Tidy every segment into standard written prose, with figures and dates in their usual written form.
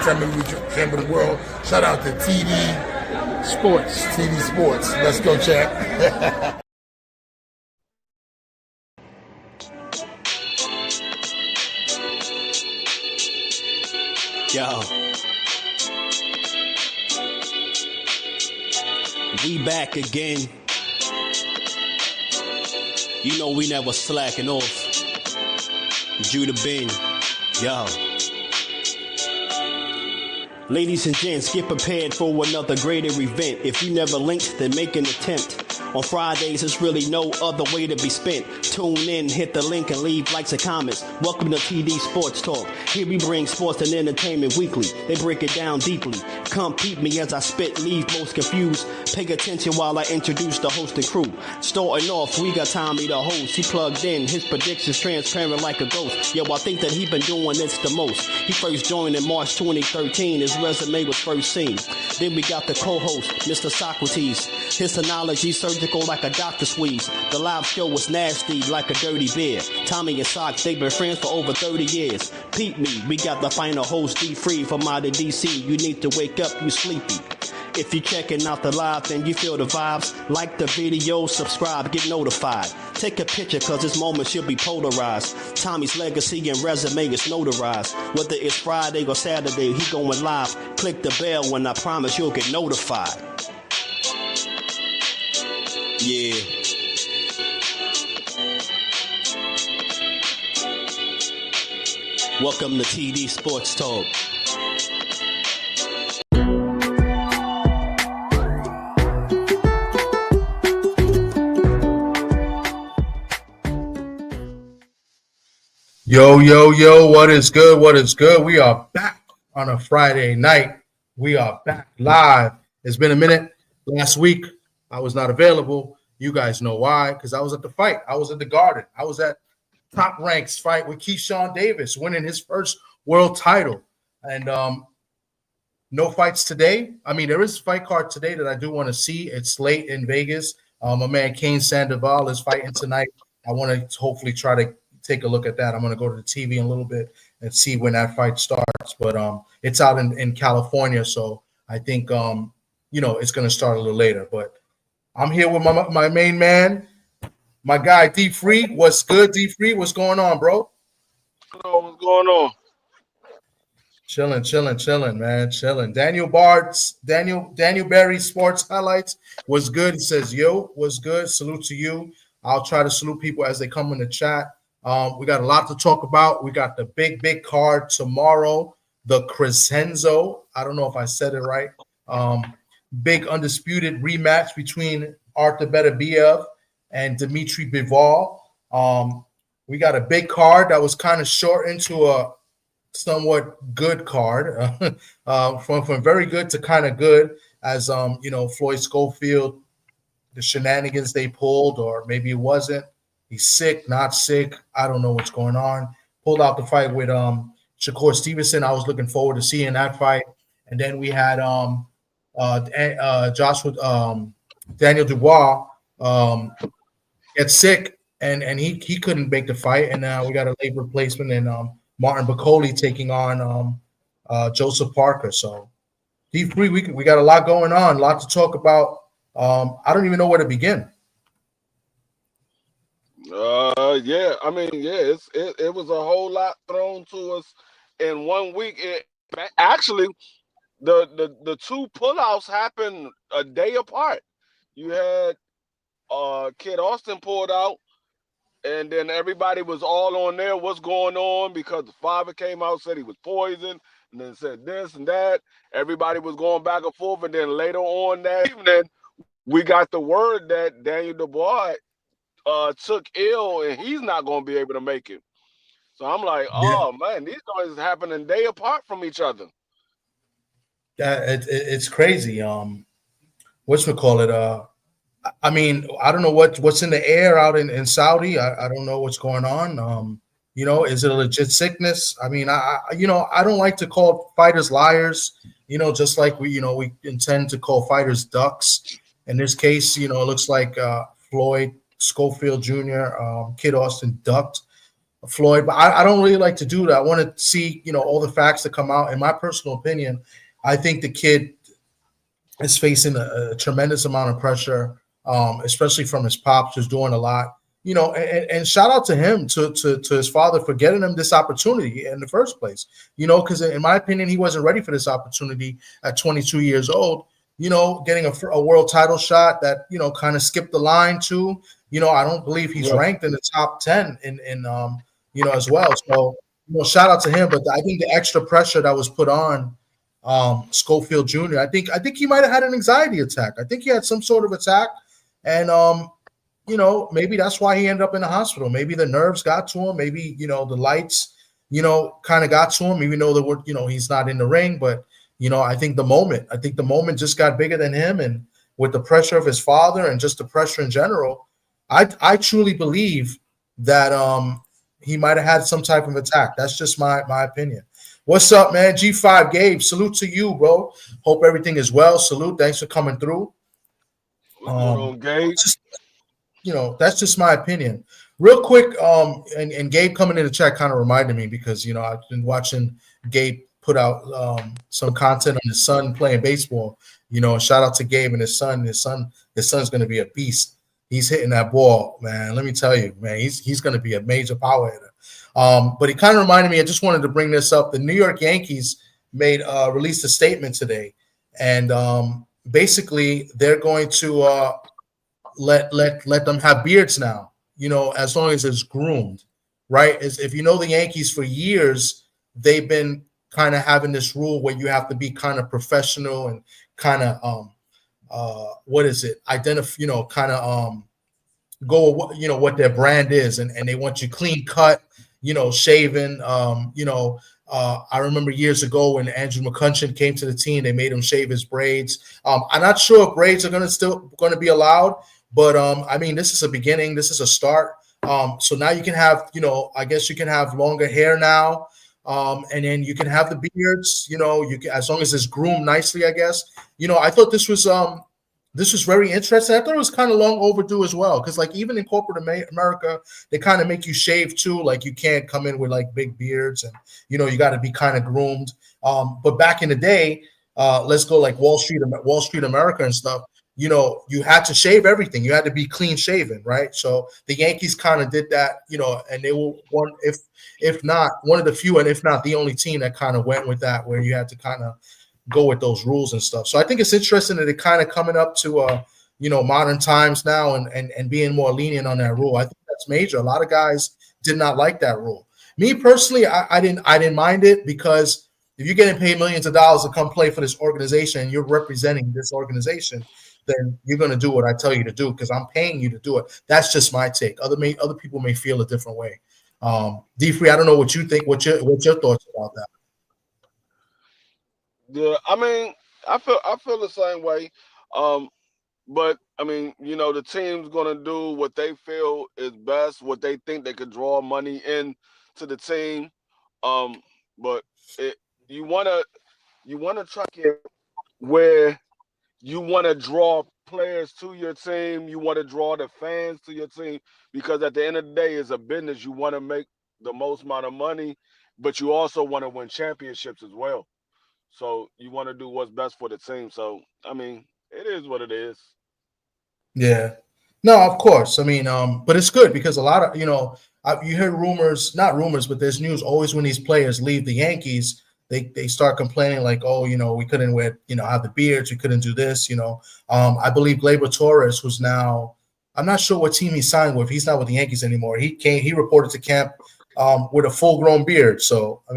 champion of the world. Shout out to TD Sports. TD Sports. Let's go, champ. Yo. We back again. You know we never slacking off. Judah Ben. Yo. Ladies and gents, get prepared for another greater event. If you never linked, then make an attempt. On Fridays, there's really no other way to be spent. Tune in, hit the link, and leave likes and comments. Welcome to TD Sports Talk. Here we bring sports and entertainment weekly. They break it down deeply. Come peep me as I spit, leave most confused. Pay attention while I introduce the host and crew. Starting off, we got Tommy the host. He plugged in, his predictions transparent like a ghost. Yo, I think that he been doing this the most. He first joined in March 2013. His resume was first seen. Then we got the co-host, Mr. Socrates. His analogy surgical like a doctor squeeze. The live show was nasty like a dirty beer. Tommy and Sock, they've been friends for over 30 years. Peep me, we got the final host D-Free from out of DC. You need to wake up, you sleepy. If you're checking out the live and you feel the vibes, like the video, subscribe, get notified. Take a picture cause this moment should be polarized. Tommy's legacy and resume is notarized. Whether it's Friday or Saturday, he going live. Click the bell and I promise you'll get notified. Yeah. Welcome to TD Sports Talk. Yo, what is good? What is good? We are back on a Friday night. We are back live. It's been a minute. Last week, I was not available. You guys know why, because I was at the fight. I was at the Garden. I was at Top Ranks fight with Keyshawn Davis, winning his first world title. And no fights today. I mean, there is a fight card today that I do want to see. It's late in Vegas. My man Kane Sandoval is fighting tonight. I want to hopefully try to take a look at that. I'm going to go to the TV in a little bit and see when that fight starts. But it's out in California, so I think it's going to start a little later. But I'm here with my main man, my guy D-Free. What's good, D-Free? What's going on, bro? What's going on? Chilling, man. Chilling. Daniel Barry Sports Highlights. What's good? He says, yo, what's good? Salute to you. I'll try to salute people as they come in the chat. We got a lot to talk about. We got the big card tomorrow, the Crescenzo. I don't know if I said it right. Big undisputed rematch between Arthur Beterbiev and Dmitry Bivol. We got a big card that was kind of short into a somewhat good card, from very good to kind of good, as Floyd Schofield, the shenanigans they pulled, or maybe it wasn't. He's sick, not sick. I don't know what's going on. Pulled out the fight with Shakur Stevenson. I was looking forward to seeing that fight. And then we had Daniel Dubois get sick, and he couldn't make the fight. And now we got a late replacement in Martin Bacoli taking on Joseph Parker. So D3, we got a lot going on, a lot to talk about. I don't even know where to begin. It was a whole lot thrown to us in 1 week. Actually, the two pullouts happened a day apart. You had Kid Austin pulled out, and then everybody was all on there. What's going on? Because the father came out, said he was poisoned, and then said this and that. Everybody was going back and forth, and then later on that evening, we got the word that Daniel Dubois took ill and he's not going to be able to make it. So I'm like, man, these guys happening day apart from each other. Yeah, it's crazy. Whatchamacallit? I mean, I don't know what's in the air out in Saudi. I don't know what's going on. Is it a legit sickness? I mean, I don't like to call fighters liars. Just like we intend to call fighters ducks. In this case, it looks like Floyd Schofield Jr., Kid Austin ducked. Floyd, but I don't really like to do that. I want to see, all the facts to come out. In my personal opinion, I think the kid is facing a tremendous amount of pressure, especially from his pops, who's doing a lot. And shout out to him, to his father for getting him this opportunity in the first place. Because in my opinion, he wasn't ready for this opportunity at 22 years old. Getting a world title shot that kind of skipped the line too. I don't believe he's ranked in the top 10 in as well. So shout out to him. But I think the extra pressure that was put on Schofield Jr. I think he might have had an anxiety attack. I think he had some sort of attack, and maybe that's why he ended up in the hospital. Maybe the nerves got to him. Maybe the lights, kind of got to him. Even though he's not in the ring, but I think the moment just got bigger than him, and with the pressure of his father and just the pressure in general, I truly believe that he might have had some type of attack. That's just my opinion. What's up, man? G5 Gabe, salute to you, bro. Hope everything is well. Salute. Thanks for coming through. What's going on, Gabe? That's just my opinion. Real quick, and Gabe coming in the chat kind of reminded me because I've been watching Gabe put out some content on his son playing baseball. Shout out to Gabe and his son. His son's going to be a beast. He's hitting that ball, man. Let me tell you, man. He's going to be a major power hitter. But it kind of reminded me. I just wanted to bring this up. The New York Yankees released a statement today, and basically they're going to let them have beards now. As long as it's groomed, right? If the Yankees for years, they've been kind of having this rule where you have to be kind of professional and kind of go what their brand is, and they want you clean cut, shaven. I remember years ago when Andrew McCutchen came to the team, they made him shave his braids. I'm not sure if braids are still going to be allowed, but this is a beginning. This is a start. So now you can have, I guess you can have longer hair now. And then you can have the beards, you can, as long as it's groomed nicely, I guess. I thought this was very interesting. I thought it was kind of long overdue as well, because like even in corporate America, they kind of make you shave too. Like you can't come in with like big beards, and you got to be kind of groomed. But back in the day, let's go like Wall Street America and stuff. You had to shave everything. You had to be clean shaven, right? So the Yankees kind of did that, and they were one, if not one of the few, and if not the only team that kind of went with that, where you had to kind of go with those rules and stuff. So I think it's interesting that it kind of coming up to modern times now and being more lenient on that rule. I think that's major. A lot of guys did not like that rule. Me personally, I didn't mind it, because if you're getting paid millions of dollars to come play for this organization and you're representing this organization, then you're going to do what I tell you to do, because I'm paying you to do it. That's just my take. Other people may feel a different way. D-Free, I don't know what you think. What's your thoughts about that? Yeah, I feel the same way. But the team's gonna do what they feel is best, what they think they could draw money in to the team. But you wanna try it where you want to draw players to your team. You want to draw the fans to your team, because at the end of the day, it's a business. You want to make the most amount of money, but you also want to win championships as well. So you want to do what's best for the team. So, it is what it is. Yeah. No, of course. But it's good because a lot of, you hear rumors, not rumors, but there's news always when these players leave the Yankees. They start complaining like, oh, we couldn't have the beards, we couldn't do this, I believe Gleyber Torres, who's now, I'm not sure what team he signed with. He's not with the Yankees anymore. He reported to camp with a full-grown beard. So, I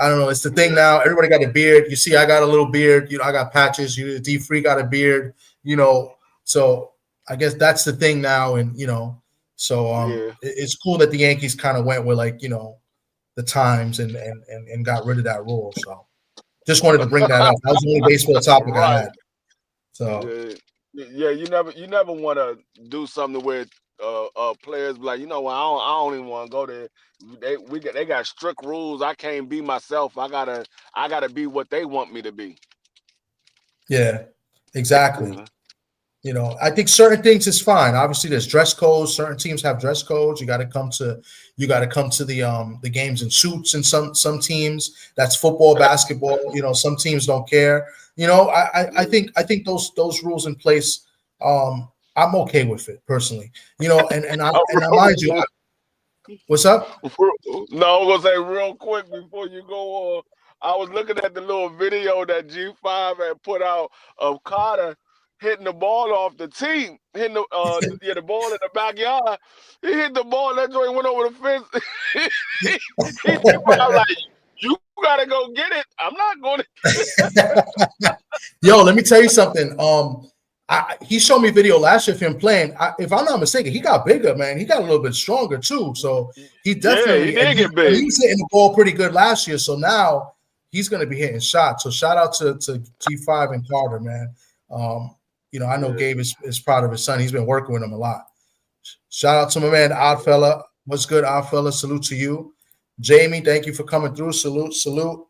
don't know. It's the thing now. Everybody got a beard. You see, I got a little beard. I got patches. D-Free got a beard. So I guess that's the thing now. And it's cool that the Yankees kind of went with the times and got rid of that rule. So just wanted to bring that up. That was the only baseball topic I had. So you never want to do something where players be like, I don't even want to go there. They got strict rules. I can't be myself. I gotta be what they want me to be. Yeah, exactly. I think certain things is fine. Obviously, there's dress codes. Certain teams have dress codes. You got to come to the games in suits. And some teams, that's football, basketball. Some teams don't care. I think those rules in place. I'm okay with it personally. And I mind you, what's up? No, I'm gonna say real quick before you go on. I was looking at the little video that G5 had put out of Carter hitting the ball off the team, hitting the ball in the backyard. He hit the ball, that joint went over the fence. I'm like, you gotta go get it. I'm not going to. Yo, let me tell you something. He showed me video last year of him playing. If I'm not mistaken, he got bigger, man. He got a little bit stronger too. So he definitely he did get big. He was hitting the ball pretty good last year. So now he's going to be hitting shots. So shout out to G5 and Carter, man. I know Gabe is proud of his son. He's been working with him a lot. Shout out to my man Oddfella. What's good, Oddfella? Salute to you. Jamie, thank you for coming through. Salute.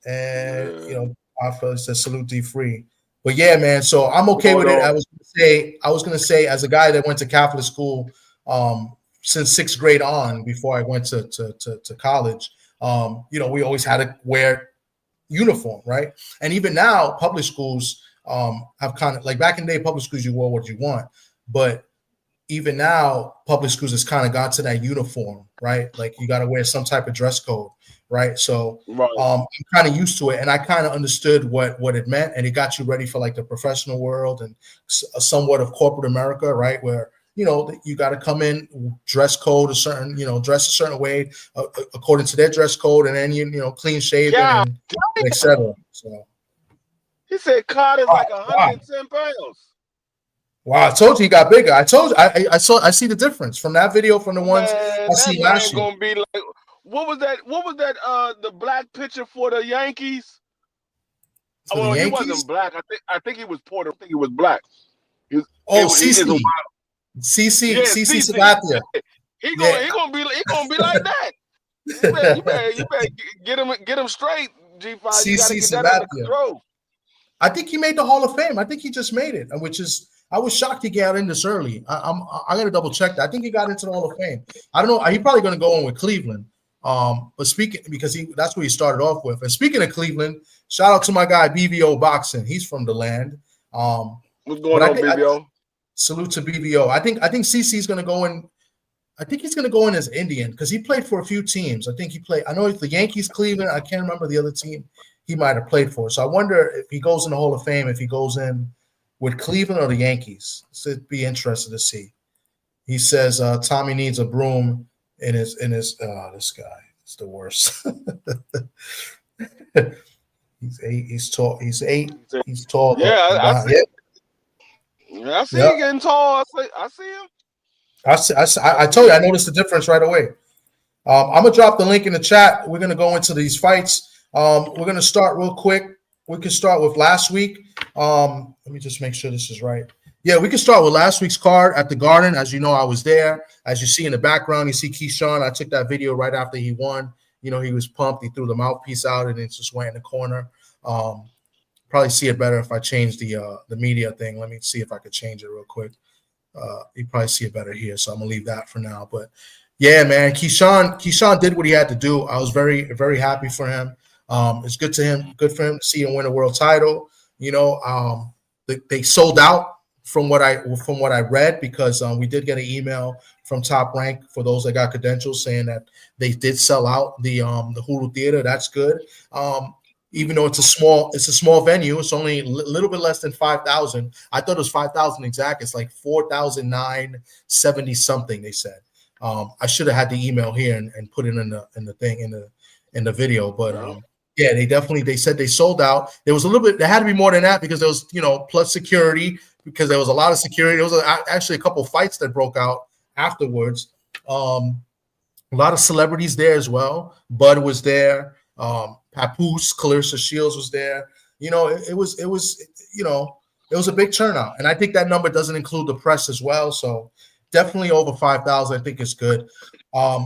And Oddfella says salute D3. But yeah, man. So I'm okay with it. I was gonna say, as a guy that went to Catholic school since 6th grade on, before I went to college, we always had to wear uniform, right? And even now, public schools have kind of, like, back in the day, public schools you wore what you want, but even now, public schools has kind of got to that uniform, right? Like you got to wear some type of dress code, right? So I'm kind of used to it, and I kind of understood what it meant, and it got you ready for like the professional world and somewhat of corporate America, right? Where you got to come in, dress code a certain, dress a certain way according to their dress code, and then clean shaven and etc. So he said Carter's like 110 pounds. Wow, I told you he got bigger. I told you I see the difference from that video from the ones I see last year. Gonna be like, what was that? The black picture for the Yankees? The Yankees? He wasn't black. I think he was Puerto. I think he was black. CC Sabathia. He gonna be like that. You better get him straight, G5. You gotta get that under control. I think he made the Hall of Fame. I think he just made it, which is, I was shocked he got in this early. I got to double check that. I think he got into the Hall of Fame. I don't know. He's probably going to go in with Cleveland. But speaking, because that's where he started off with. And speaking of Cleveland, shout out to my guy BVO Boxing. He's from the land. What's going on, BVO? Salute to BVO. I think CC's going to go in. I think he's going to go in as Indian because he played for a few teams. I know it's the Yankees, Cleveland. I can't remember the other team he might have played for. So I wonder if he goes in the Hall of Fame, if he goes in with Cleveland or the Yankees. So it'd be interesting to see. He says Tommy needs a broom in his this guy is the worst. He's tall. He's 8. He's tall. Yeah, I see him getting tall. I see him. I told you, I noticed the difference right away. I'm gonna drop the link in the chat. We're gonna go into these fights. We're gonna start real quick. We can start with last week. Let me just make sure this is right. Yeah, we can start with last week's card at the Garden. As you know, I was there. As you see in the background, you see Keyshawn. I took that video right after he won. He was pumped. He threw the mouthpiece out, and it just went in the corner. Probably see it better if I change the media thing. Let me see if I could change it real quick. You probably see it better here, so I'm gonna leave that for now. But yeah, man, Keyshawn did what he had to do. I was very, very happy for him. It's good for him to see him win a world title. They sold out from what I read, because we did get an email from Top Rank for those that got credentials saying that they did sell out the Hulu Theater. That's good. Even though it's a small venue, it's only a little bit less than 5,000. I thought it was 5,000 exact. It's like 4,970 something. They said. I should have had the email here and put it in the video, but yeah, they said they sold out. There was a little bit. There had to be more than that because there was plus security, because there was a lot of security. There was actually a couple fights that broke out afterwards. A lot of celebrities there as well. Bud was there. Papoose, Clarissa Shields was there. It was a big turnout, and I think that number doesn't include the press as well. So definitely over 5,000. I think it's good. I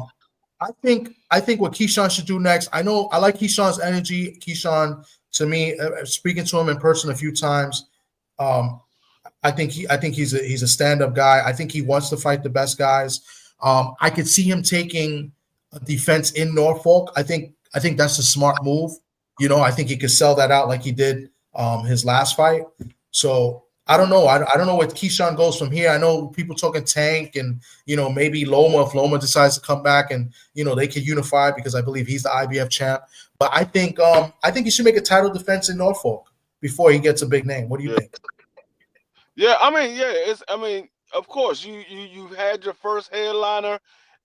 think what Keyshawn should do next. I know I like Keyshawn's energy. Keyshawn, to me, speaking to him in person a few times, I think he's a stand-up guy. I think he wants to fight the best guys. I could see him taking a defense in Norfolk. I think that's a smart move. You know, I think he could sell that out like he did his last fight. So I don't know. I don't know where Keyshawn goes from here. I know people talking Tank and maybe Loma if Loma decides to come back and they can unify because I believe he's the IBF champ. But I think he should make a title defense in Norfolk before he gets a big name. What do you think? Yeah, I mean, of course, you had your first headliner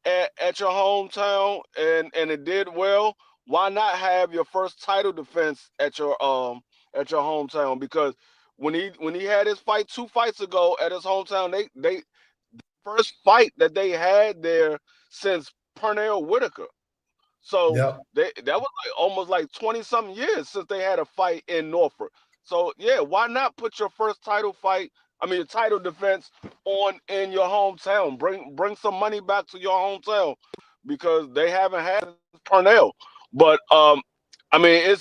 at your hometown, and it did well. Why not have your first title defense at your hometown? Because when he had his fight 2 fights ago at his hometown, they first fight that they had there since Pernell Whitaker. So Yeah. that was like almost like 20 something years since they had a fight in Norfolk. So yeah, why not put your first title fight, I mean your title defense on in your hometown? Bring some money back to your hometown because they haven't had Pernell. But I mean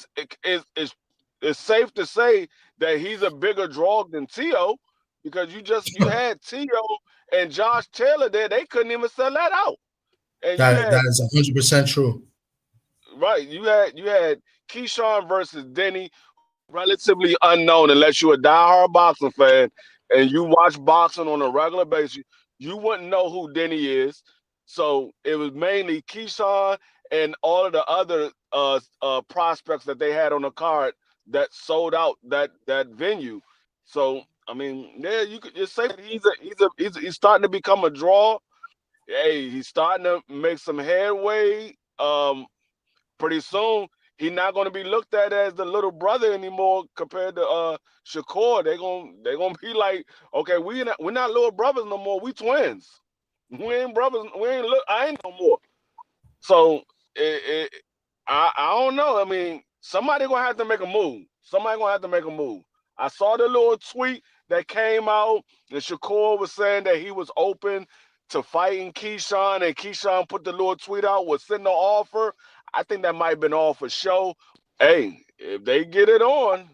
it's safe to say that he's a bigger draw than Tio because you had Tio and Josh Taylor there, they couldn't even sell that out. And you had That is 100% true. right. You had Keyshawn versus Denny, relatively unknown unless you're a diehard boxing fan and you watch boxing on a regular basis. You wouldn't know who Denny is. So it was mainly Keyshawn and all of the other prospects that they had on the card that sold out that venue. So I mean, yeah, you could just say that he's starting to become a draw. Hey, he's starting to make some headway. Pretty soon he's not going to be looked at as the little brother anymore compared to Shakur. They're gonna be like, okay, we're not little brothers no more. We twins. We ain't brothers. I ain't no more. So I don't know. I mean, somebody gonna have to make a move. I saw the little tweet that came out, and Shakur was saying that he was open to fighting Keyshawn, and Keyshawn put the little tweet out, was sending an offer. I think that might have been all for show. Hey, if they get it on,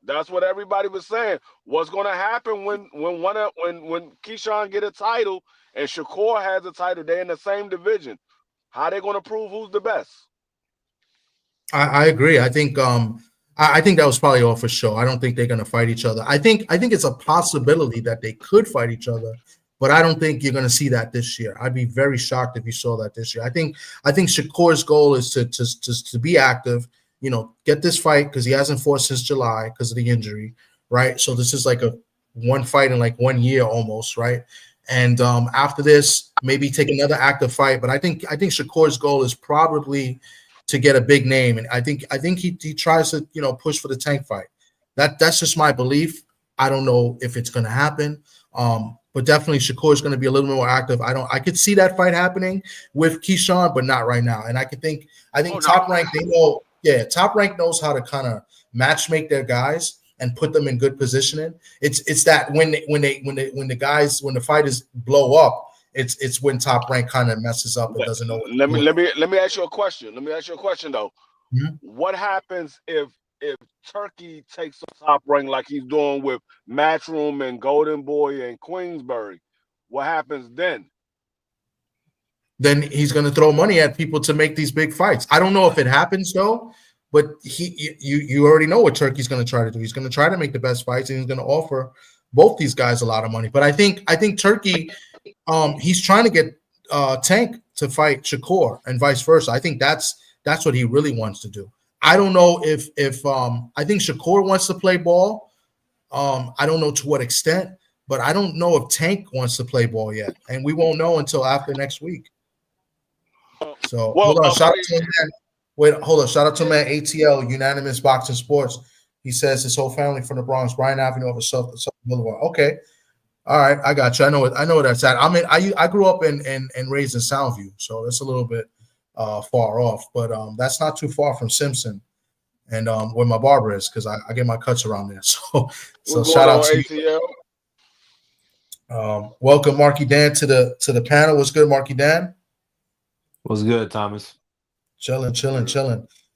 that's what everybody was saying. What's going to happen when Keyshawn get a title and Shakur has a title? They're in the same division. How they going to prove who's the best? I agree. I think that was probably all for show. I don't think they're going to fight each other. I think it's a possibility that they could fight each other, but I don't think you're going to see that this year. I'd be very shocked if you saw that this year. I think Shakur's goal is to be active, get this fight because he hasn't fought since July because of the injury, right? So this is like a one fight in like 1 year almost, right? And after this, maybe take another active fight. But I think Shakur's goal is probably to get a big name, and I think he tries to push for the Tank fight. That's just my belief. I don't know if it's going to happen. But definitely Shakur is going to be a little bit more active. I could see that fight happening with Keyshawn, but not right now. And I think Top Rank, Top Rank knows how to kind of match make their guys and put them in good positioning. It's that when the fighters blow up, it's when Top Rank kind of messes up and doesn't know. Let me ask you a question. Though. Mm-hmm. What happens if Turkey takes a Top Rank like he's doing with Matchroom and Golden Boy and Queensbury? What happens then? Then he's going to throw money at people to make these big fights. I don't know if it happens though, but you already know what Turkey's going to try to do. He's going to try to make the best fights, and he's going to offer both these guys a lot of money. But I think Turkey, he's trying to get Tank to fight Shakur and vice versa. I think that's what he really wants to do. I don't know if I think Shakur wants to play ball. I don't know to what extent, but I don't know if Tank wants to play ball yet, and we won't know until after next week. So hold on, shout out to him, man. Wait, hold on, shout out to man ATL Unanimous Boxing Sports. He says his whole family from the Bronx, Bryan Avenue over South Boulevard. Okay, all right, I got you. I know where that's at. I mean, I grew up and raised in Soundview, so that's a little bit far off, but that's not too far from Simpson and where my barber is because I get my cuts around there. So shout out to ATL. Welcome Marky Dan to the panel. What's good, Marky Dan? What's good, Thomas? Chilling.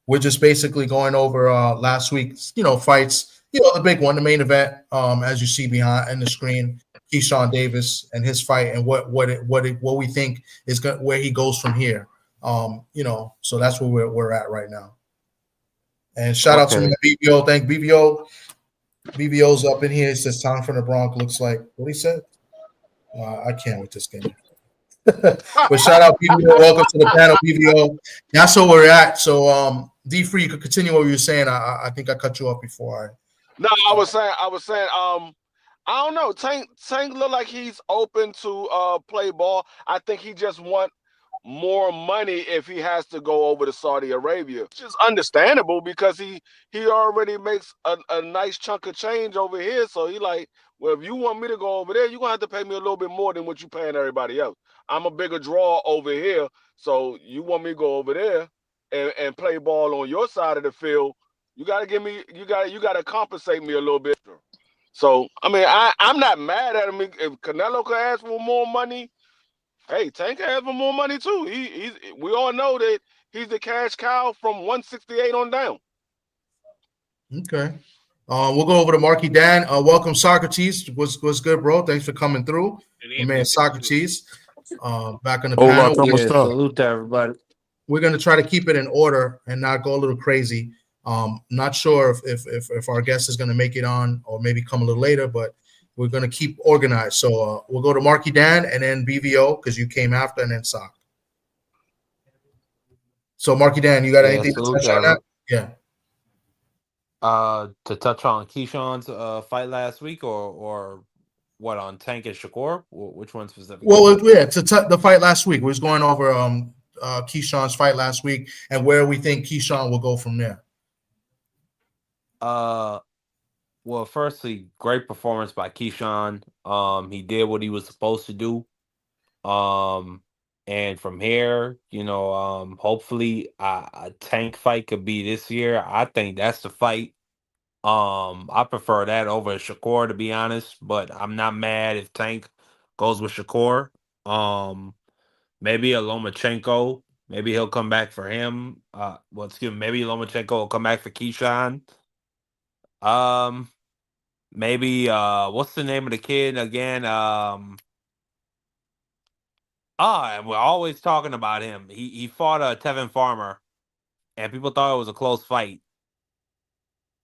We're just basically going over last week's fights the big one, the main event, as you see behind in the screen, Keyshawn Davis and his fight, and what we think is where he goes from here. So that's where we're at right now. And shout out to my BBO. Thank BBO. BBO's up in here. He says Tom from the Bronx looks like what he said. I can't with this game. But shout out BBO. Welcome to the panel, BBO. That's where we're at. So D Free, you could continue what you were saying. I think I cut you off before. I was saying, I don't know. Tank look like he's open to play ball. I think he just want more money if he has to go over to Saudi Arabia, which is understandable because he already makes a nice chunk of change over here. So he like, well, if you want me to go over there, you're gonna have to pay me a little bit more than what you paying everybody else. I'm a bigger draw over here, so you want me to go over there and play ball on your side of the field. You gotta give me, you gotta compensate me a little bit. So I mean, I'm not mad at him. If Canelo could ask for more money, hey, Tank can ask for more money too. We all know that he's the cash cow from 168 on down. Okay. We'll go over to Marky Dan. Welcome, Socrates. What's good, bro? Thanks for coming through. My man, Socrates. Back on the panel. Salute to everybody. We're going to try to keep it in order and not go a little crazy. Not sure if our guest is going to make it on or maybe come a little later, but we're going to keep organized. So we'll go to Marky Dan and then BVO because you came after, and then Sock. So Marky Dan, you got anything to touch on that? Yeah. To touch on Keyshawn's fight last week, or what, on Tank and Shakur? Which one specifically? Well, yeah, the fight last week. We was going over Keyshawn's fight last week and where we think Keyshawn will go from there. Well, firstly, great performance by Keyshawn. He did what he was supposed to do. And from here, hopefully a Tank fight could be this year. I think that's the fight. I prefer that over Shakur, to be honest, but I'm not mad if Tank goes with Shakur. Maybe a Lomachenko. Maybe he'll come back for him. Maybe Lomachenko will come back for Keyshawn. Maybe what's the name of the kid again? We're always talking about him. He fought Tevin Farmer, and people thought it was a close fight.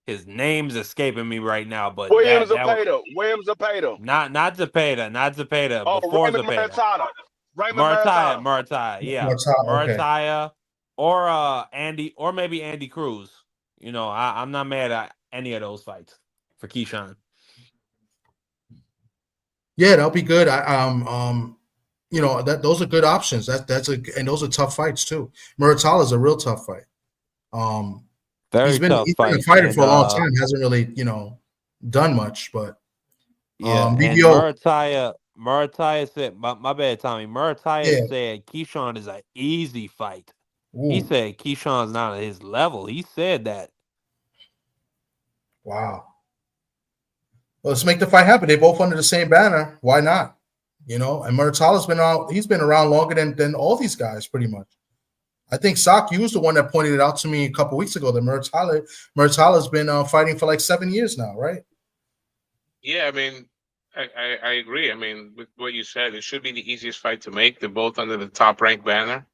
His name's escaping me right now, but Williams Zepeda. Not Zepeda. Oh, before Raymond Zepeda. Murtaya, yeah. Murtaya, or Andy, or maybe Andy Cruz. I'm not mad at any of those fights for Keyshawn. Yeah, that'll be good. Those are good options. And those are tough fights too. Murtala is a real tough fight. He's been a fighter for a long time. Hasn't really, done much, but Murtaya said, my bad, Tommy. Murtaya said Keyshawn is an easy fight. Ooh. He said Keyshawn's not at his level. He said that. Wow. Well, let's make the fight happen. They're both under the same banner. Why not? And Murtala's been out. He's been around longer than all these guys, pretty much. I think Sock, you was the one that pointed it out to me a couple weeks ago that Murtala's been fighting for like 7 years now, right? Yeah, I mean, I agree. I mean, with what you said, it should be the easiest fight to make. They're both under the top ranked banner.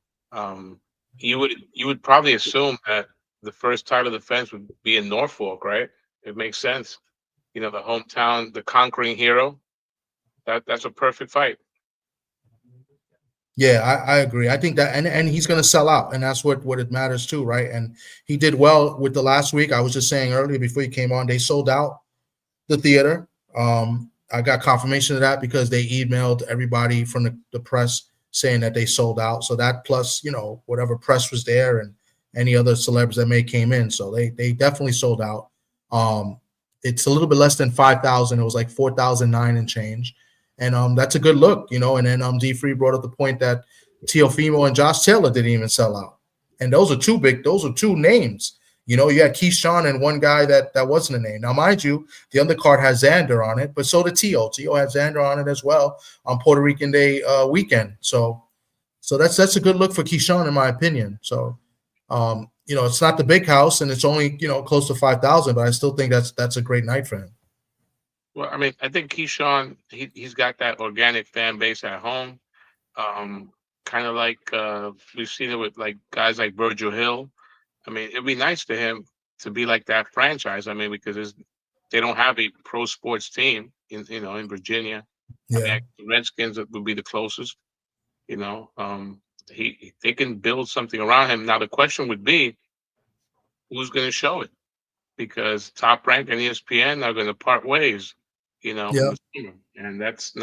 You would probably assume that the first title defense would be in Norfolk, right? It makes sense. The hometown, the conquering hero. That's a perfect fight. Yeah, I agree. I think that, and he's going to sell out, and that's what it matters too, right? And he did well with the last week. I was just saying earlier before he came on, they sold out the theater. I got confirmation of that because they emailed everybody from the press saying that they sold out. So that plus, whatever press was there and any other celebs that may came in. So they definitely sold out. It's a little bit less than 5,000. It was like 4,009 and change. And that's a good look, And then D Free brought up the point that Teofimo and Josh Taylor didn't even sell out. And those are two names. You had Keyshawn and one guy that wasn't a name. Now, mind you, the undercard has Xander on it, but so did Teo. Teo had Xander on it as well on Puerto Rican Day weekend. So that's a good look for Keyshawn, in my opinion. So It's not the big house, and it's only close to 5,000, but I still think that's a great night for him. Well, I mean, I think Keyshawn, he's got that organic fan base at home. Kind of like we've seen it with like guys like Virgil Hill. I mean, it'd be nice to him to be like that franchise. I mean, because they don't have a pro sports team in Virginia. I Yeah, mean, the Redskins would be the closest. They can build something around him. Now the question would be, who's going to show it? Because Top Rank and ESPN are going to part ways, in yeah, the summer, and that's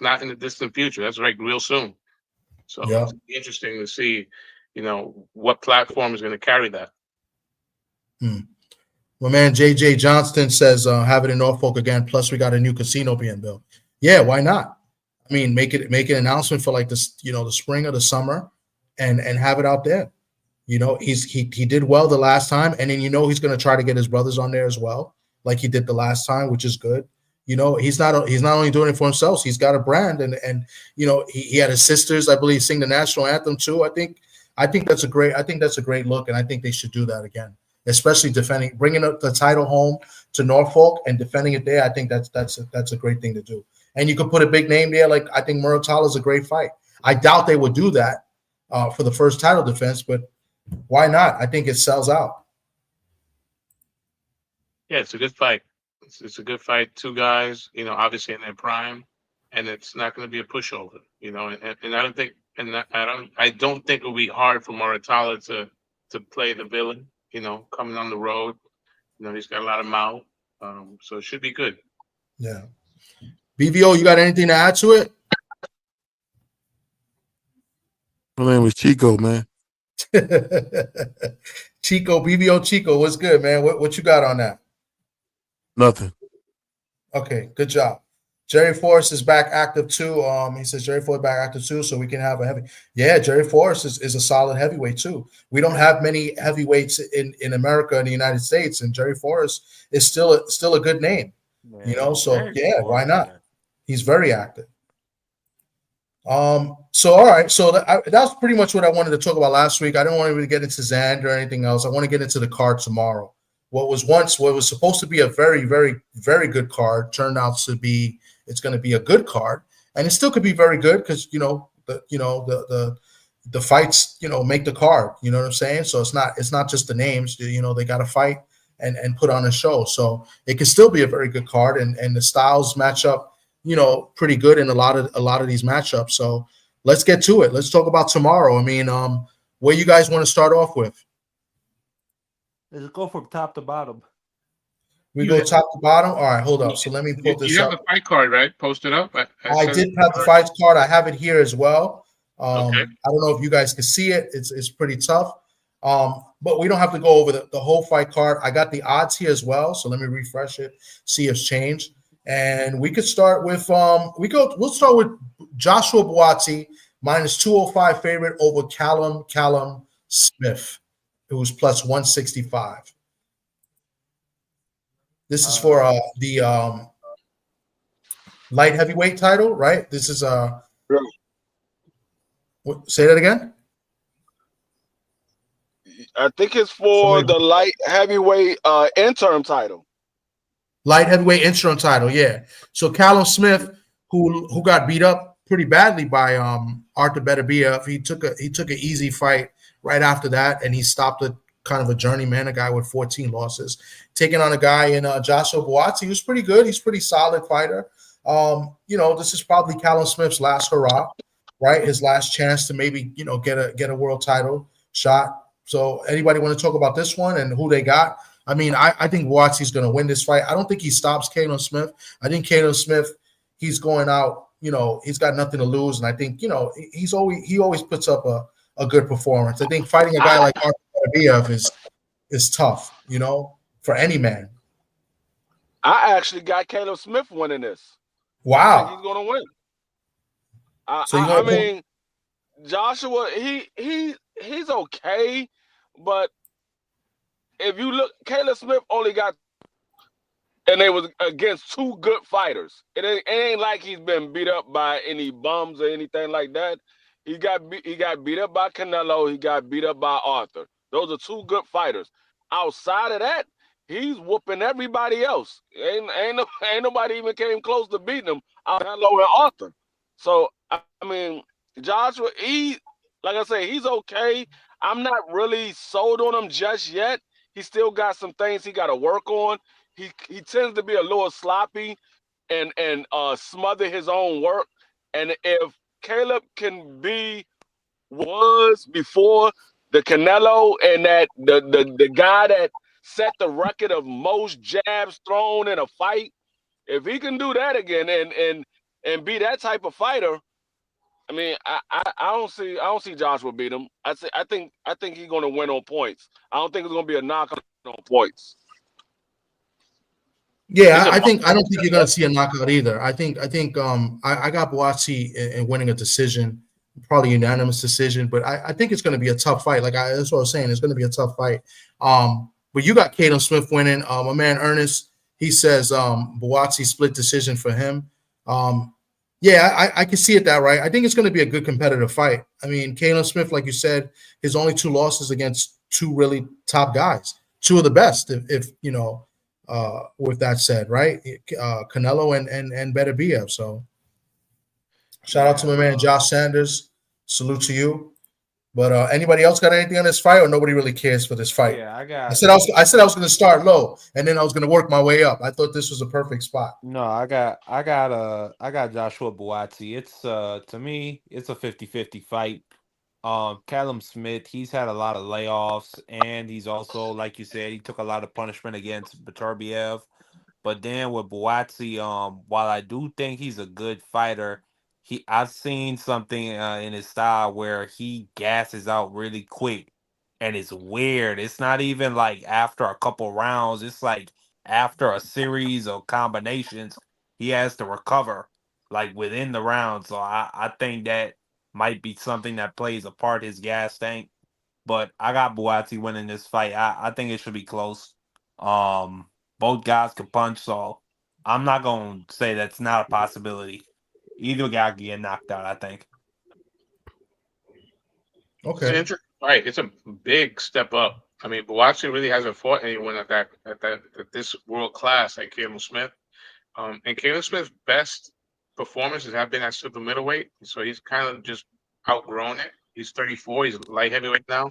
not in the distant future. That's like real soon. So yeah. it's interesting to see, what platform is going to carry that. Hmm. My man JJ Johnston says have it in Norfolk again. Plus, we got a new casino being built. Yeah, why not? I mean, make an announcement for like this, the spring or the summer, and have it out there. He did well the last time, and then he's going to try to get his brothers on there as well, like he did the last time, which is good. He's not only doing it for himself; he's got a brand, and he had his sisters, I believe, sing the national anthem too. I think that's a great look, and I think they should do that again, especially bringing up the title home to Norfolk and defending it there. I think that's a great thing to do, and you could put a big name there. Like I think Muratalla is a great fight. I doubt they would do that for the first title defense, but why not? I think it sells out. Yeah, it's a good fight. It's a good fight. Two guys, obviously in their prime, and it's not going to be a pushover. And I don't think, I don't think it'll be hard for Moratala to play the villain. Coming on the road. He's got a lot of mouth, so it should be good. Yeah. BVO, you got anything to add to it? My name was Chico, man. Chico, BVO Chico, what's good, man? What you got on that? Nothing. Okay, good job. Jerry Forrest is back active too. He says Jerry Forrest back active too, so we can have a heavy. Yeah, Jerry Forrest is a solid heavyweight too. We don't have many heavyweights in America and the United States, and Jerry Forrest is still a good name. So yeah, why not? He's very active. So all right, so that's pretty much what I wanted to talk about last week. I don't want to really get into Xander or anything else. I want to get into the card tomorrow. What was supposed to be a very, very, very good card turned out to be it's going to be a good card, and it still could be very good because the fights make the card. You know what I'm saying? So it's not just the names. They got to fight and put on a show. So it can still be a very good card, and the styles match up pretty good in a lot of these matchups. So let's get to it. Let's talk about tomorrow. I mean, where you guys want to start off with? Let's go from top to bottom. We go top to bottom. All right, hold up. So let me pull this You up. have the fight card, right? Posted up. I did have the fight card. I have it here as well. Okay. I don't know if you guys can see it. It's pretty tough. But we don't have to go over the whole fight card. I got the odds here as well. So let me refresh it, see if it's changed. And we could start with we'll start with Joshua Buatsi minus 205 favorite over Callum Smith, who's plus 165. This is for the light heavyweight title, right? This is say that again. I think it's for the light heavyweight interim title. Light heavyweight interim title, yeah. So Callum Smith, who got beat up pretty badly by Arthur Beterbiev, he took an easy fight right after that, and he stopped a kind of a journeyman, a guy with 14 losses, taking on a guy in Joshua Buatsi, who's pretty good. He's a pretty solid fighter. This is probably Callum Smith's last hurrah, right? His last chance to maybe get a world title shot. So anybody want to talk about this one and who they got? I mean, I think Buatsi's going to win this fight. I don't think he stops Callum Smith. I think Callum Smith, he's going out, he's got nothing to lose, and I think he always puts up a good performance. I think fighting a guy like Arthur Beterbiev is tough, for any man. I actually got Caleb Smith winning this. Wow, I think he's going to win. I mean, Joshua, he's okay, but if you look, Caleb Smith only got, and they was against two good fighters. It ain't like he's been beat up by any bums or anything like that. He got beat up by Canelo. He got beat up by Arthur. Those are two good fighters. Outside of that, he's whooping everybody else. Ain't nobody even came close to beating him. Canelo and Arthur. So I mean, Joshua, like I say, he's okay. I'm not really sold on him just yet. He still got some things he got to work on. He tends to be a little sloppy and smother his own work. And if Caleb can be was before the Canelo and that the guy that set the record of most jabs thrown in a fight, if he can do that again and be that type of fighter, I mean, I don't see Joshua beat him. I think he's gonna win on points. I don't think it's gonna be a knockout on points. Yeah, I don't think you're gonna see a knockout either. I think I got Boatsy in winning a decision, probably unanimous decision, but I think it's gonna be a tough fight. That's what I was saying. It's gonna be a tough fight. But you got Caden Smith winning. My man Ernest, he says Boatsy split decision for him. Yeah, I can see it that right. I think it's going to be a good competitive fight. I mean, Caden Smith, like you said, his only two losses against two really top guys, two of the best. If you know, with that said, right, Canelo and Beterbiev. So, shout out to my man Josh Sanders. Salute to you. But anybody else got anything on this fight, or nobody really cares for this fight? Yeah, I said I was going to start low, and then I was going to work my way up. I thought this was a perfect spot. No, I got Joshua Buatsi. It's to me, it's a 50-50 fight. Callum Smith, he's had a lot of layoffs, and he's also, like you said, he took a lot of punishment against Beterbiev. But then with Buatsi, while I do think he's a good fighter, I've seen something in his style where he gasses out really quick, and it's weird. It's not even like after a couple rounds. It's like after a series of combinations, he has to recover like within the round. So I think that might be something that plays a part his gas tank. But I got Buatsi winning this fight. I think it should be close. Both guys can punch, so I'm not gonna say that's not a possibility. Either guy can get knocked out, I think. Okay. Right, it's a big step up. I mean, Boaxi really hasn't fought anyone at this world class like Caleb Smith. And Caleb Smith's best performances have been at super middleweight, so he's kind of just outgrown it. He's 34. He's light heavyweight now.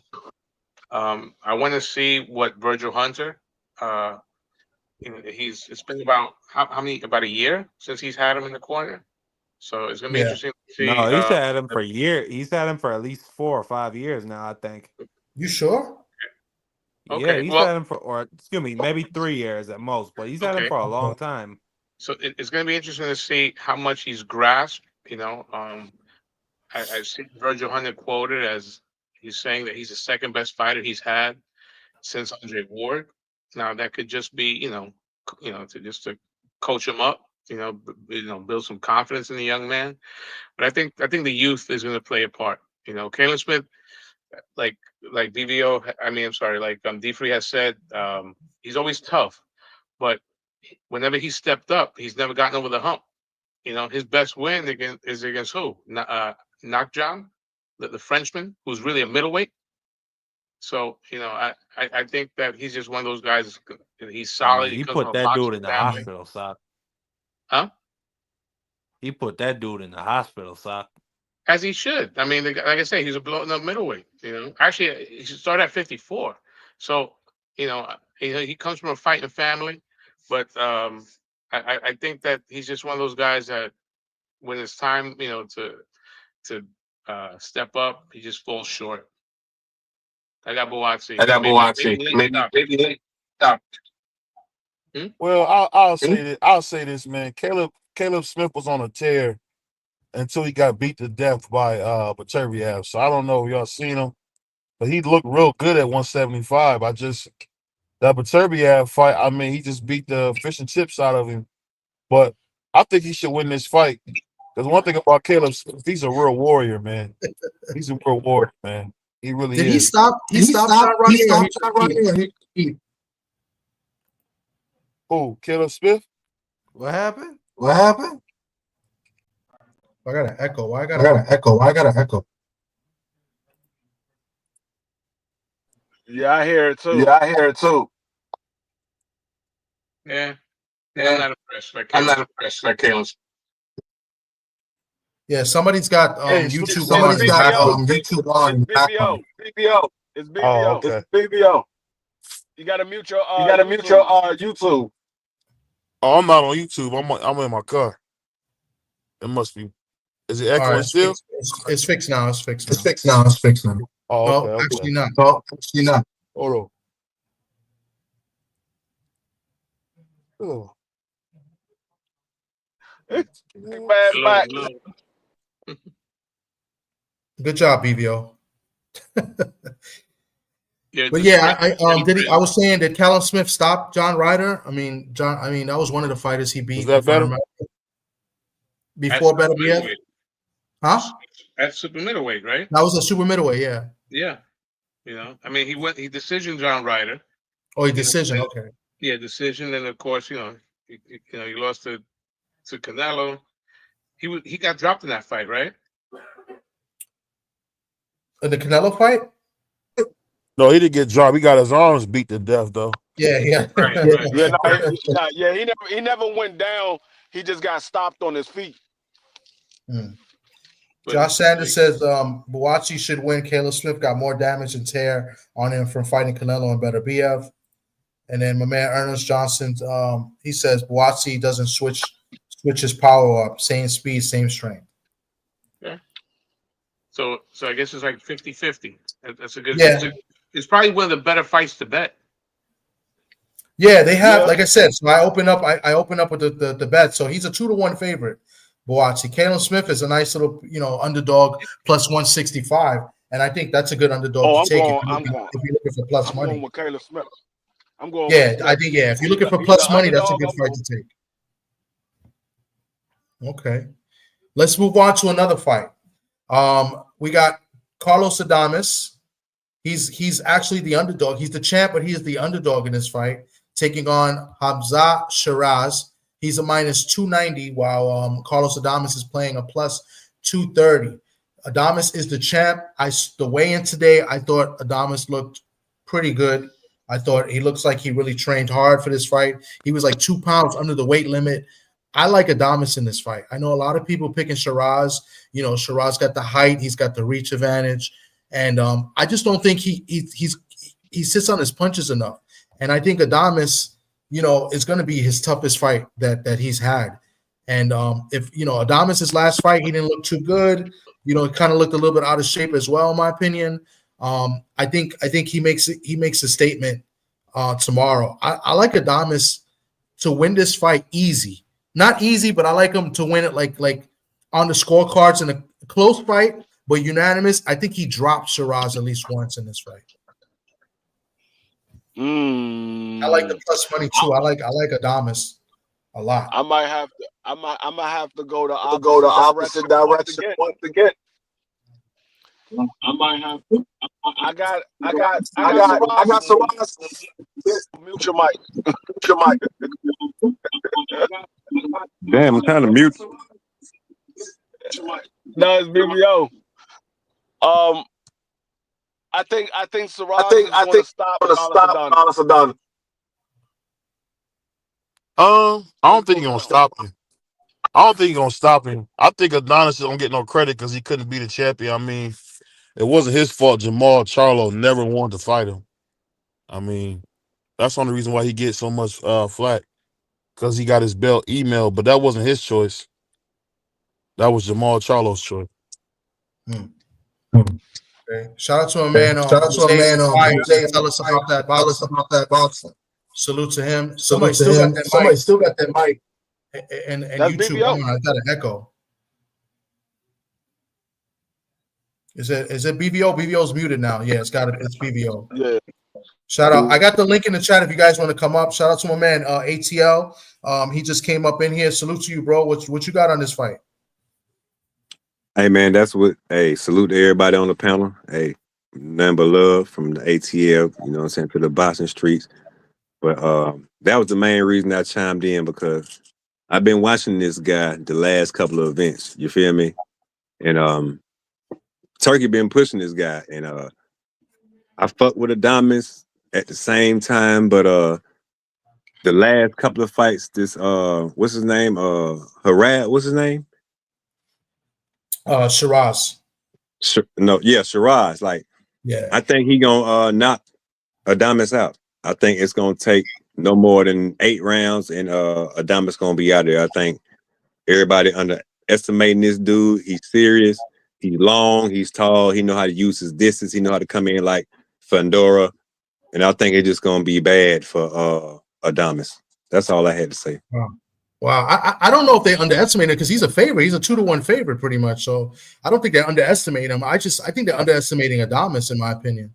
I want to see what Virgil Hunter. It's been about about a year since he's had him in the corner, so it's gonna be interesting to see. No, he's had him for a year. He's had him for at least 4 or 5 years now, I think. You sure? Yeah, he's had him or excuse me, maybe 3 years at most, but he's had him for a long time. So it's going to be interesting to see how much he's grasped. You know, I've seen Virgil Hunter quoted as he's saying that he's the second best fighter he's had since Andre Ward. Now that could just be, to coach him up, build some confidence in the young man. But I think the youth is going to play a part. You know, Caleb Smith, like BVO, D3 has said, he's always tough, but whenever he stepped up, he's never gotten over the hump. You know, his best win is against who? Nakjam, the Frenchman, who's really a middleweight. So, I think that he's just one of those guys. He's solid. He put that dude in the hospital, Sock. Huh? He put that dude in the hospital, Sock. As he should. I mean, like I say, he's a blown up middleweight. You know, actually, he should start at 54. So, he comes from a fighting family, but I think that he's just one of those guys that when it's time, to step up, he just falls short. I got Boaxi. Maybe late. Stop. Well, I'll say this, man. Caleb Smith was on a tear until he got beat to death by Beterbiev. So I don't know if y'all seen him, but he looked real good at 175. That Beterbiev fight, I mean, he just beat the fish and chips out of him. But I think he should win this fight. Because one thing about Caleb Smith, he's a real warrior, man. He's a real warrior, man. He really is. Did he stop? He stopped right here. Who? Caleb Smith? What happened? I got an echo. Why I got an echo? Yeah, I hear it too. Yeah, I hear it too. yeah. I'm Yeah, not impressed by I'm Caleb. not impressed by Caleb. Yeah, somebody's got Hey, YouTube on somebody's in the got background. YouTube on in the It's background. BBO. It's BBO. Oh, okay. It's BBO. You gotta mute your You gotta mute your YouTube. Oh, I'm not on YouTube. I'm in my car. It must be. Is it All echoing right, still? it's fixed now. It's fixed now. It's fixed now. It's fixed now. Oh, okay. Oh, Okay. actually not. Oh, actually not. Hold on. Oh. bad Hello, back. hello. Good job, BVO. Yeah, But this yeah, Fred I was saying that Callum Smith stopped John Ryder. I mean, that was one of the fighters he Was beat. that If I better? remember. at Before super Beterbiev, middleweight. huh? At super middleweight, right? That was a super middleweight, yeah. Yeah. I mean, he decisioned John Ryder. Oh, a You know, decision. and- Okay. Yeah, decision, and of course, he lost to Canelo. He got dropped in that fight, right? The Canelo fight? No, he didn't get dropped. He got his arms beat to death, though. Yeah, yeah. Right, Yeah. right. He never went down. He just got stopped on his feet. But Josh Sanders says Buatsi should win. Caleb Smith got more damage and tear on him from fighting Canelo and Beterbiev. And then my man Ernest Johnson, he says Buatsi doesn't switch his power up. Same speed, same strength. yeah. So I guess it's like 50-50. That's a good. Yeah. It's probably one of the better fights to bet. Yeah, they have, Yeah. like I said. So I open up with the bet. So he's a 2-1 favorite. Buatsi. Caleb Smith is a nice little, underdog plus 165, and I think that's a good underdog to take if you're looking for plus money. I'm going with Caleb Smith. I'm going. Yeah, with Smith. I think if you're looking for He's plus the money, that's a underdog. good fight to take. Okay, let's move on to another fight. We got Carlos Adames. He's actually the underdog. He's the champ, but he is the underdog in this fight, taking on Hamza Shiraz. He's a minus 290, while Carlos Adames is playing a plus 230. Adames is the champ. The weigh-in today, I thought Adames looked pretty good. I thought he looks like he really trained hard for this fight. He was like 2 pounds under the weight limit. I like Adames in this fight. I know a lot of people picking Shiraz. Shiraz got the height. He's got the reach advantage. And I just don't think he sits on his punches enough. And I think Adames, is going to be his toughest fight that he's had. And if Adames' last fight, he didn't look too good. It kind of looked a little bit out of shape as well, in my opinion. I think he makes a statement tomorrow. I like Adames to win this fight easy. Not easy, but I like him to win it like on the scorecards in a close fight, but unanimous. I think he dropped Shiraz at least once in this fight. I like the plus money too. I like Adames a lot. I might have to go the opposite direction once again. I might have to. I got Shiraz. Mute your mic. Damn, I'm trying to mute. No, it's BBO. I think Shiraz is going to stop Adames. I don't think he's gonna stop him. I think Adonis don't get no credit because he couldn't be the champion. I mean, it wasn't his fault. Jamal Charlo never wanted to fight him. I mean, that's the only reason why he gets so much flack, because he got his belt emailed, but that wasn't his choice. That was Jamal Charlo's choice. Okay. Shout out to a man on tell us about that boxing. Salute to him. Somebody still got that mic. And That's YouTube. BBO. I got an echo. Is it BVO? BVO's muted now. Yeah, it's BVO. Yeah. Shout out. I got the link in the chat if you guys want to come up. Shout out to my man ATL. He just came up in here. Salute to you, bro. What you got on this fight? Hey man, salute to everybody on the panel. Hey, nothing but love from the ATL, to the boxing streets. But that was the main reason I chimed in, because I've been watching this guy the last couple of events. You feel me? And Turkey been pushing this guy, and I fuck with Adamas at the same time, but the last couple of fights, this what's his name? Harad, what's his name? Shiraz. No, yeah, Shiraz. Like, Yeah. I think he gonna knock Adamas out. I think it's gonna take no more than 8 rounds, and Adamas gonna be out there. I think everybody underestimating this dude. He's serious. He's long. He's tall. He know how to use his distance. He know how to come in like Fandora. And I think it's just gonna be bad for Adamas. That's all I had to say. Wow. I don't know if they underestimate him because he's a favorite. He's a 2-1 favorite pretty much. So I don't think they underestimate him. I think they're underestimating Adamas, in my opinion.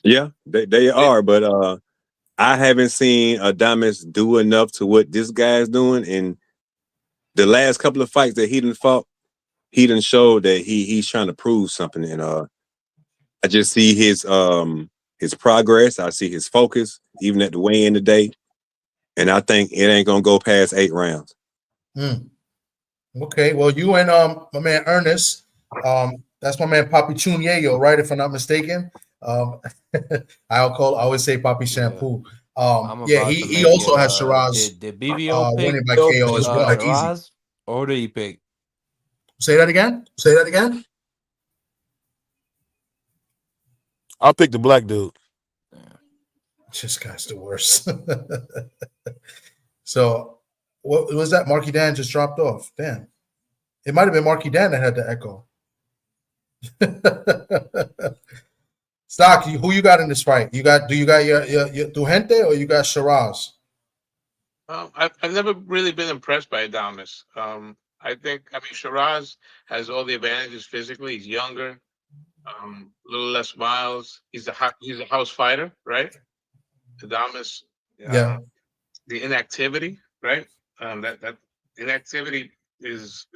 Yeah, they are, but I haven't seen Adamas do enough to what this guy's doing. And the last couple of fights that he done fought, he done showed that he's trying to prove something. And I just see his progress. I see his focus, even at the weigh-in today. And I think it ain't gonna go past 8 rounds. Okay, well, you and my man Ernest, that's my man Papi Chunyeyo, right? If I'm not mistaken. I always say Papi Shampoo. He also has Shiraz Did Bivol pick winning by KO as well. Shiraz, or did he pick? Say that again. I'll pick the black dude. This guy's the worst. So, what was that? Marky Dan just dropped off. Damn. It might have been Marky Dan that had the echo. Stock, who you got in this fight? Do you got your Duhente or you got Shiraz? I've never really been impressed by Adamas. I mean, Shiraz has all the advantages physically. He's younger, a little less miles. He's a house fighter, right? Adamas, Yeah. The inactivity, right? That inactivity is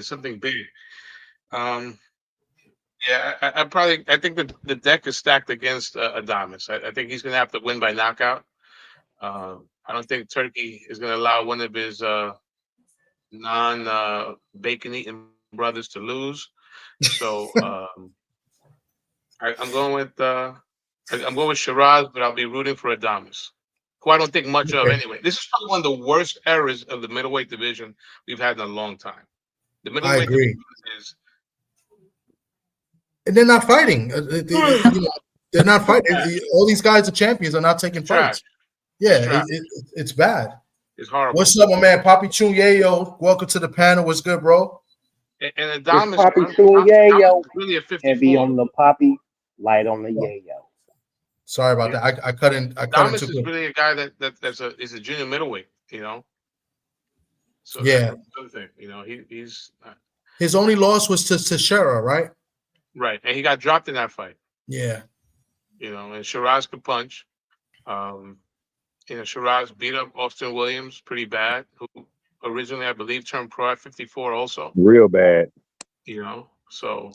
something big. I think the deck is stacked against Adamas. I think he's going to have to win by knockout. I don't think Turkey is going to allow one of his non-bacon eating brothers to lose. So I'm going with Shiraz, but I'll be rooting for Adamas, who I don't think much of anyway. This is probably one of the worst eras of the middleweight division we've had in a long time. The middleweight I agree. division is. And they're not fighting. They're not fighting. All these guys are champions are not taking fights. Yeah, it's bad. It's horrible. What's up, my man? Papi Chunyeyo. Welcome to the panel. What's good, bro? And Adamas, Papi Chunyeyo, really a 54. heavy on the Papi, light on the yayo. Sorry about that. I couldn't. Adamas is really a guy is a junior middleweight. So yeah. That's another thing. He's his only loss was to Teixeira, right? Right, and he got dropped in that fight. Yeah. And Shiraz could punch. Shiraz beat up Austin Williams pretty bad, who originally, I believe, turned pro at 54 also. Real bad. So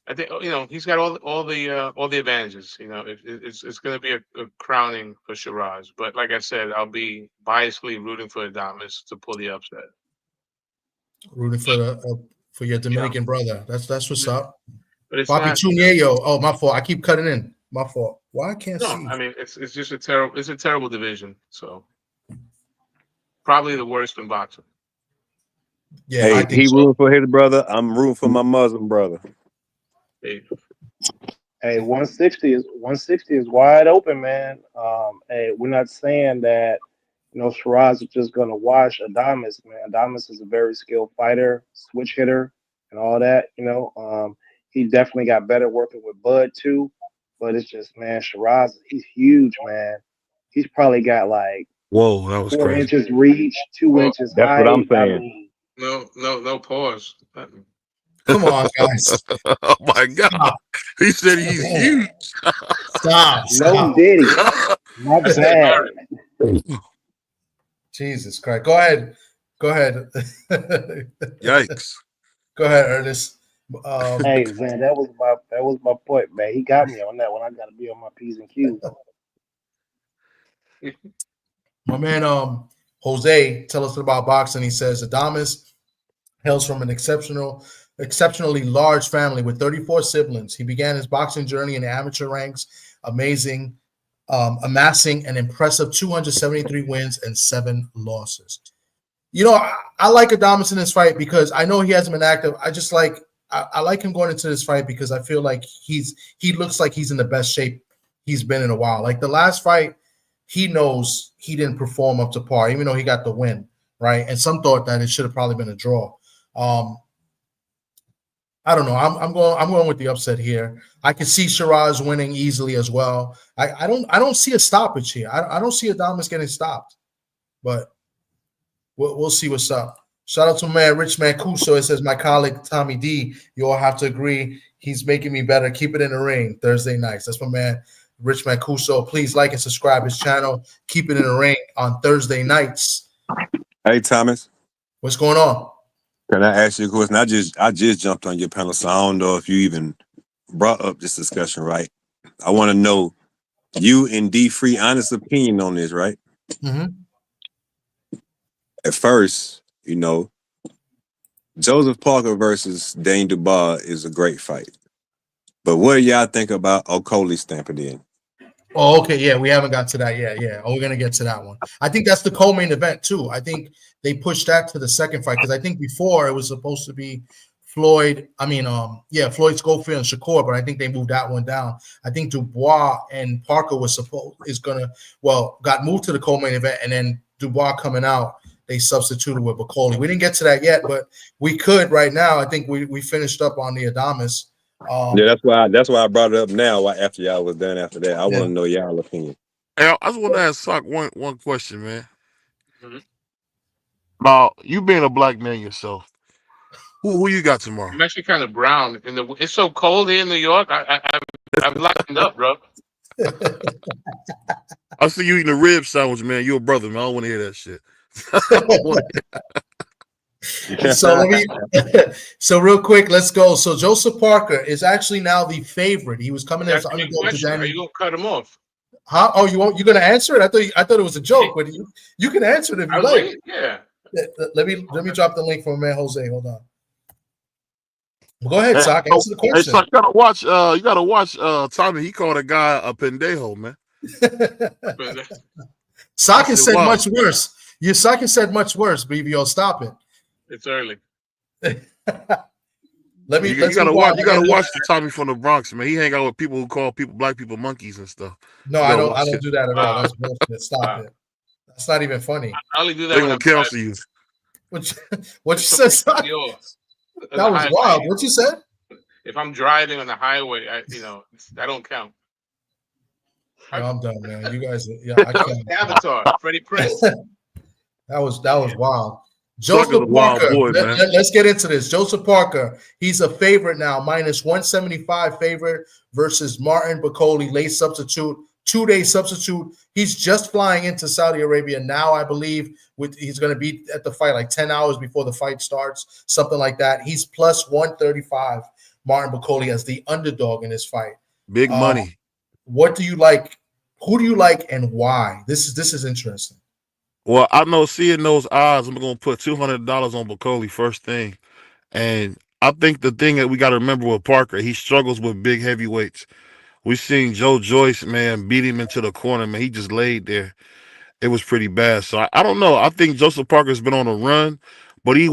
I think he's got all the advantages. It's going to be a crowning for Shiraz. But like I said, I'll be biasedly rooting for Adamas to pull the upset. Rooting for your Dominican brother. That's what's up. But it's Papi Chunyeyo. Oh, my fault. I keep cutting in. My fault. Why I can't see? I mean, it's just a terrible division. So probably the worst in boxing. Yeah, hey, I think he so. rooting for his brother. I'm rooting for my Muslim brother. Hey, 160 is wide open, man. Hey, we're not saying that Shiraz is just gonna wash Adamas, man. Adamas is a very skilled fighter, switch hitter, and all that. He definitely got better working with Bud too. But it's just, man, Shiraz, he's huge, man. He's probably got like Whoa, that was 4 crazy. inches reach, 2 inches That's height. what I'm saying. No pause. Come on, guys. Oh my God. He said he's huge. Stop. No Diddy. My bad. Jesus Christ. Go ahead. Yikes. Go ahead, Ernest. Hey, man, that was my point, man. He got me on that one. I gotta be on my P's and Q's. My man Jose tell us about boxing. He says Adamas hails from an exceptionally large family with 34 siblings. He began his boxing journey in the amateur ranks amazing, amassing an impressive 273 wins and 7 losses. You know, I like Adames in this fight because I know he hasn't been active. I like him going into this fight because I feel like he looks like he's in the best shape he's been in a while. Like the last fight, he knows he didn't perform up to par, even though he got the win, right? And some thought that it should have probably been a draw. I don't know. I'm going with the upset here. I can see Shiraz winning easily as well. I don't see a stoppage here. I don't see Adames getting stopped, but we'll see what's up. Shout out to my man Rich Mancuso. It says my colleague Tommy D. You all have to agree. He's making me better. Keep it in the ring Thursday nights. That's my man Rich Mancuso. Please like and subscribe his channel. Keep it in the ring on Thursday nights. Hey Thomas, what's going on? Can I ask you a question? I just jumped on your panel, so I don't know if you even brought up this discussion, right? I want to know you and D Free honest opinion on this, right? Mm-hmm. At first, you know, Joseph Parker versus Dane Dubois is a great fight. But what do y'all think about Okolie stamping in? Oh, okay. Yeah, we haven't got to that yet. Yeah. Oh, we're going to get to that one. I think that's the co-main event, too. I think they pushed that to the second fight because I think before it was supposed to be Floyd Schofield and Shakur, but I think they moved that one down. I think Dubois and Parker got moved to the co-main event, and then Dubois coming out, they substituted with Okolie. We didn't get to that yet, but we could right now. I think we finished up on the Adames. Yeah, that's why I brought it up now. After y'all was done after that, I want to know y'all opinion. Hey, I just want to ask Sock one question, man. Mm-hmm. Now, you being a black man yourself, who you got tomorrow? I'm actually kind of brown. It's so cold here in New York. I'm lightened up, bro. I see you eating a rib sandwich, man. You're a brother, man. I don't want to hear that shit. So real quick, let's go. So Joseph Parker is actually now the favorite. He was coming as underdog to Daniel. Are you gonna cut him off? Huh? Oh, you're gonna answer it? I thought it was a joke, but you can answer it if you like. Yeah. Let me drop the link for man Jose. Hold on. Well, go ahead, Sock. Answer the question. Hey, Sock, you gotta watch Tommy. He called a guy a pendejo, man. Sock has said much worse. Your Sock has said much worse, BBO. Stop it. It's early. You gotta watch the Tommy from the Bronx, man. He hang out with people who call black people monkeys and stuff. No, I don't do that at all. That's bullshit. Stop it. That's not even funny. I only do that. They're gonna cancel you. What you said, Sock? That was wild. What you said? If I'm driving on the highway, that don't count. No, I'm done, man. You guys, I can't. Avatar, Freddie Prinze. That was wild. Joseph Parker. Let's get into this. Joseph Parker. He's a favorite now, minus 175 favorite versus Martin Okolie, late substitute, 2-day substitute. He's just flying into Saudi Arabia now, I believe. He's going to be at the fight like 10 hours before the fight starts, something like that. He's plus 135. Martin Okolie as the underdog in this fight. Big money. What do you like? Who do you like and why? This is interesting. Well, I know seeing those odds, I'm going to put $200 on Okolie first thing. And I think the thing that we got to remember with Parker, he struggles with big heavyweights. We've seen Joe Joyce, man, beat him into the corner, man. He just laid there. It was pretty bad. So I don't know. I think Joseph Parker's been on a run, but he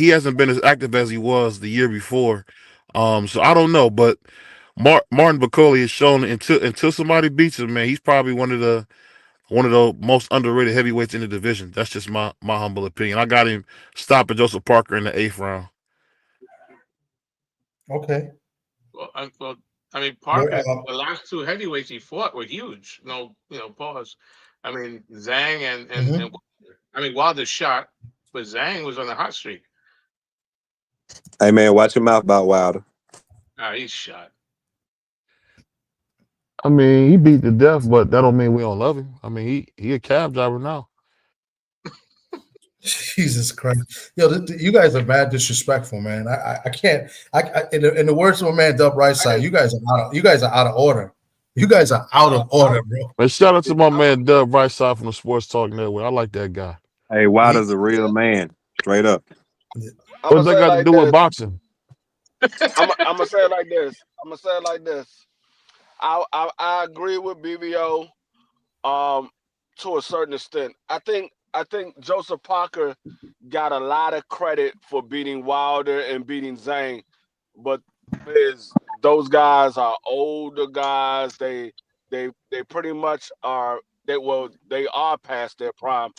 hasn't been as active as he was the year before. So I don't know. But Martin Okolie has shown until somebody beats him, man, he's probably one of the most underrated heavyweights in the division. That's just my humble opinion. I got him stopping Joseph Parker in the 8th round. Okay. Well, I mean, Parker, the last 2 heavyweights he fought were huge. Pause. I mean, Zhang and I mean, Wilder's shot, but Zhang was on the hot streak. Hey, man, watch your mouth about Wilder. He's shot. I mean, he beat to death, but that don't mean we don't love him. I mean, he a cab driver now. Jesus Christ. Yo, you guys are bad disrespectful, man. I can't. In the words of my man Dub Rightside, you guys are out of order. You guys are out of order, bro. But shout out to my man Dub Rightside from the Sports Talk Network. I like that guy. Hey, Wilder's a real man. Straight up. What's that got to do with boxing? I'm gonna say it like this. I agree with BBO to a certain extent. I think Joseph Parker got a lot of credit for beating Wilder and beating Zane, but is those guys are older guys. They pretty much are they are past their prime.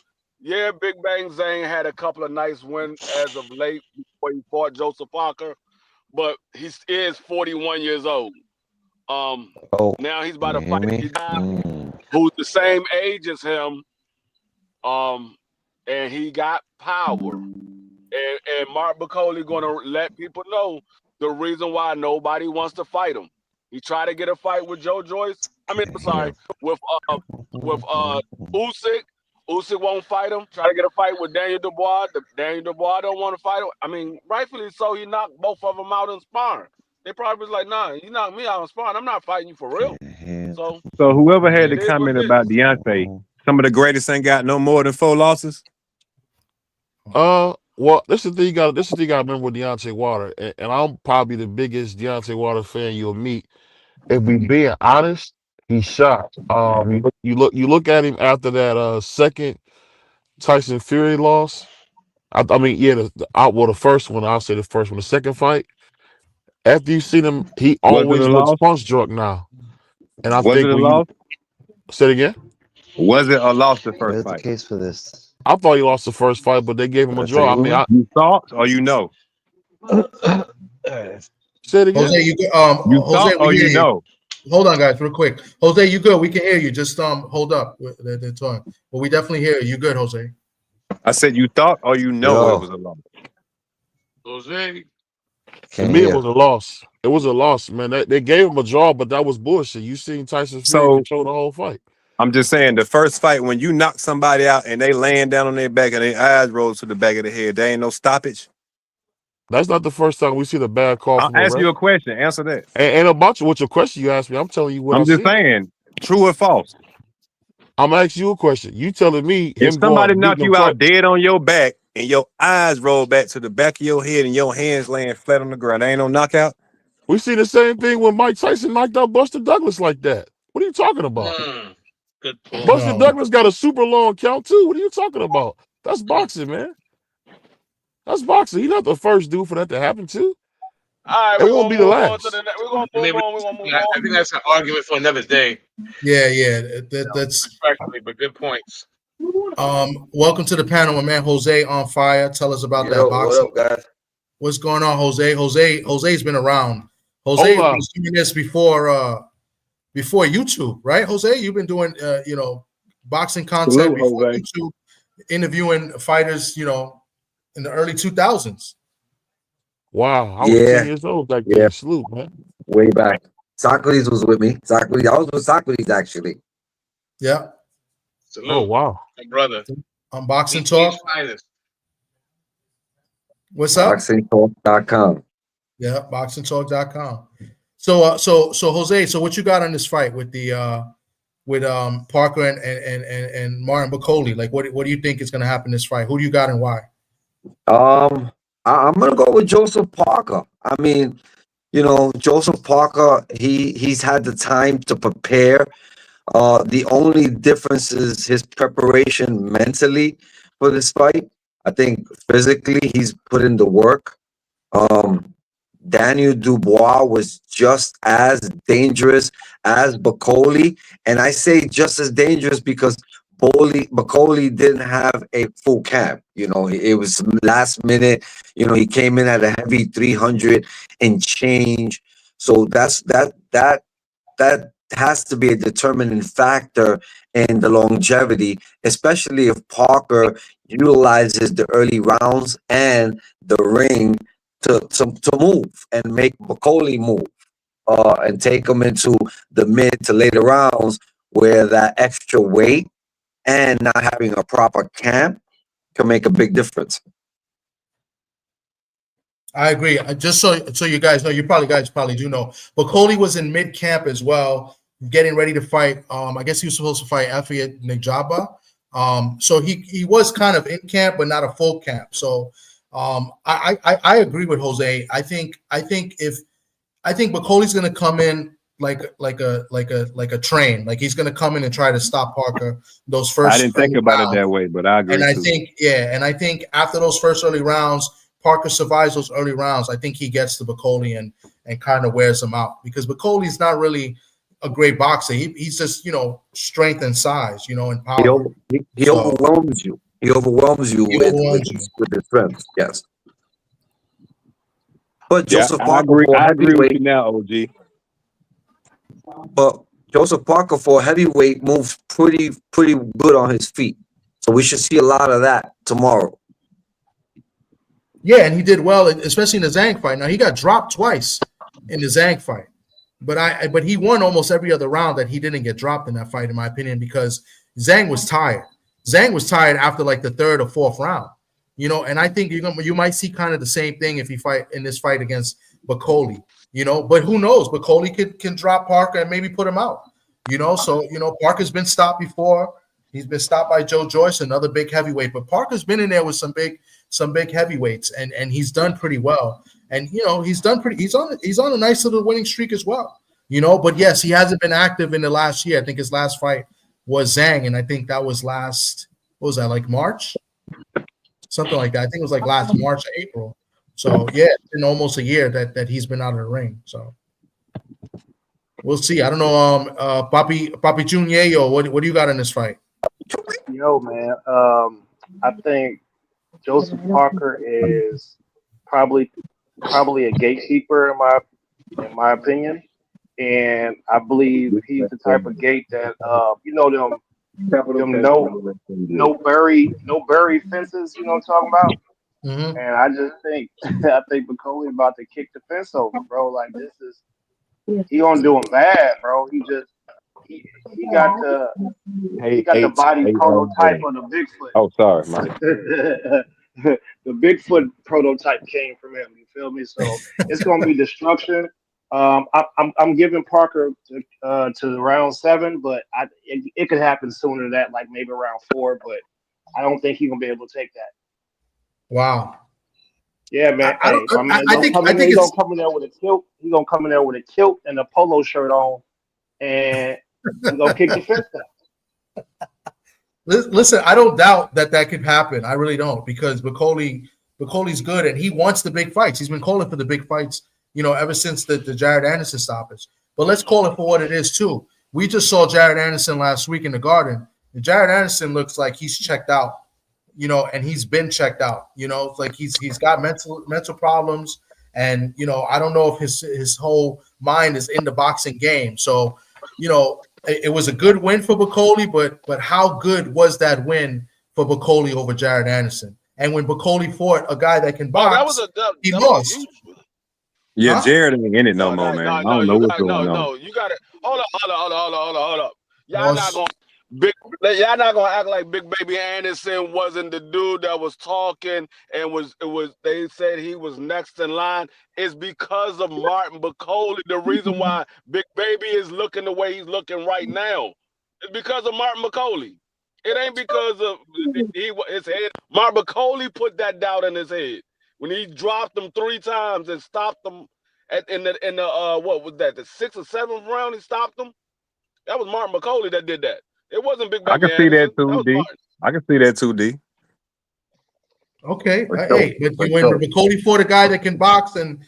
Yeah, Big Bang Zane had a couple of nice wins as of late before he fought Joseph Parker, but he is 41 years old. Oh, Now he's about can to you hear fight me? a guy who's the same age as him, um, and he got power. And Mark Bacoli going to let people know the reason why nobody wants to fight him. He tried to get a fight with Joe Joyce. I mean, I'm Can't sorry, hear. with Usyk. Usyk won't fight him. Try to get a fight with Daniel Dubois. Daniel Dubois don't want to fight him. I mean, rightfully so. He knocked both of them out in sparring. They probably was like, "Nah, you knocked me out in sparring. I'm not fighting you for real." Can't hear. So So whoever had the it is what comment it about is. Deontay, some of the greatest ain't got no more than 4 losses. Well, this is the thing you got. This is the thing I remember with Deontay Wilder, and I'm probably the biggest Deontay Wilder fan you'll meet. If we being honest, he's shot. You look at him after that second Tyson Fury loss. I mean, yeah, the first one. I'll say the first one. The second fight, after you seen him, he Was it a always looks loss? punch drunk now. And I Was it think a when you loss? say it again, Was it a loss the first Where's the fight? case for this? I thought he lost the first fight, but they gave him For a the draw. I second mean, one? I You thought or you know? say it again. Jose, You Jose, thought we or hear you you. know? Hold on, guys, real quick. Jose, you good? We can hear you. Just hold up. They're talking, but we definitely hear you. You good, Jose? I said you thought or you know it was Yo, a loss. Jose, To can't me, it hear. was a loss. It was a loss, man. They gave him a draw, but that was bullshit. You seen Tyson Fury So control the whole fight. I'm just saying the first fight when you knock somebody out and they laying down on their back and their eyes roll to the back of the head, there ain't no stoppage. That's not the first time we see the bad call I'll from a ask you ref. a question. Answer that. And about what your question you asked me, I'm telling you what I I'm just see. saying, true or false. I'm asking you a question. You telling me If him somebody going knock beating him you twice. out dead on your back and your eyes roll back to the back of your head and your hands laying flat on the ground, there ain't no knockout. We see the same thing when Mike Tyson knocked out Buster Douglas like that. What are you talking about? good point. Buster No. Douglas got a super long count too. What are you talking about? That's boxing, man. That's boxing. He's not the first dude for that to happen to. All right, It we're won't gonna be the move on to last. the next. We're gonna I move mean, on. We're gonna move I on. think that's an argument for another day, Yeah. That's respectfully, but good points. welcome to the panel, my man Jose on fire. Tell us about that Yo, what boxing. up, guys? What's going on, Jose? Jose's been around. Jose Hola. was doing this before YouTube, right? Jose, you've been doing boxing content Salute, before Jose. YouTube, interviewing fighters, in the early 2000s. Wow. I was 10 Yeah, years old back yeah, then. Salute, man. way back. Socrates was with me. Socrates, I was with Socrates actually. Yeah. Oh, Salute, wow. my brother. On Boxing BT's Talk. finest. What's up? BoxingTalk.com. Yeah, boxingtalk.com. So Jose, so what you got on this fight with Parker and Martin Bacoli? Like what do you think is gonna happen in this fight? Who do you got and why? I'm gonna go with Joseph Parker. I mean, Joseph Parker, he's had the time to prepare. The only difference is his preparation mentally for this fight. I think physically he's put in the work. Um, Daniel Dubois was just as dangerous as Bacoli, and I say just as dangerous because Bacoli didn't have a full camp. It was last minute. He came in at a heavy 300 and change. So that has to be a determining factor in the longevity, especially if Parker utilizes the early rounds and the ring to move and make Bacoli move and take him into the mid to later rounds where that extra weight and not having a proper camp can make a big difference. I agree. Just so you guys know, you probably do know, Bacoli was in mid camp as well, getting ready to fight. I guess he was supposed to fight Afia Najaba. So he was kind of in camp, but not a full camp. So I agree with Jose. I think Bacoli's going to come in like a train. Like he's gonna come in and try to stop Parker those I first didn't think early about it rounds. that way, but I agree And I too. think, and I think after those first early rounds, Parker survives those early rounds. I think he gets to Bacoli and kind of wears him out because Bacoli's not really a great boxer. He's just strength and size, and power. He So overwhelms you. He overwhelms you he with overwhelms you. his strength. Yes. But Yeah, Joseph I Parker agree. for I agree with you heavyweight, now, OG. but Joseph Parker for heavyweight moves pretty good on his feet. So we should see a lot of that tomorrow. Yeah, and he did well, especially in the Zhang fight. Now he got dropped twice in the Zhang fight, but he won almost every other round that he didn't get dropped in that fight, in my opinion, because Zhang was tired. Zhang was tired after like the third or fourth round, and I think you might see kind of the same thing if he fight in this fight against Bacoli, but who knows? Bacoli can drop Parker and maybe put him out, So Parker's been stopped before. He's been stopped by Joe Joyce, another big heavyweight, but Parker's been in there with some big heavyweights, and he's done pretty well. And he's on a nice little winning streak as well. But yes, he hasn't been active in the last year. I think his last fight was Zhang, and I think that was what was that, like March? Something like that. I think it was like last March or April. So yeah, it's been almost a year that he's been out of the ring. So we'll see. I don't know. Papi Junior, what do you got in this fight? Yo, man. I think Joseph Parker is probably a gatekeeper in my opinion, and I believe he's the type of gate that them no bury fences. You know what I'm talking about? Mm-hmm. And I just think I think Bacoli about to kick the fence over, bro. Like he gonna do him bad, bro. He got the body prototype of the Bigfoot. Oh, sorry, The Bigfoot prototype came from him. You feel me? So it's gonna be destruction. I'm giving Parker to round 7, but it could happen sooner than that, like maybe round 4. But I don't think he's gonna be able to take that. Wow. Yeah, man. Hey, my man, I think he's gonna come in there with a kilt. He's gonna come in there with a kilt and a polo shirt on, and he's gonna kick the fence down. Listen, I don't doubt that could happen. I really don't, because Bacoli's good and he wants the big fights. He's been calling for the big fights, ever since the Jared Anderson stoppage. But let's call it for what it is too. We just saw Jared Anderson last week in the Garden, and Jared Anderson looks like he's checked out, and he's been checked out. It's like he's got mental problems, and I don't know if his whole mind is in the boxing game. So, it was a good win for Bacoli, but how good was that win for Bacoli over Jared Anderson? And when Bacoli fought a guy that can box, he lost. Yeah, Huh? Jared ain't in it no more, man. I don't know what's going on. You got it. Hold up. Y'all not gonna act like Big Baby Anderson wasn't the dude that was talking and they said he was next in line. It's because of Martin Bacoli. The reason why Big Baby is looking the way he's looking right now. It's because of Martin Bacoli. It ain't because of his head. Martin Bacoli put that doubt in his head when he dropped him 3 times and stopped him in the what was that, the 6th or 7th round? He stopped him. That was Martin Bacoli that did that. It wasn't Big I Baby can see that Anderson. too, That was D. Martin. I can see that too, D. Okay. For Hey, sure. but when Bacoli fought a guy that can box and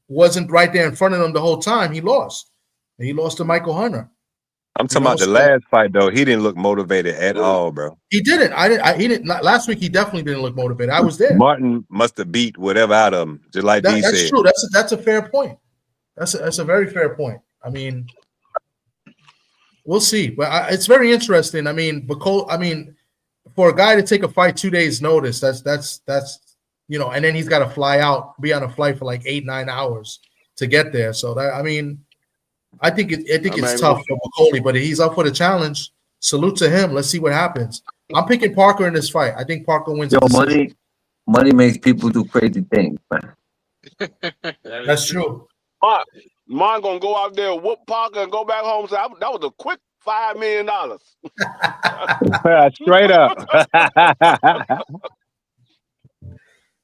wasn't right there in front of him the whole time, he lost. And he lost to Michael Hunter. I'm talking about the last fight though. He didn't look motivated at all, bro. He didn't. He didn't. Last week, he definitely didn't look motivated. I was there. Martin must have beat whatever out of him, just like D That's said. true. That's a fair point. That's a very fair point. I mean, we'll see, but it's very interesting. I mean, for a guy to take a fight 2 days notice, that's and then he's got to fly out, be on a flight for like 8-9 hours to get there. So I think it's tough for Bacoli, but he's up for the challenge. Salute to him. Let's see what happens. I'm picking Parker in this fight. I think Parker wins. Money makes people do crazy things, man. That's true. Mine gonna go out there, whoop Parker, and go back home. So that was a quick $5 million. Straight up.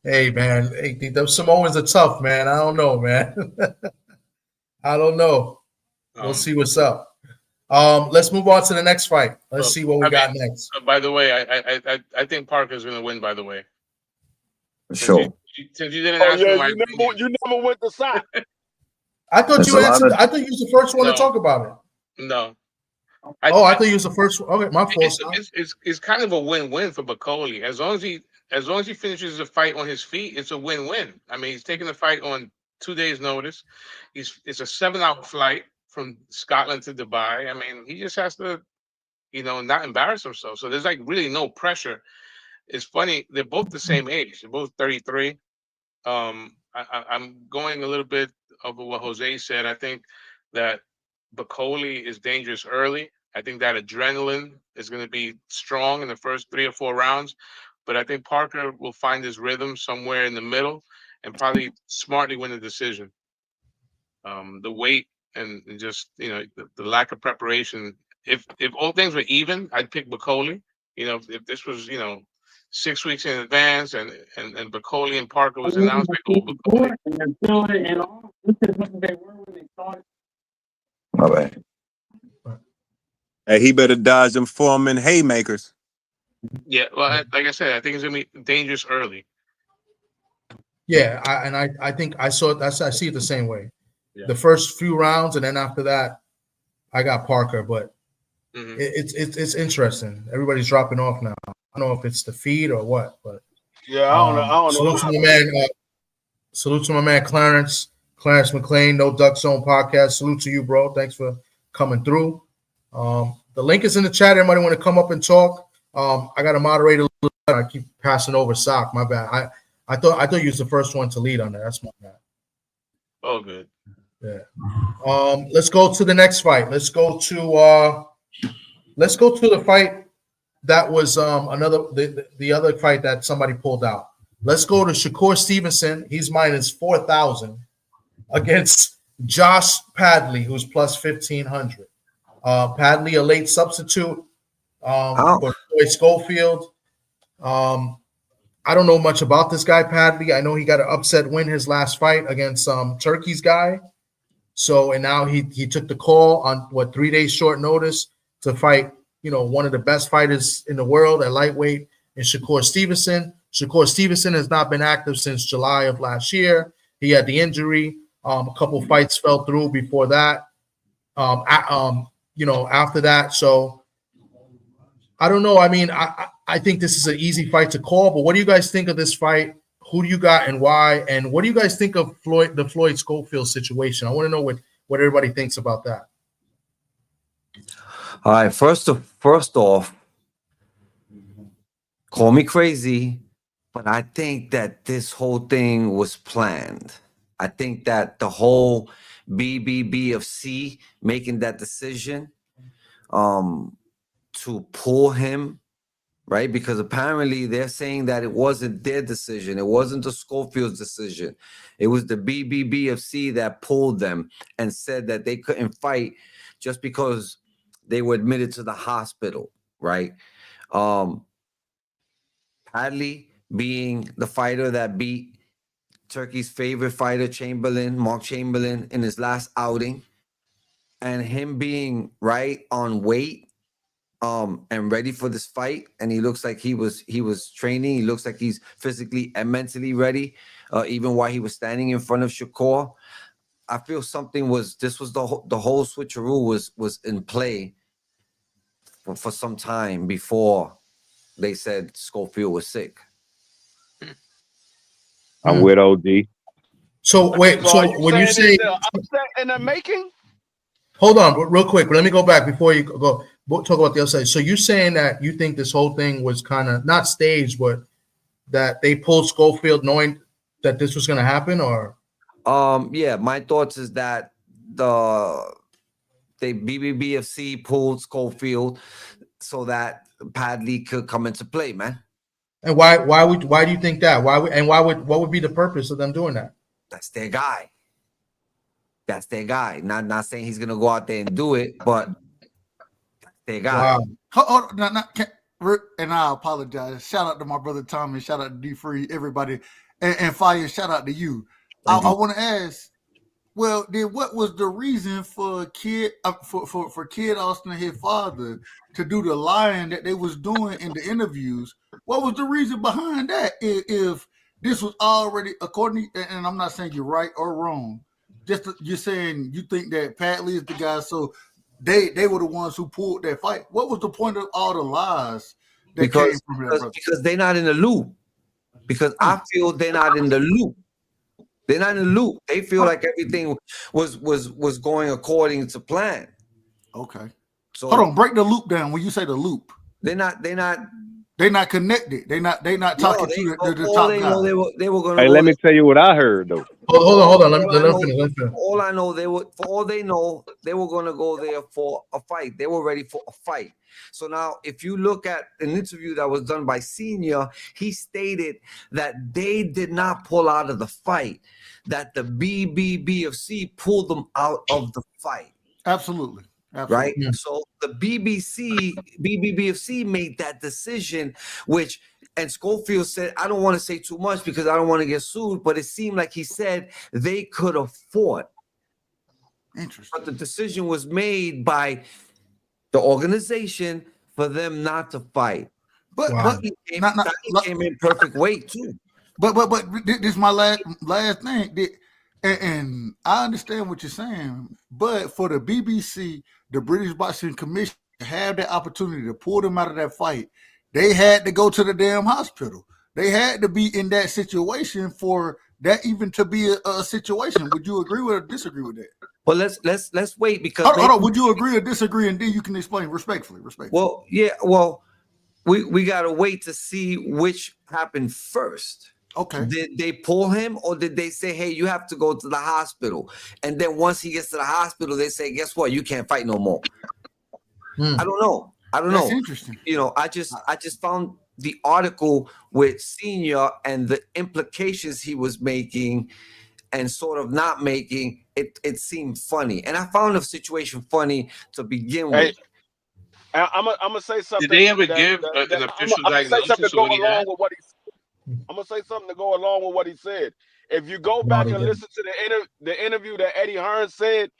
Hey man, those Samoans are tough, man. I don't know, man. I don't know. We'll see what's up. Let's move on to the next fight. Let's see what we got next. By the way, I think Parker's going to win. By the way, Sure. Since you didn't Oh ask me yeah, my you never went to side. I thought There's you a lot answered. of- I thought you was the first one No. to talk about it. No. I thought you was the first one. Okay, my fault. It's kind of a win-win for Bacoli. As long as he finishes the fight on his feet, it's a win-win. I mean, he's taking the fight on 2 days' notice. It's a 7-hour flight from Scotland to Dubai. I mean, he just has to, not embarrass himself. So there's like really no pressure. It's funny, they're both the same age. They're both 33. I'm going a little bit over what Jose said. I think that Bacoli is dangerous early. I think that adrenaline is going to be strong in the first 3 or 4 rounds, but I think Parker will find his rhythm somewhere in the middle and probably smartly win the decision. The weight and just the lack of preparation. If all things were even, I'd pick Bacoli. If this was 6 weeks in advance and Bacoli and Parker was announced, I go Bacoli. My bad. Hey, he better dodge them Foreman haymakers. Yeah, well, like I said, I think it's gonna be dangerous early. Yeah, I think I saw it. I see it the same way. Yeah. The first few rounds, and then after that, I got Parker. But Mhm. it's interesting. Everybody's dropping off now. I don't know if it's the feed or what, but Yeah, I don't know. Salute to my man. Salute to my man Clarence McLean. No Duck Zone podcast. Salute to you, bro. Thanks for coming through. The link is in the chat. Everybody want to come up and talk? I got a moderator. I keep passing over Sock. My bad. I thought you was the first one to lead on that. That's my bad. Oh, good. Yeah. Let's go to the next fight. Let's go to the fight that was the other fight that somebody pulled out. Let's go to Shakur Stevenson. He's minus 4,000 against Josh Padley, who's plus 1,500. Padley, a late substitute for Floyd Schofield. I don't know much about this guy, Padley. I know he got an upset win his last fight against Turkey's guy. So, and now he took the call on 3 days short notice to fight, one of the best fighters in the world at lightweight in Shakur Stevenson. Shakur Stevenson has not been active since July of last year. He had the injury. A couple fights fell through before that. After that. So I don't know. I mean, I think this is an easy fight to call, but what do you guys think of this fight? Who do you got and why? And what do you guys think of the Floyd Schofield situation? I want to know what everybody thinks about that. All right. First off, call me crazy, but I think that this whole thing was planned. I think that the whole BBBFC making that decision to pull him, right? Because apparently they're saying that it wasn't their decision. It wasn't the Schofield's decision. It was the BBBFC that pulled them and said that they couldn't fight just because they were admitted to the hospital, right? Padley being the fighter that beat Turkey's favorite fighter, Mark Chamberlain, in his last outing, and him being right on weight and ready for this fight, and he looks like he was training. He looks like he's physically and mentally ready, even while he was standing in front of Shakur. I feel something was the whole switcheroo was in play for some time before they said Schofield was sick. I'm with OD. So wait, so when you say upset in the making, hold on, real quick. Let me go back before you go talk about the other side. So you're saying that you think this whole thing was kind of not staged, but that they pulled Schofield knowing that this was going to happen, or? Yeah, my thoughts is that the BBBFC pulled Schofield so that Padley could come into play, man. And why do you think that? What would be the purpose of them doing that? That's their guy. That's their guy. Not saying he's gonna go out there and do it, but that's their guy. Wow. And I apologize. Shout out to my brother Tommy. Shout out to D Free, everybody, and Fire. Shout out to you. I want to ask, Well, then what was the reason for Kid Kid Austin and his father to do the lying that they was doing in the interviews? What was the reason behind that? If this was already according, and I'm not saying you're right or wrong, you're saying you think that Pat Lee is the guy, so they were the ones who pulled that fight. What was the point of all the lies that came from that? Because they're not in the loop. Because I feel they're not in the loop. They're not in the loop. They feel like everything was going according to plan. Okay. So hold on, break the loop down. When you say the loop, they're not connected. They're not talking to the top guy. They were going to. Hey, let me tell you what I heard though. Hold on. Let me finish. All I know, for all they know, they were going to go there for a fight. They were ready for a fight. So now, if you look at an interview that was done by Senior, he stated that they did not pull out of the fight, that the BBBFC pulled them out of the fight. Absolutely. Right? Yeah. So the BBBFC made that decision, and Schofield said, I don't want to say too much because I don't want to get sued, but it seemed like he said they could have fought. Interesting. But the decision was made by the organization for them not to fight. But he came in perfect weight too. But this is my last thing. And I understand what you're saying, but for the BBC, the British Boxing Commission, have that opportunity to pull them out of that fight, they had to go to the damn hospital. They had to be in that situation for that even to be a situation. Would you agree with or disagree with that? Well, let's wait because hold on. Would you agree or disagree, and then you can explain respectfully. Well, yeah. Well, we gotta wait to see which happened first. Okay. Did they pull him, or did they say, "Hey, you have to go to the hospital"? And then once he gets to the hospital, they say, "Guess what? You can't fight no more." I don't know. That's interesting. You know, I just found the article with Senior and the implications he was making and sort of not making it seemed funny, and I found the situation funny to begin with. I'm gonna say something. Did they ever give an official diagnosis of what he had? I'm gonna say something to go along with what he said. If you go back and listen to the interview that Eddie Hearn said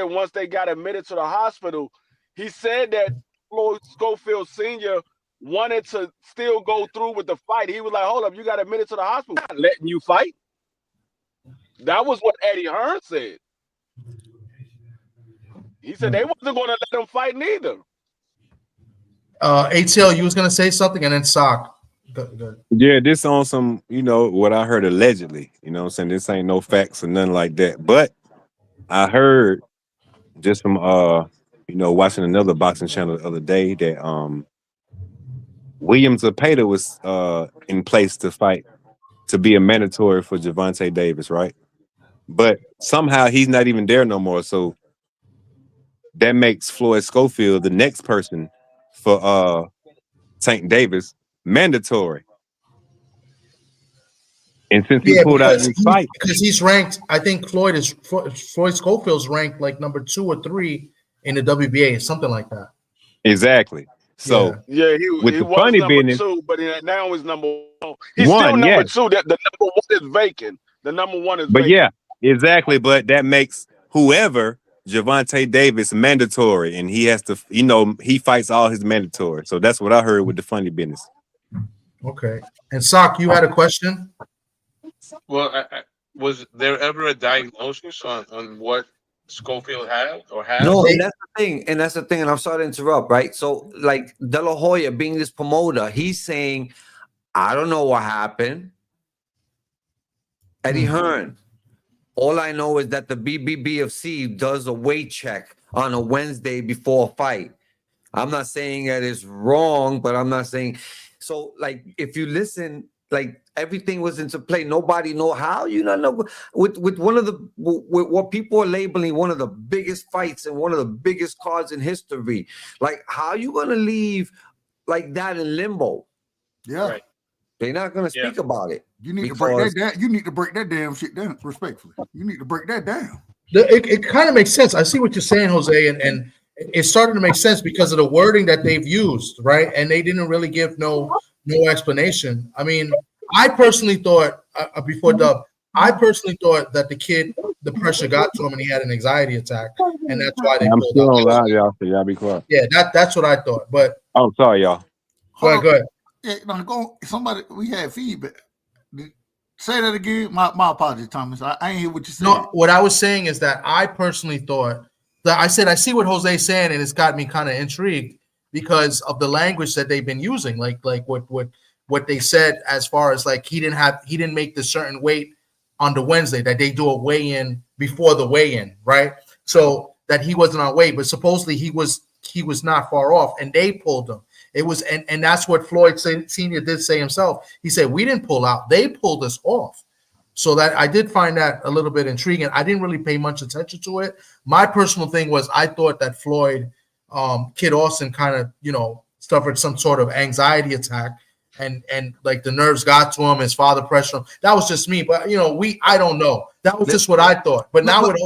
once they got admitted to the hospital, he said that Floyd Schofield Sr. wanted to still go through with the fight. He was like, "Hold up, you got admitted to the hospital. I'm not letting you fight." That was what Eddie Hearn said. He said they wasn't going to let him fight neither. ATL, you was going to say something, and then Sock. Good. Yeah, this on some, what I heard allegedly. You know what I'm saying? This ain't no facts or nothing like that. But I heard just from watching another boxing channel the other day that William Zepeda was in place to fight, to be a mandatory for Gervonta Davis, right? But somehow he's not even there no more. So that makes Floyd Schofield the next person for Tank Davis mandatory. And since he pulled out his fight, because he's ranked, I think Floyd Schofield's ranked like number 2 or 3 in the WBA, something like that. Exactly. So he was number business, 2, but now he's number 1. He's still number 2. That the number 1 is vacant. The number 1 is vacant. But yeah, exactly. But that makes whoever Gervonta Davis mandatory, and he has to, he fights all his mandatory. So that's what I heard with the funny business. Okay. And Sock, you had a question? Well, was there ever a diagnosis on what Schofield had or has? No, and that's the thing. And I'm sorry to interrupt, right? So, like De La Hoya being this promoter, he's saying, I don't know what happened. Eddie Hearn, all I know is that the BBBFC does a weight check on a Wednesday before a fight. I'm not saying that it's wrong, but I'm not saying so. Like, if you listen, like everything was into play. Nobody know how know with one of with what people are labeling one of the biggest fights and one of the biggest cards in history. Like, how are you gonna leave like that in limbo? Yeah. Right. They're not going to speak about it. You need to break that down. You need to break that damn shit down, respectfully. You need to break that down. It kind of makes sense. I see what you're saying, Jose, and it's starting to make sense because of the wording that they've used, right? And they didn't really give no explanation. I mean, I personally thought before Dub, I personally thought that the kid the pressure got to him and he had an anxiety attack, and that's why they I'm pulled still out. on live, y'all. So y'all be quiet. Yeah, that's what I thought. But Oh, sorry, y'all. go ahead. Yeah, no, go. Somebody, we had feedback. Say that again. My apologies, Thomas. I ain't hear what you said. No, what I was saying is that I personally thought that I said I see what Jose's saying, and it's got me kind of intrigued because of the language that they've been using, like what they said as far as like he didn't make the certain weight on the Wednesday, that they do a weigh-in before the weigh-in, right? So that he wasn't on weight, but supposedly he was not far off, and they pulled him. It was and that's what Floyd Senior did say himself. He said we didn't pull out; they pulled us off. So that I did find that a little bit intriguing. I didn't really pay much attention to it. My personal thing was I thought that Floyd, Kid Austin, kind of suffered some sort of anxiety attack, and like the nerves got to him. His father pressured him. That was just me, but I don't know. That was just what I thought. But now with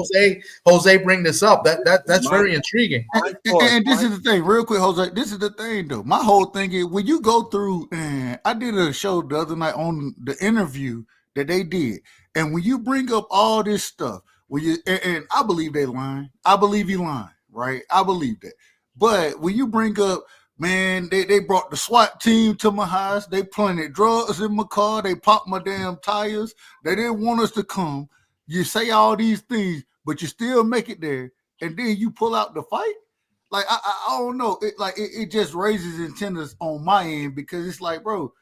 Jose bring this up, that's very intriguing. And this is the thing, real quick, Jose. This is the thing, though. My whole thing is when you go through, and I did a show the other night on the interview that they did, and when you bring up all this stuff, and I believe they lying. I believe he lying, right? I believe that. But when you bring up, man, they brought the SWAT team to my house. They planted drugs in my car. They popped my damn tires. They didn't want us to come. You say all these things, but you still make it there, and then you pull out the fight. Like I don't know. It just raises antennas on my end because it's like, bro,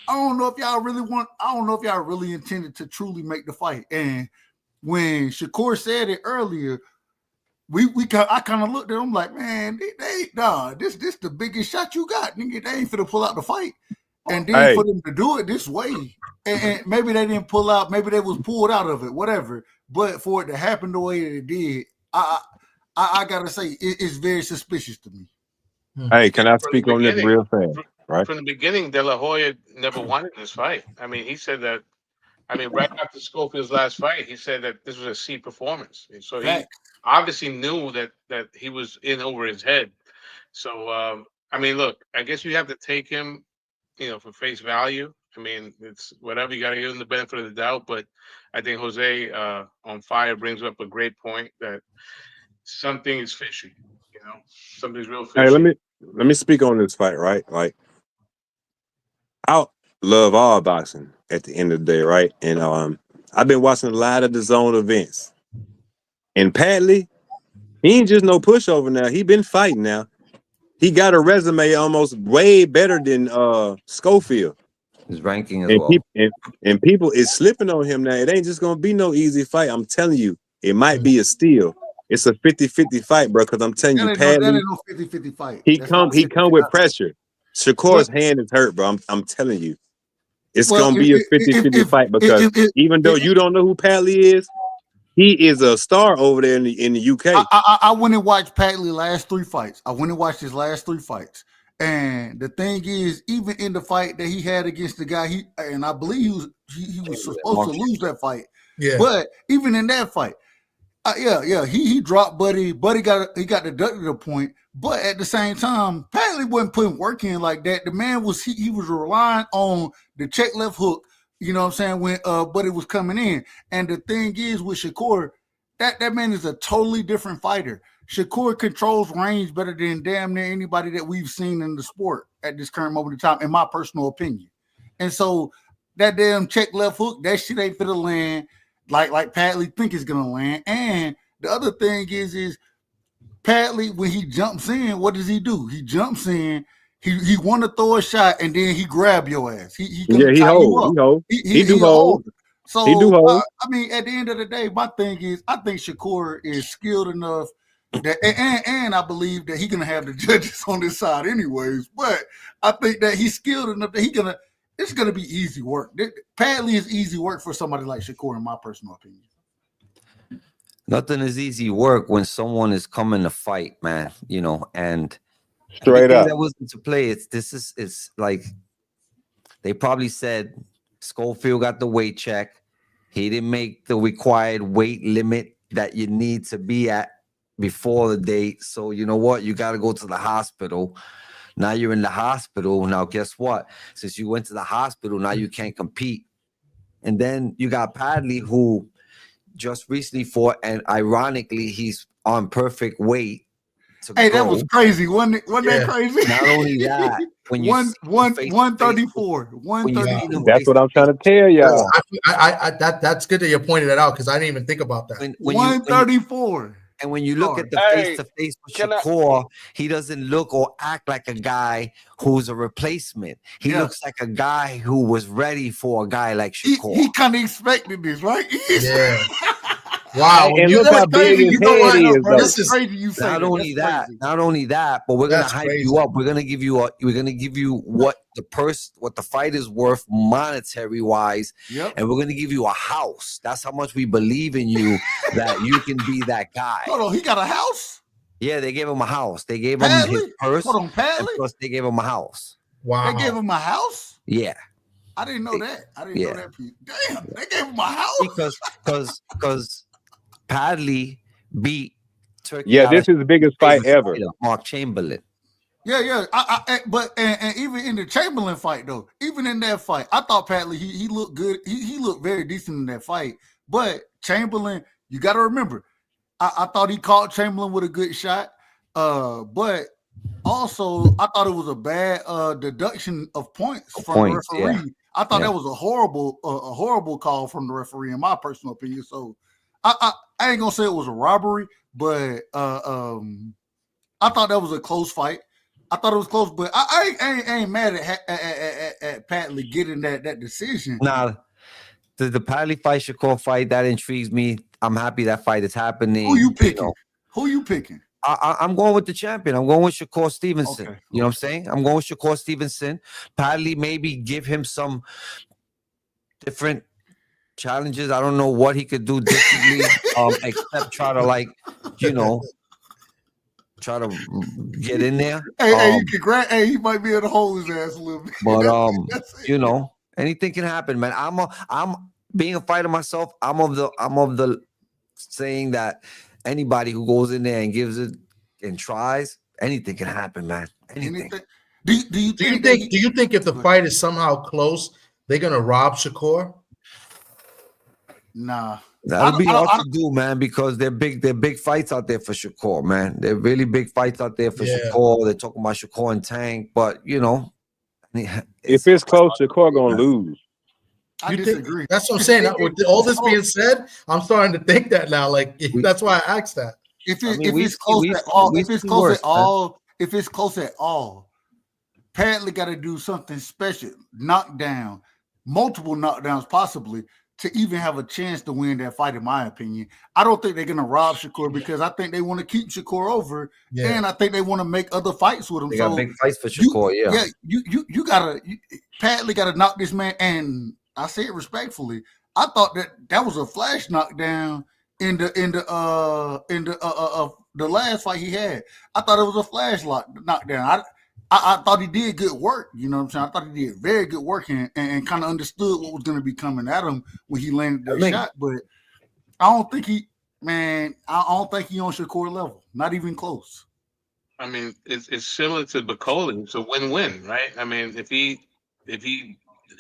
I don't know if y'all really intended to truly make the fight. And when Shakur said it earlier, I kind of looked at him like, man, this the biggest shot you got, nigga. They ain't finna pull out the fight, and then for them to do it this way, and maybe they didn't pull out, maybe they was pulled out of it, whatever. But for it to happen the way that it did, I gotta say it's very suspicious to me. Hey, can I speak on this real fast? Right from the beginning, De La Hoya never wanted this fight. I mean, he said that. I mean, right after Schofield's last fight, he said that this was a C performance. So he obviously knew that he was in over his head. So I mean, look, I guess you have to take him, for face value. I mean, it's whatever, you got to give him the benefit of the doubt. But I think Jose on fire brings up a great point that something is fishy. Something's real fishy. Hey, let me speak on this fight, right? Like, I love all boxing at the end of the day, right? And I've been watching a lot of the zone events. And Padley, he ain't just no pushover now. He been fighting now. He got a resume almost way better than Schofield. His ranking as well. And people is slipping on him now. It ain't just gonna be no easy fight. I'm telling you, it might be a steal. It's a 50-50 fight, bro. Because I'm telling you, Padley, that ain't no 50-50 fight. He come with pressure. Shakur's hand is hurt, bro. I'm telling you. It's gonna be a 50-50 fight because even though you don't know who Padley is, he is a star over there in the UK. I went and watched Padley last 3 fights. I went and watched his last 3 fights. And the thing is, even in the fight that he had against the guy, I believe he was supposed to lose that fight. Yeah. But even in that fight, he dropped Buddy. Buddy got deducted a point. But at the same time, Padley wasn't putting work in like that. The man was he was relying on the check left hook. You know what I'm saying, when Buddy was coming in. And the thing is with Shakur, that man is a totally different fighter. Shakur controls range better than damn near anybody that we've seen in the sport at this current moment in time, in my personal opinion. And so that damn check left hook, that shit ain't finna land like Padley think it's gonna land. And the other thing is Padley, when he jumps in, what does he do? He jumps in. He want to throw a shot and then he grab your ass. He hold. He do hold. So he do hold. I mean, at the end of the day, my thing is, I think Shakur is skilled enough that, and I believe that he's gonna have the judges on this side anyways. But I think that he's skilled enough that it's gonna be easy work. Padley is easy work for somebody like Shakur, in my personal opinion. Nothing is easy work when someone is coming to fight, man. And straight up that was to play. It's like they probably said Schofield got the weight check. He didn't make the required weight limit that you need to be at before the date. So you know what? You got to go to the hospital. Now you're in the hospital. Now guess what? Since you went to the hospital, now you can't compete. And then you got Padley, who just recently fought, and ironically, he's on perfect weight to Hey, go. that was crazy. Wasn't that crazy? Not only that, when you see him face to face 134. when you see him That's what I'm trying to tell y'all. That's good that you pointed it out because I didn't even think about that. when 134. And when you look at the Hey, face to face with can I- Shakur, he doesn't look or act like a guy who's a replacement. He looks like a guy who was ready for a guy like Shakur. He kind of expected this, right? Yeah. Wow. And look how big his head is, though. This is crazy. You say Not only that, but we're gonna That's hype crazy. you up. We're gonna give you what the fight is worth monetary wise, and we're gonna give you a house. That's how much we believe in you that you can be that guy. Hold on, he got a house? Yeah, they gave him a house. They gave him Padley? his purse. Hold on, Padley? And plus they gave him a house. Wow. They gave him a house? Yeah. I didn't know that. I didn't know that. Damn, they gave him a house? Because Padley beat Turkey. Yeah, this is the biggest fight ever. Mark Chamberlain. Yeah. But even in the Chamberlain fight, though, even in that fight, I thought Padley, he looked good. He looked very decent in that fight. But Chamberlain, you got to remember, I thought he caught Chamberlain with a good shot. But also, I thought it was a bad deduction of points from the referee. Yeah. I thought that was a horrible call from the referee, in my personal opinion. So I ain't gonna say it was a robbery, but I thought that was a close fight. I thought it was close, but I ain't mad at Padley getting that decision. Nah, the Padley fight, Shakur fight, that intrigues me. I'm happy that fight is happening. Who you picking? Who you picking? I'm going with the champion. I'm going with Shakur Stevenson. Okay. You know what I'm saying? I'm going with Shakur Stevenson. Padley, maybe give him some different challenges. I don't know what he could do differently, except try to try to get in there. He might be able to hold his ass a little bit. But anything can happen, man. I'm being a fighter myself. I'm of the saying that anybody who goes in there and gives it and tries, anything can happen, man. Anything. Do you think if the fight is somehow close, they're gonna rob Shakur? Nah. That'll be hard to do, man, because they're big fights out there for Shakur, man. They're really big fights out there for Shakur. They're talking about Shakur and Tank, but if it's close, Shakur gonna lose. I disagree. That's what I'm saying. With all this being said, I'm starting to think that now. That's why I asked that. If it's close at all, Padley got to do something special, knockdown, multiple knockdowns possibly, to even have a chance to win that fight, in my opinion. I don't think they're going to rob Shakur because I think they want to keep Shakur over, and I think they want to make other fights with him. They got big fights for Shakur, you Padley got to knock this man, and I say it respectfully. I thought that was a flash knockdown in the last fight he had. I thought it was a flash knockdown. I thought he did good work. You know what I'm saying? I thought he did very good work and kind of understood what was going to be coming at him when he landed that shot. But I don't think he on Shakur level. Not even close. I mean, it's similar to Bacoli. It's a win-win, right? I mean, if he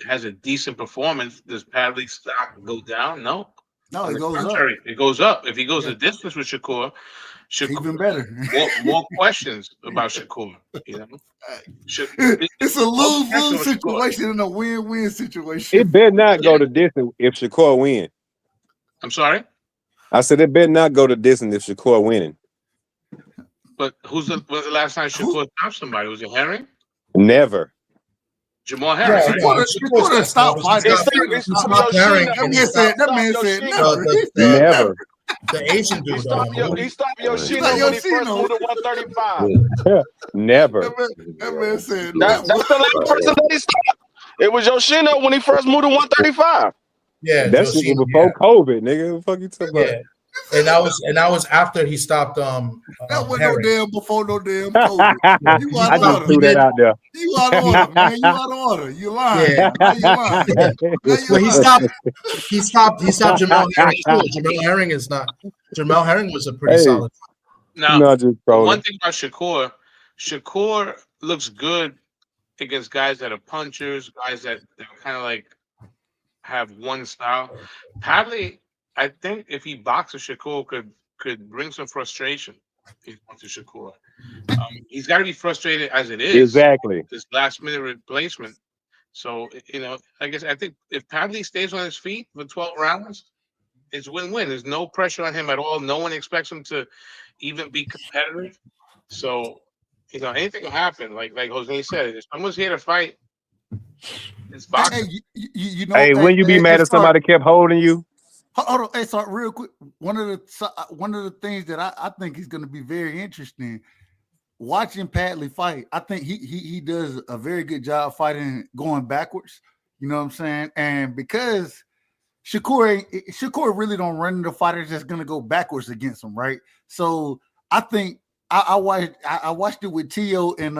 has a decent performance, does Padley's stock go down? No, it goes up. It goes up. If he goes the distance with Shakur, even better. more questions about Shakur. It's a lose-lose situation and a win-win situation. It better not go to distance if Shakur win. I'm sorry? I said it better not go to distance if Shakur winning. But when's the last time Shakur stopped somebody? Was it Herring? Never. Jamal Harris. Shakur stopped fighting. That man said never. Never. The Asian dude. He stopped Yoshino when he first moved to 135. Never. That man said that's the last person that he stopped. It was Yoshino when he first moved to 135. Yeah, that's before COVID, nigga. What the fuck you talking about? And that was after he stopped. That was no damn before no damn COVID. You I just threw that out there. You out of order, man. You out of order. You lying. Yeah. You lying. Well, he stopped Jamel Herring too. Jamel Herring was a pretty solid. Now, one thing about Shakur looks good against guys that are punchers, guys that kind of like have one style. Padley I think if he boxes Shakur, could bring some frustration. If he boxes Shakur, he's got to be frustrated as it is. Exactly. This last minute replacement. So I guess I think if Padley stays on his feet for 12 rounds, it's win-win. There's no pressure on him at all. No one expects him to even be competitive. So anything will happen. Like Jose said, if someone's here to fight, it's boxing. You know, Hey, when you be mad if somebody kept holding you? Hold on, hey, so real quick. One of the things that I think is going to be very interesting watching Padley fight. I think he does a very good job fighting going backwards. You know what I'm saying? And because Shakur really don't run into fighters that's going to go backwards against him, right? So I think I watched it with Tio and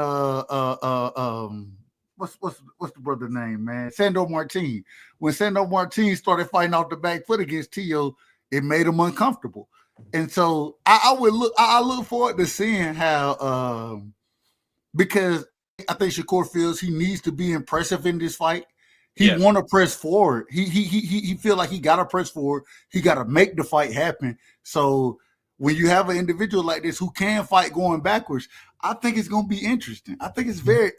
what's the brother name, man? Sandor Martin. When Sandor Martin started fighting off the back foot against Tio, it made him uncomfortable. And so I look forward to seeing how because I think Shakur feels he needs to be impressive in this fight. He want to press forward. He feel like he got to press forward. He got to make the fight happen. So when you have an individual like this who can fight going backwards, I think it's going to be interesting. I think it's very.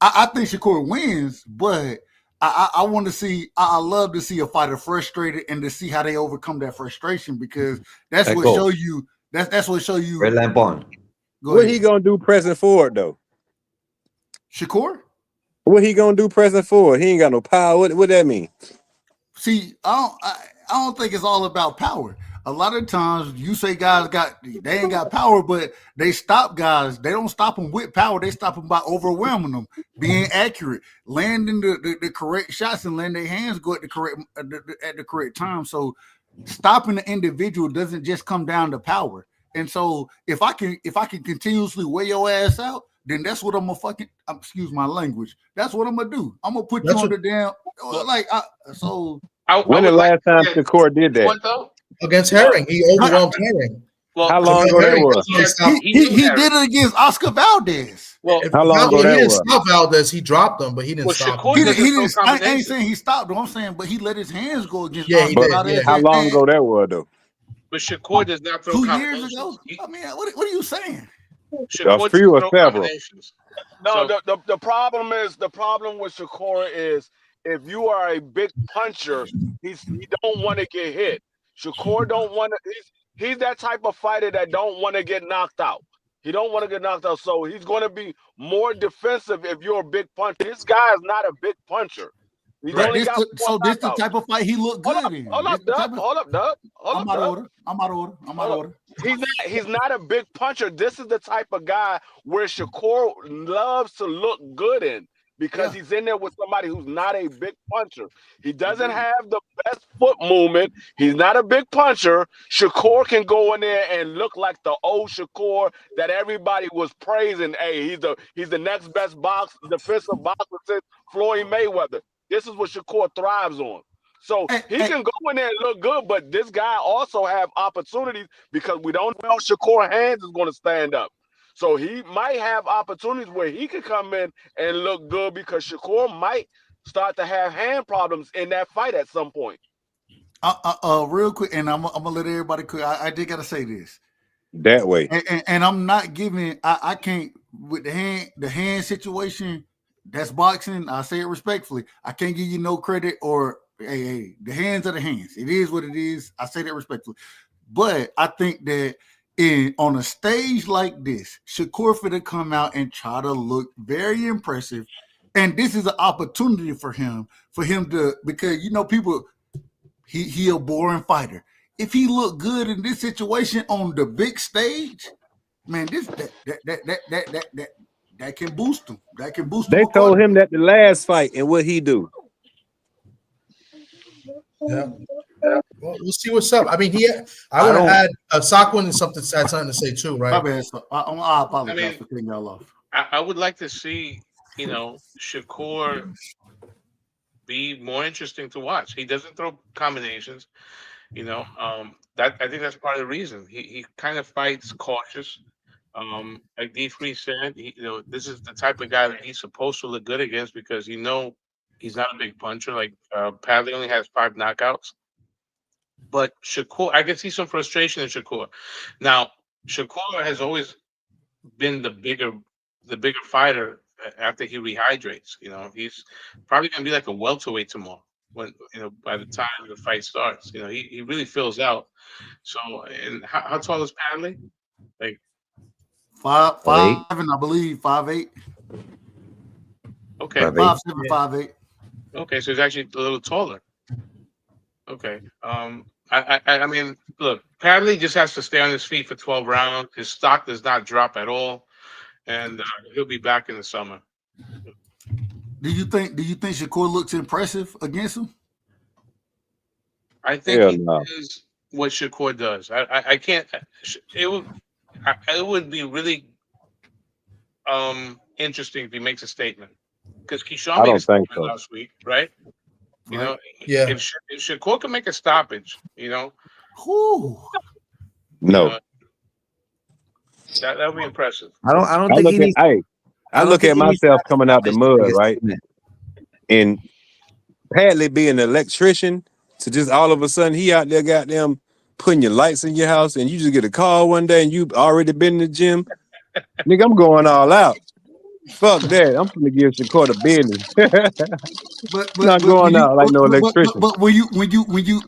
I think Shakur wins, but I want to see. I love to see a fighter frustrated and to see how they overcome that frustration because that's what show you. That's what show you. Red lamp on. What he gonna do pressing forward though? Shakur? What he gonna do pressing forward? He ain't got no power. What that mean? See, I don't think it's all about power. A lot of times you say guys they ain't got power, but they stop guys. They don't stop them with power. They stop them by overwhelming them, being accurate, landing the correct shots, and letting their hands go at the correct time. So stopping the individual doesn't just come down to power. And so if I can continuously wear your ass out, then that's what I'm gonna fucking excuse my language. That's what I'm gonna do. I'm gonna put you on the damn When the last time Shakur did that? Against Herring, he overwhelmed Herring. Well, how long ago that was? He did it against Oscar Valdez. Well, how long ago that he didn't was? stop Valdez. He dropped him, but he didn't stop him. He didn't. I ain't saying he stopped him. I'm saying, but he let his hands go against Oscar Valdez. Yeah. How long ago that was though? But Shakur does not throw 2 combinations. years ago. I mean, what are you saying? Shakur A few or throw several. combinations. No, the problem with Shakur is if you are a big puncher, he don't want to get hit. Shakur don't want to. He's that type of fighter that don't want to get knocked out. He don't want to get knocked out, so he's going to be more defensive if you're a big puncher. This guy is not a big puncher. He's only got this the type of fight he looked good in. Hold up, Dub. I'm out of order. He's not a big puncher. This is the type of guy where Shakur loves to look good in because he's in there with somebody who's not a big puncher. He doesn't have the best foot movement. He's not a big puncher. Shakur can go in there and look like the old Shakur that everybody was praising. Hey, he's the next best defensive boxer since Floyd Mayweather. This is what Shakur thrives on. So he can go in there and look good, but this guy also have opportunities because we don't know Shakur hands is going to stand up. So he might have opportunities where he could come in and look good because Shakur might start to have hand problems in that fight at some point. Real quick, and I'm gonna let everybody quick. I did gotta say this. That way. And I'm not giving. I can't with the hand situation. That's boxing. I say it respectfully. I can't give you no credit or hey, the hands are the hands. It is what it is. I say that respectfully. But I think that on a stage like this, Shakur for to come out and try to look very impressive. And this is an opportunity for him to, because people, he a boring fighter. If he look good in this situation on the big stage, man, that can boost him. That can boost him. They told him that the last fight, and what he do? Yeah. Well, we'll see what's up. I mean, I would have had Sakwan and something to say too, right? My bad. I apologize for cutting y'all off. I would like to see, Shakur be more interesting to watch. He doesn't throw combinations, that I think that's part of the reason. He kind of fights cautious. Like D3 said, this is the type of guy that he's supposed to look good against because he's not a big puncher. Like Padley only has 5 knockouts. But Shakur, I can see some frustration in Shakur. Now, Shakur has always been the bigger fighter after he rehydrates. You know, he's probably gonna be like a welterweight tomorrow. When by the time the fight starts, he really fills out. So, and how tall is Padley? Like, Five 5'8", and I believe 5'8", okay, 5'8". 5'7", 5'8". okay, so he's actually a little taller. Okay. I mean, look, Padley just has to stay on his feet for 12 rounds. His stock does not drop at all, and he'll be back in the summer. Do you think Shakur looks impressive against him? I think Hell he no. does what Shakur does. I can't. It would be really interesting if he makes a statement, because Keyshawn I made a don't think statement so. last week, right? You Right. know, Yeah. if Shakur can make a stoppage, Whew. No. that would be impressive. I don't I think look he at needs. hey, I I don't look think at he needs myself to coming out the establish to mud, make a right? statement. And Padley being an electrician to just all of a sudden he out there goddamn putting your lights in your house and you just get a call one day and you've already been in the gym. Nigga, I'm going all out. Fuck that. I'm gonna give Shakur the business. But Not going out like no electrician. when you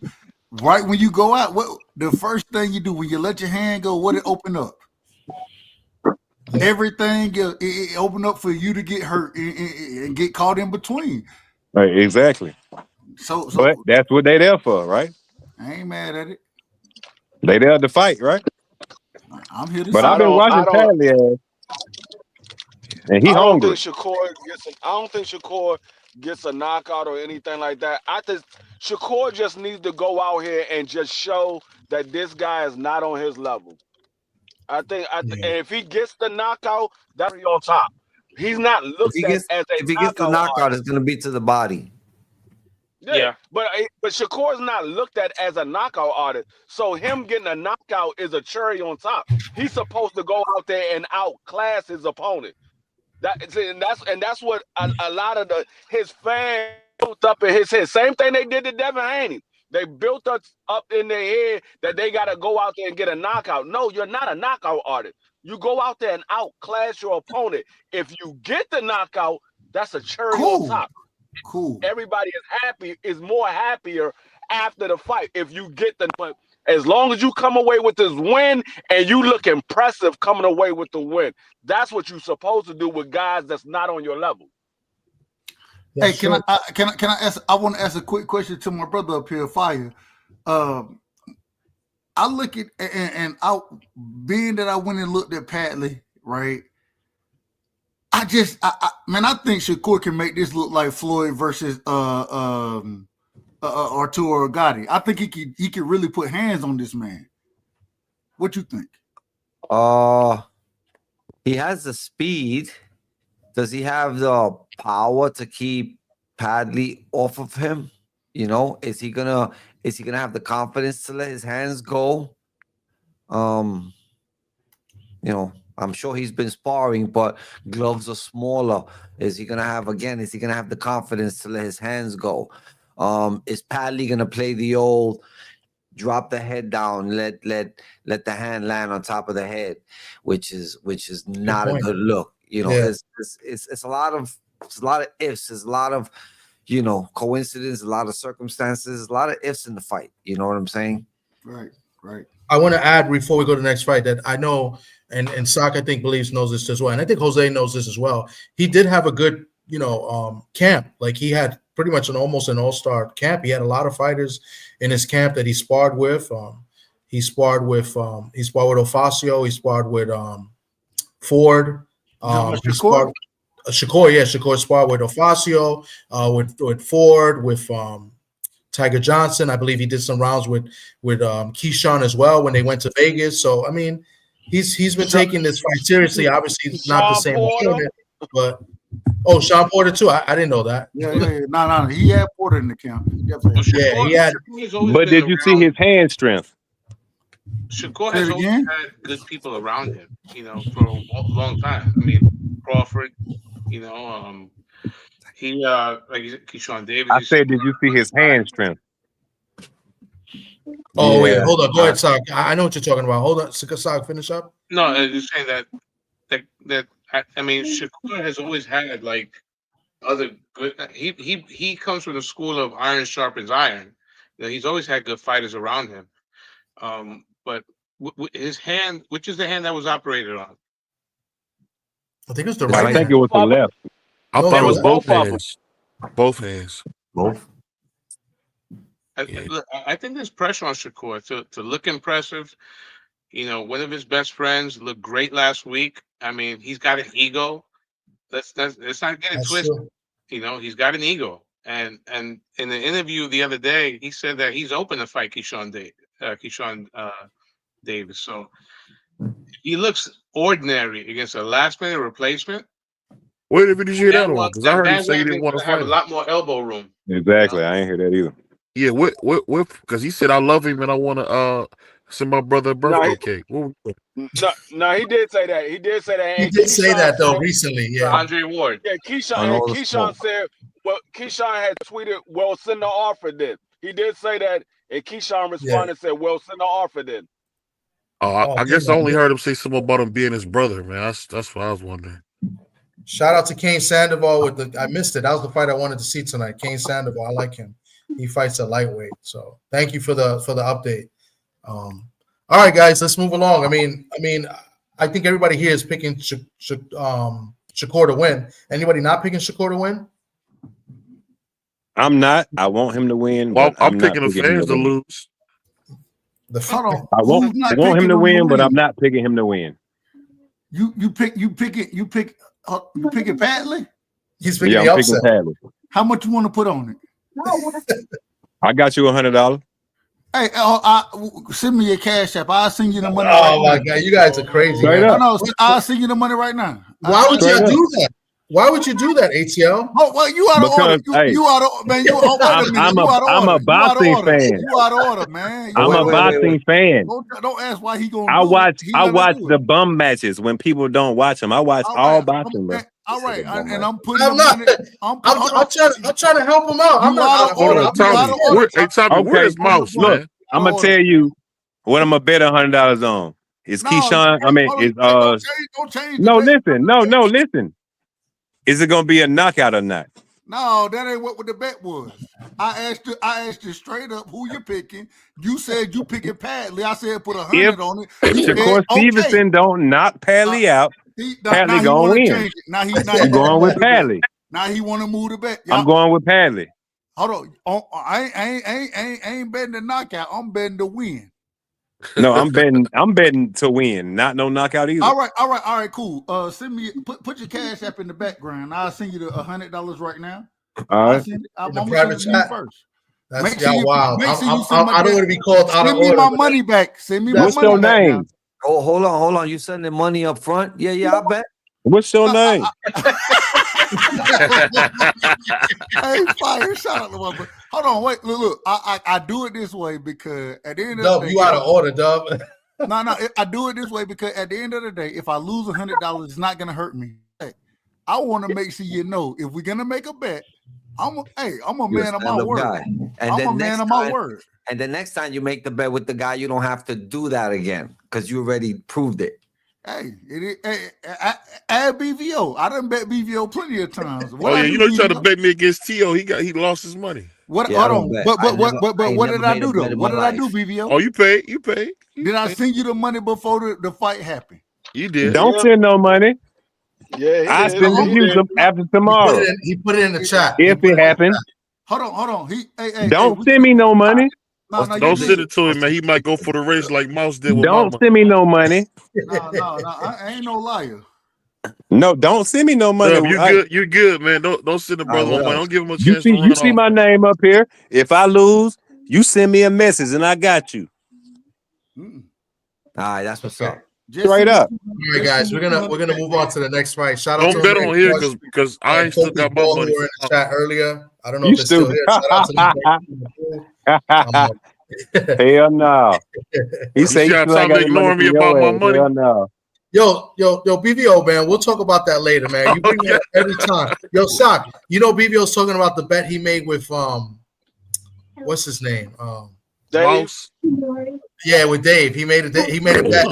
right when you go out, what the first thing you do when you let your hand go? What it open up? Yeah. Everything it open up for you to get hurt and get caught in between. Right, exactly. So But that's what they there for, right? I ain't mad at it. They there to fight, right? I'm here to But see. I've been I watching don't. Padley ass, and he I don't think hungry. Shakur gets a knockout or anything like that. I think Shakur just needs to go out here and just show that this guy is not on his level. Yeah. And if he gets the knockout, that's on top. He's not looked at as If a he gets the knockout knockout, artist. it's gonna be to the body. Yeah, Yeah. but Shakur's not looked at as a knockout artist. So him getting a knockout is a cherry on top. He's supposed to go out there and outclass his opponent. That's what a lot of his fans built up in his head. Same thing they did to Devin Haney. They built us up in their head that they got to go out there and get a knockout. No, you're not a knockout artist. You go out there and outclass your opponent. If you get the knockout, that's a cherry on Cool, top. cool. Everybody is more happier after the fight if you get the. But as long as you come away with this win and you look impressive coming away with the win, that's what you're supposed to do with guys that's not on your level. Hey, That's true. can I ask? I want to ask a quick question to my brother up here, Fire. I look at and being that I went and looked at Padley, right? I think Shakur can make this look like Floyd versus Arturo Gotti. I think he can really put hands on this man. What you think? He has the speed. Does he have the power to keep Padley off of him? Is he gonna have the confidence to let his hands go? I'm sure he's been sparring, but gloves are smaller. Is he gonna have the confidence to let his hands go? Is Padley gonna play the old drop the head down, let the hand land on top of the head, which is not a good look. Yeah. It's a lot of ifs. There's a lot of coincidence, a lot of circumstances, a lot of ifs in the fight. You know what I'm saying? Right. I want to add before we go to the next fight that I know, and Sock I think believes knows this as well, and I think Jose knows this as well. He did have a good, camp. Like he had pretty much almost an all-star camp. He had a lot of fighters in his camp that he sparred with. He sparred with Ofacio. He sparred with Ford. He sparred Shakur. Yeah, Shakur sparred with Ofacio, with Ford, with Tiger Johnson. I believe he did some rounds with Keyshawn as well when they went to Vegas. So I mean, he's been taking this fight seriously. Obviously, it's not the Sean same Porter. opponent, but Sean Porter too. I didn't know that. Yeah. No. He had Porter in the count. Yeah, he had. Shakur's always But been did you see around. his hand strength? Shakur Say has it always again? had good people around him, for a long time. I mean, Crawford, he like Keyshawn Davis. I said, did you see his hand strength? Oh wait, Yeah. hold on. Go ahead, Sock. I know what you're talking about. Hold on, Sock. Finish up. No, I was just saying that I mean, Shakur has always had like other good. He comes from the school of iron sharpens iron. You know, he's always had good fighters around him. But his hand, which is the hand that was operated on? I think it's the His right I right think hand. it was the left. I No, thought the it was left. both both of them. hands. Both hands. Both. Yeah. I think there's pressure on Shakur to look impressive. You know, one of his best friends looked great last week. I mean, he's got an ego. Let's not get it That's twisted. true. You know, he's got an ego. And in the interview the other day, he said that he's open to fight Keyshawn Davis. So he looks ordinary against a last minute replacement. Where did you hear that on? Because I That heard him say he didn't bandwagon's want to gonna have fight a him. lot more elbow room. Exactly. I ain't hear that either. Yeah, what? Because he said I love him and I want to send my brother a birthday cake. No, he did say that. He did say that. He And did say Keyshawn that though said, recently. Yeah. Andre Ward. yeah, On all the Keyshawn smoke. said, well, Keyshawn had tweeted, well, send the offer then. He did say that, and Keyshawn responded and said, well, send the offer then. I guess I only heard him say something about him being his brother, man. That's what I was wondering. Shout out to Kane Sandoval with the. I missed it. That was the fight I wanted to see tonight. Kane Sandoval. I like him. He fights a lightweight. So thank you for the update. All right, guys, let's move along. I mean, I think everybody here is picking Shakur to win. Anybody not picking Shakur to win? I'm not. I want him to win, Well, but I'm not picking the picking him fans to win. lose. Hold on. I want Who's not him picking to him win, but I'm win? not picking him to win. You pick it badly. He's picking Yeah, the I'm picking upset. Padley. How much you want to put on it? I got you $100. Hey, send me your cash app. I'll send you the money. Oh right my now. God, you guys are crazy. Straight Man. up. No, I'll send you the money right now. Why would Straight you up. do that? Why would you do that, ATL? Oh, well, you out of order. Because, hey, You out of man. You wait a minute. I'm You out of a order. You out of boxing order. fan. You out of order, man. I'm a Wait. boxing fan. Don't ask why he gonna I do it. watch He I gonna watch do the it. bum matches when people don't watch them. I watch All all right. boxing, bro. All right. And I'm putting I'm the not. money. I'm trying to help him out. I'm You not out out of of order. order. I'm You out not of Tommy, order. hey Tommy, Okay, where's Mouse, look, man? I'm gonna tell you what I'm gonna bet $100 on. Is No, Keyshawn? I mean, hold is on. Don't change the no, bet. no, listen. Is it gonna be a knockout or not? No, that ain't what the bet was. I asked you straight up who you picking. You said you picking Padley. I said put 100 on it. If You said Shakur okay. Stevenson don't knock Padley out, Padley he gonna want to win. change it. Now he I'm going with Padley. Now he want to move the bet. I'm going with Padley. Hold on. I ain't betting the knockout. I'm betting the win. No, I'm betting to win, not no knockout either. All right, cool. Send me put your cash app in the background. I'll send you the $100 right now. All right. I'm In the gonna private send it to you chat? first. That's Make sure you wild. send my I don't want to be called out of Send me order. my but money back. Send me my What's money your back name? now. Oh, hold on. You sending money up front? Yeah, I bet. What's your name? Hey, fire! Shout out to my brother. Hold on, wait, look. I do it this way because at the end of Dub, the day, you out of order, Dub. no. I do it this way because at the end of the day, if I lose $100, it's not gonna hurt me. Hey, I want to make sure you know if we're gonna make a bet, I'm a You're man a of my stand-up word. guy. And I'm then a man of my word. And the next time you make the bet with the guy, you don't have to do that again because you already proved it. Hey, add BVO. I done bet BVO plenty of times. Oh yeah, you know you tried to bet me against T.O. He lost his money. What? Yeah, hold on. But what did I do though? What did I do, BVO? Oh, you paid. Did I send you the money before the fight happened? You did. Don't send no money. Yeah, I he send did. you some after tomorrow. He put it in the chat. If it happens. Hold on. Don't send me no money. No, Don't send it to him, man. He might go for the race like Mouse did with Don't Mama. send me no money. No. I ain't no liar. No, don't send me no money. Dub, you good, man. Don't send the brother no money. Don't give him a chance to run You see off. my name up here. If I lose, you send me a message and I got you. All right, that's what's up. Straight up. All right, guys, we're gonna move on to the next fight. Shout out Don't to bet on here because I ain't still got my Ball money. who were in the chat earlier. I don't know You if they're still stupid. here. Shout out to them. Hell no. He said you you got still ain't time got to the money ignore me for about your my ass. money. Hell no. Yo, BVO, man. We'll talk about that later, man. You bring that up every time. Yo, Sock, you know BVO's talking about the bet he made with what's his name? Dave. Mouse. Yeah, with Dave, he made it. He made it back,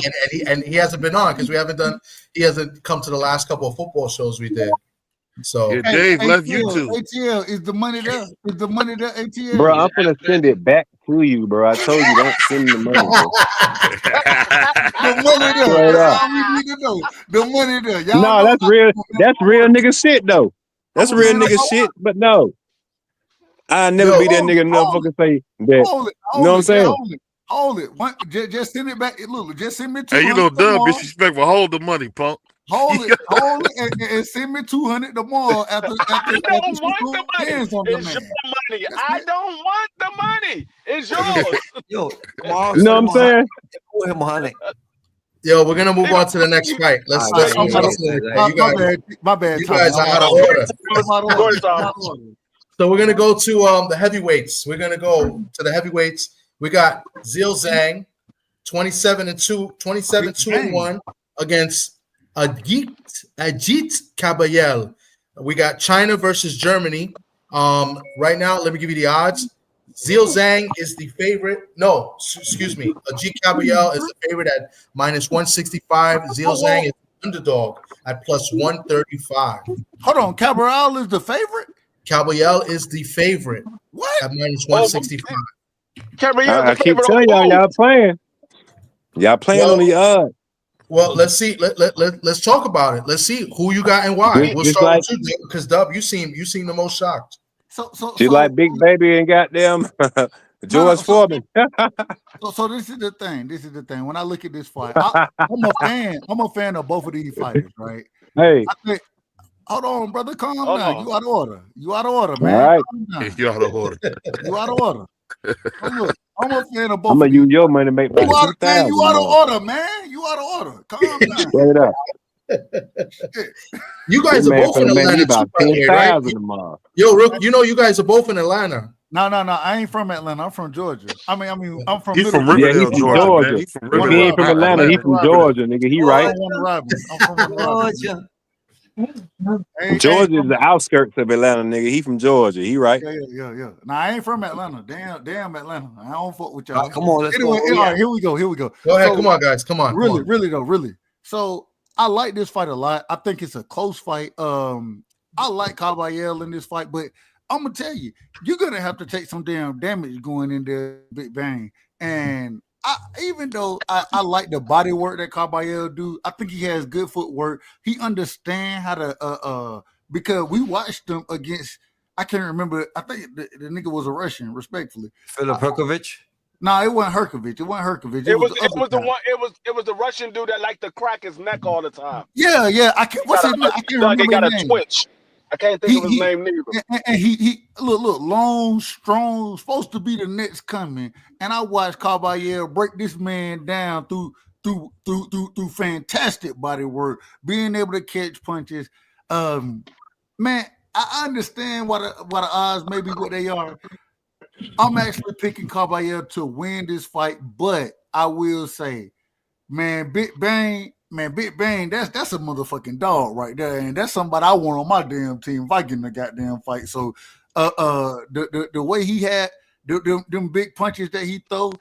and he hasn't been on because we haven't done. He hasn't come to the last couple of football shows we did. So Yeah, Dave left ATL, YouTube. ATL, is the money there? Is the money there, ATL? Bro, He's I'm gonna send it back to you, bro. I told you don't send the money, bro. The money there. Straight That's up. all we need to know. The money there. Y'all No, know that's real. That's real nigga shit though. That's I'm a real man of nigga my shit. But no, I never Yo, be that Hold it, nigga. hold it, Motherfucker say that. hold it, You know what I'm hold it, yeah, saying? hold it. Hold it. Just send it back. Look, just send me Hey, you 200 know, Dub tomorrow. disrespectful. Hold the money, punk. Hold it, and send me 200 tomorrow after I don't she want put the money. hands on the It's your man. money. That's I it. don't want the money. It's yours. Yo, tomorrow You know send what I'm him 100. saying? Owe him 100. yo, we're gonna move on to the next fight. All Let's right, let's yeah, move yeah, on yeah, to the next yeah, fight. You My guys, bad, my bad, you Tommy. guys I'm are out of out order. I'm out of Go order. ahead, Tom. I'm out of order. So we're gonna go to the heavyweights. We're gonna go to the heavyweights. We got Zhil Zhang, 27-2, 27-2-1 against Ajit Kabayel. We got China versus Germany. Right now, let me give you the odds. Zhil Zhang is the favorite. No, excuse me. Ajit Kabayel is the favorite at -165. Zhil Zhang is underdog at +135. Hold on, Cabral is the favorite. Kabayel is the favorite What? at -165. Cabrier's I the keep favorite telling over y'all, who? y'all playing. Y'all playing on the odds. Well, let's see. Let's talk about it. Let's see who you got and why. We'll Just start like with you, because Dub, you seem the most shocked. just like Big Baby and goddamn George Foreman. So this is the thing. This is the thing. When I look at this fight, I'm a fan. I'm a fan of both of these fighters, right? Hey, I think, hold on, brother. Calm Hold down. on. You out of order. You out of order, all man. right. Calm down. You out of order. You out of order. So look, I'm a fan of I'm both gonna of these. use your money to make about Man, you 2,000 out of more. order, man. You out of order. Calm down. Straight up. You This guys are man both in finna make me Atlanta too, about by the way, right? 10,000 tomorrow. Yo, Rook, you know you guys are both in Atlanta. No. I ain't from Atlanta. I'm from Georgia. I'm from He's from Middle. Yeah, he Riverdale, from Warner Georgia, Robins. man. Georgia. He's from If Warner he ain't Riverdale, from Robins. not Atlanta, he from Atlanta. Georgia, nigga. He right. I'm Warner Robins. I'm from Warner Robins. Georgia. Georgia is the outskirts of Atlanta, nigga. He from Georgia. He right. Yeah. Now I ain't from Atlanta. Damn Atlanta. I don't fuck with y'all. Come on, let's Anyway, go. all right, here we go. Go ahead, So, come on, guys, come on. really. So I like this fight a lot. I think it's a close fight. I like Caballero in this fight, but I'm gonna tell you, you're gonna have to take some damn damage going in there, Big Bang. And even though I like the body work that Caballero do, I think he has good footwork. He understand how to because we watched him against. I can't remember. I think the nigga was a Russian, respectfully. Philip Herkovich. No, it wasn't Herkovich. It wasn't Herkovich. It was the it other was the guy. one it was the Russian dude that liked to crack his neck all the time. Yeah. I can't. What's his name? I can't Like he remember got his a name. twitch. I can't think of his name neither. And he look long, strong, supposed to be the next coming. And I watched Caballero break this man down through fantastic body work, being able to catch punches. Man, I understand why the odds may be what they are. I'm actually picking Caballero to win this fight, but I will say, man, Big Bang, that's a motherfucking dog right there, and that's somebody I want on my damn team if I get in the goddamn fight. So, the way he had them big punches that he throw,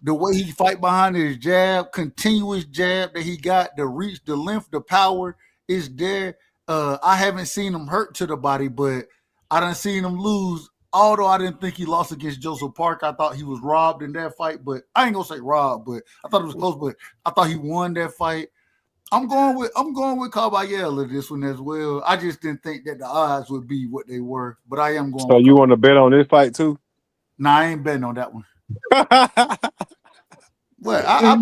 the way he fight behind his jab, continuous jab that he got, the reach, the length, the power is there. I haven't seen him hurt to the body, but I done seen him lose. Although I didn't think he lost against Joseph Park, I thought he was robbed in that fight. But I ain't gonna say robbed, but I thought it was close. But I thought he won that fight. I'm going with Caballero in this one as well. I just didn't think that the odds would be what they were, but I am going. So with you want to bet on this fight too? Nah, I ain't betting on that one. What? I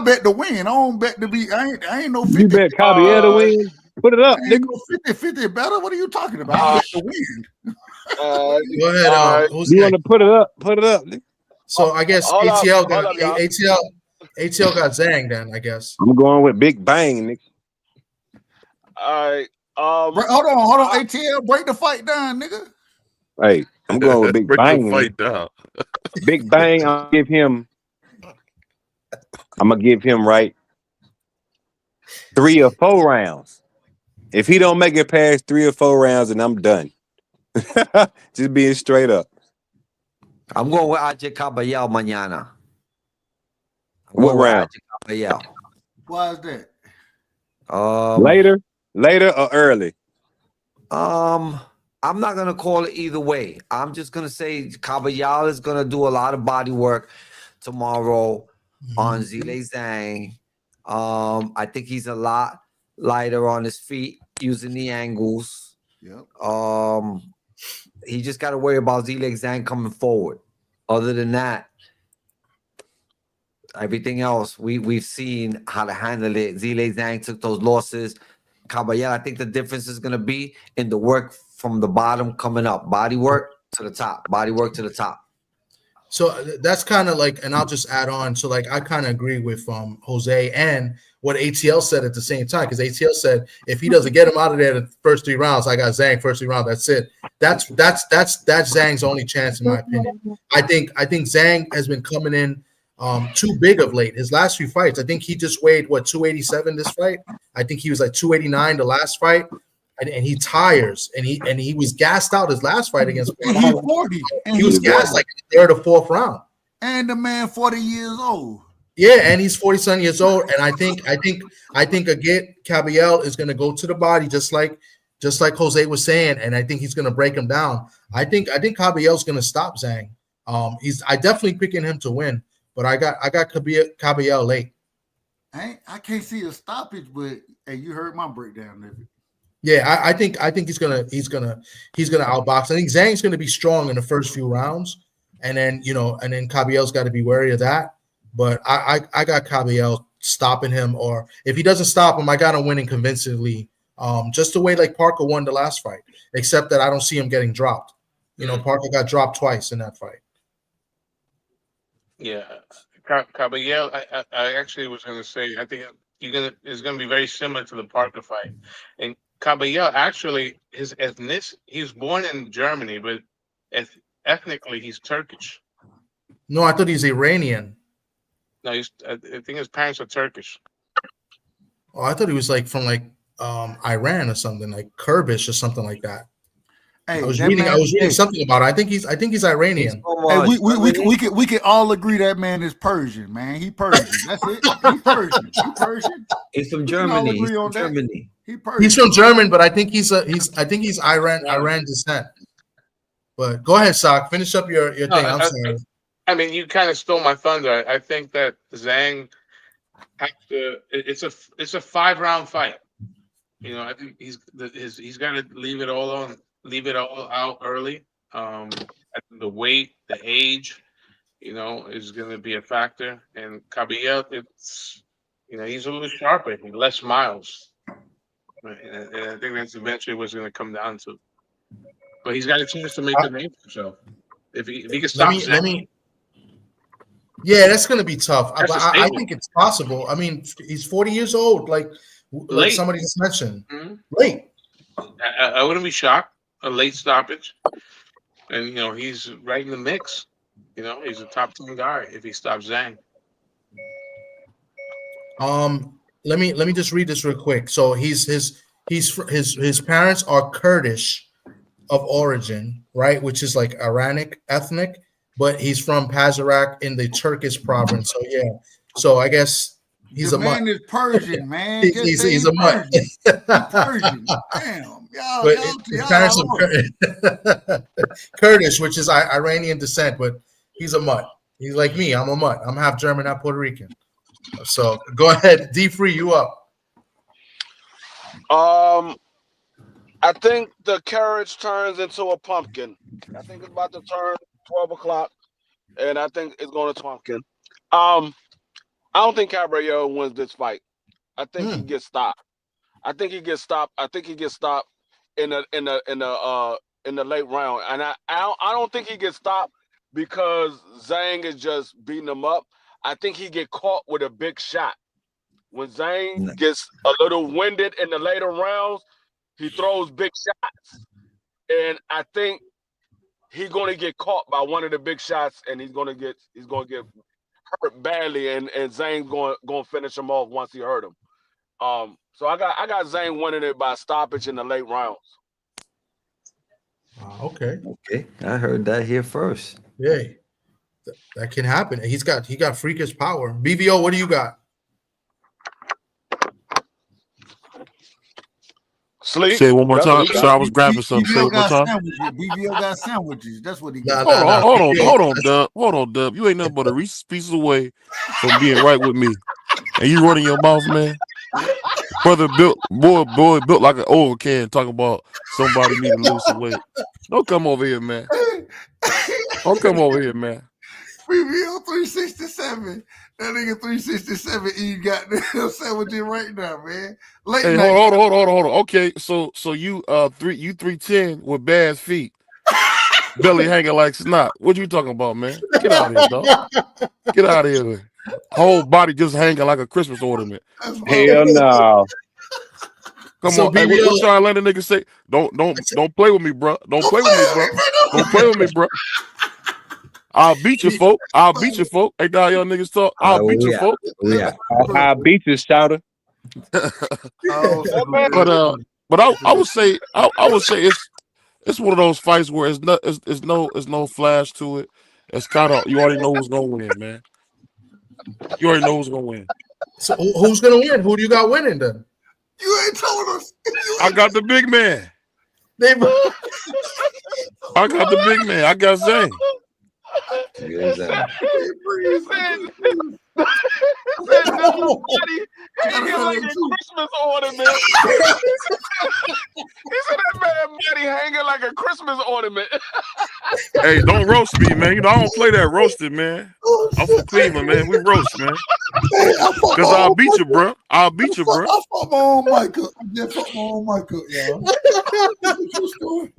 bet to win. I don't bet to be. I ain't no 50. You bet Caballero to win? Put it up, nigga. No 50 better. What are you talking about? I bet to win. Go ahead. Who's You next? want to put it up? Put it up, nigga. So I guess Hold up, ATL hold got up, y'all. ATL got Zhang then, I guess. I'm going with Big Bang, nigga. All right. Hold on. ATL, break the fight down, nigga. Hey, I'm going with Big Break Bang. the fight down. Big Bang, I'm gonna give him right 3 or 4 rounds. If he don't make it past 3 or 4 rounds, then I'm done. Just being straight up. I'm going with AJ Caballero mañana. What round? AJ Caballero. Why is that? Later or early? I'm not gonna call it either way. I'm just gonna say Caballero is gonna do a lot of body work tomorrow on Zile Zhang. I think he's a lot lighter on his feet using the angles. Yep. He just got to worry about Zile Zhang coming forward. Other than that, everything else we've seen how to handle it. Zile Zhang took those losses. Caballero, I think the difference is going to be in the work from the bottom coming up. Body work to the top. Body work to the top. So that's kind of like, and I'll just add on. So like, I kind of agree with Jose and what ATL said at the same time, because ATL said if he doesn't get him out of there the first 3 rounds, I got Zhang first 3 rounds. That's it. That's Zhang's only chance, in my opinion. I think Zhang has been coming in too big of late. His last 3 fights, I think he just weighed 287 this fight. I think he was like 289 the last fight. And he tires, and he was gassed out his last fight against. And he's 40. And he was gassed like in the 3rd or 4th round. And the man 40 years old. Yeah, and he's 47 years old. And I think again, Caballero is going to go to the body, just like Jose was saying, and I think he's going to break him down. I think Caballero's going to stop Zhang. I definitely picking him to win, but I got Caballero late. I can't see a stoppage, but hey, you heard my breakdown of it. Yeah, I think he's gonna outbox. I think Zhang's gonna be strong in the first few rounds, and then Caballero's got to be wary of that. But I got Caballero stopping him, or if he doesn't stop him, I got him winning convincingly. Just the way like Parker won the last fight, except that I don't see him getting dropped. Parker got dropped twice in that fight. Yeah, Caballero. I actually was going to say I think it's going to be very similar to the Parker fight, and Caballero actually his ethnicity. He was born in Germany, but ethnically he's Turkish. No, I thought he's Iranian. No, I think his parents are Turkish. Oh, I thought he was like from Iran or something, like Kurdish or something like that. Hey, I was reading something about it. I think he's Iranian. Hey, we can all agree that man is Persian, man. He Persian. That's it. He's Persian. He's from Germany. He's from Germany. He's from German, but I think he's Iran descent. But go ahead, Sak. Finish up your thing. I'm sorry. I mean, you kind of stole my thunder. I think that Zhang has to. It's a 5-round fight. I think he's got to leave it all out early. The weight, the age, is going to be a factor. And Caballero, he's a little sharper, less miles. And I think that's eventually what's going to come down to. But he's got a chance to make a name for himself if he can stop. Yeah, that's going to be tough. I think it's possible. I mean, he's 40 years old, like somebody just mentioned. Mm-hmm. Late. I wouldn't be shocked. A late stoppage, and he's right in the mix. He's a top 10 guy if he stops Zhang. Let me just read this real quick. So his parents are Kurdish of origin, right? Which is like Iranic ethnic, but he's from Pazarak in the Turkish province. So yeah, so I guess he's the a man mutt. is Persian, man. he's a mutt. He's Persian. Damn, his parents are Kurdish, which is Iranian descent, but he's a mutt. He's like me. I'm a mutt. I'm half German, half Puerto Rican. So go ahead, D-Free, you up. I think the carriage turns into a pumpkin. I think it's about to turn 12 o'clock, and I think it's going to pumpkin. I don't think Caballero wins this fight. I think he gets stopped. I think he gets stopped in the late round, and I don't think he gets stopped because Zhang is just beating him up. I think he get caught with a big shot. When Zhang gets a little winded in the later rounds, he throws big shots, and I think he's going to get caught by one of the big shots, and he's going to get hurt badly, and Zhang's going to finish him off once he hurt him. So I got Zhang winning it by stoppage in the late rounds. Okay. Okay, I heard that here first. Yeah, that can happen. He got freakish power. BVO, what do you got? Sleep. Say it one more That's what time. he So got. I was grabbing something. Say it BVO one more got time. sandwiches. BVO got sandwiches. That's what he Nah, got. nah, Hold nah. on, hold on, BVO, hold on, Dub. Hold on, Dub. You ain't nothing but a Reese's Pieces away from being right with me. And you running your mouth, man. Brother built boy built like an oil can talking about somebody need to lose some weight. Don't come over here, man. Don't come over here, man. BVO 367. That nigga 367 eating goddamn sandwiches right now, man. Late Hey, night. hold on. Okay, so you 310 with bad feet, belly hanging like snot. What you talking about, man? Get out of here, dog. Get out of here, man. Whole body just hanging like a Christmas ornament. That's my Hell no. Come So on, hey, what BVO, y'all Atlanta niggas say? Don't play with me, bro. Don't play with me, bro. Don't play with me, bro. I'll beat you, folk. I'll beat you, folk. Hey, now y'all niggas talk. All I'll right, where beat you, we at? folk. Where we at? I beat you, shouter. Oh, That man, But I would say it's one of those fights where it's no flash to it. It's kind of you already know who's gonna win, man. You already know who's gonna win. so who's gonna win? Who do you got winning then? You ain't told us. I got the big man. They, I got the big man. I got Zane. Here's that. he said, he said, there's nobody hanging like a Christmas ornament. He said that man body hanging like a Christmas ornament. Hey, don't roast me, man. You know I don't play that roasted, man. Oh, I'm shit. from Cleveland, man. We roast, man. Hey, I fucked Cause my I'll own beat you, mic up. bro. I'll beat you, bro. I fucked my own mic up. I just fucked my own mic up, y'all. True story.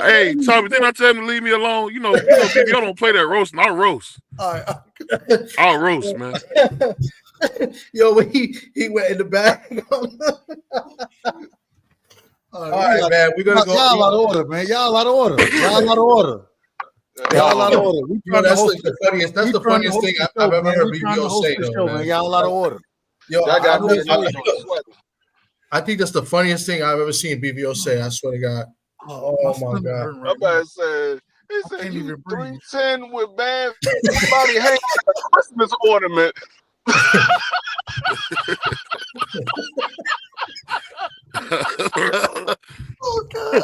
Hey, Tommy, didn't I tell him to leave me alone? You know, BBO don't play that roasting. I'll roast. All right. I'll roast, man. yo, when he went in the bag. All right, man. We're gonna go. Y'all out of order, man. Y'all out of order. Y'all out of order. Y'all out of order. We Yo, trying to that's host the funniest. That's we the trying to funniest host thing the I've show, ever man. heard We trying to BBO host say, the though, show, man. man. Y'all out of order. Yo, I got I, that I, nigga sweating. I think that's the funniest thing I've ever seen BBO say. I swear to God. Oh my stomach God. hurting That right now. man said, he I said, can't you even breathe. 310 with bad body hanging like a Christmas ornament. Oh God.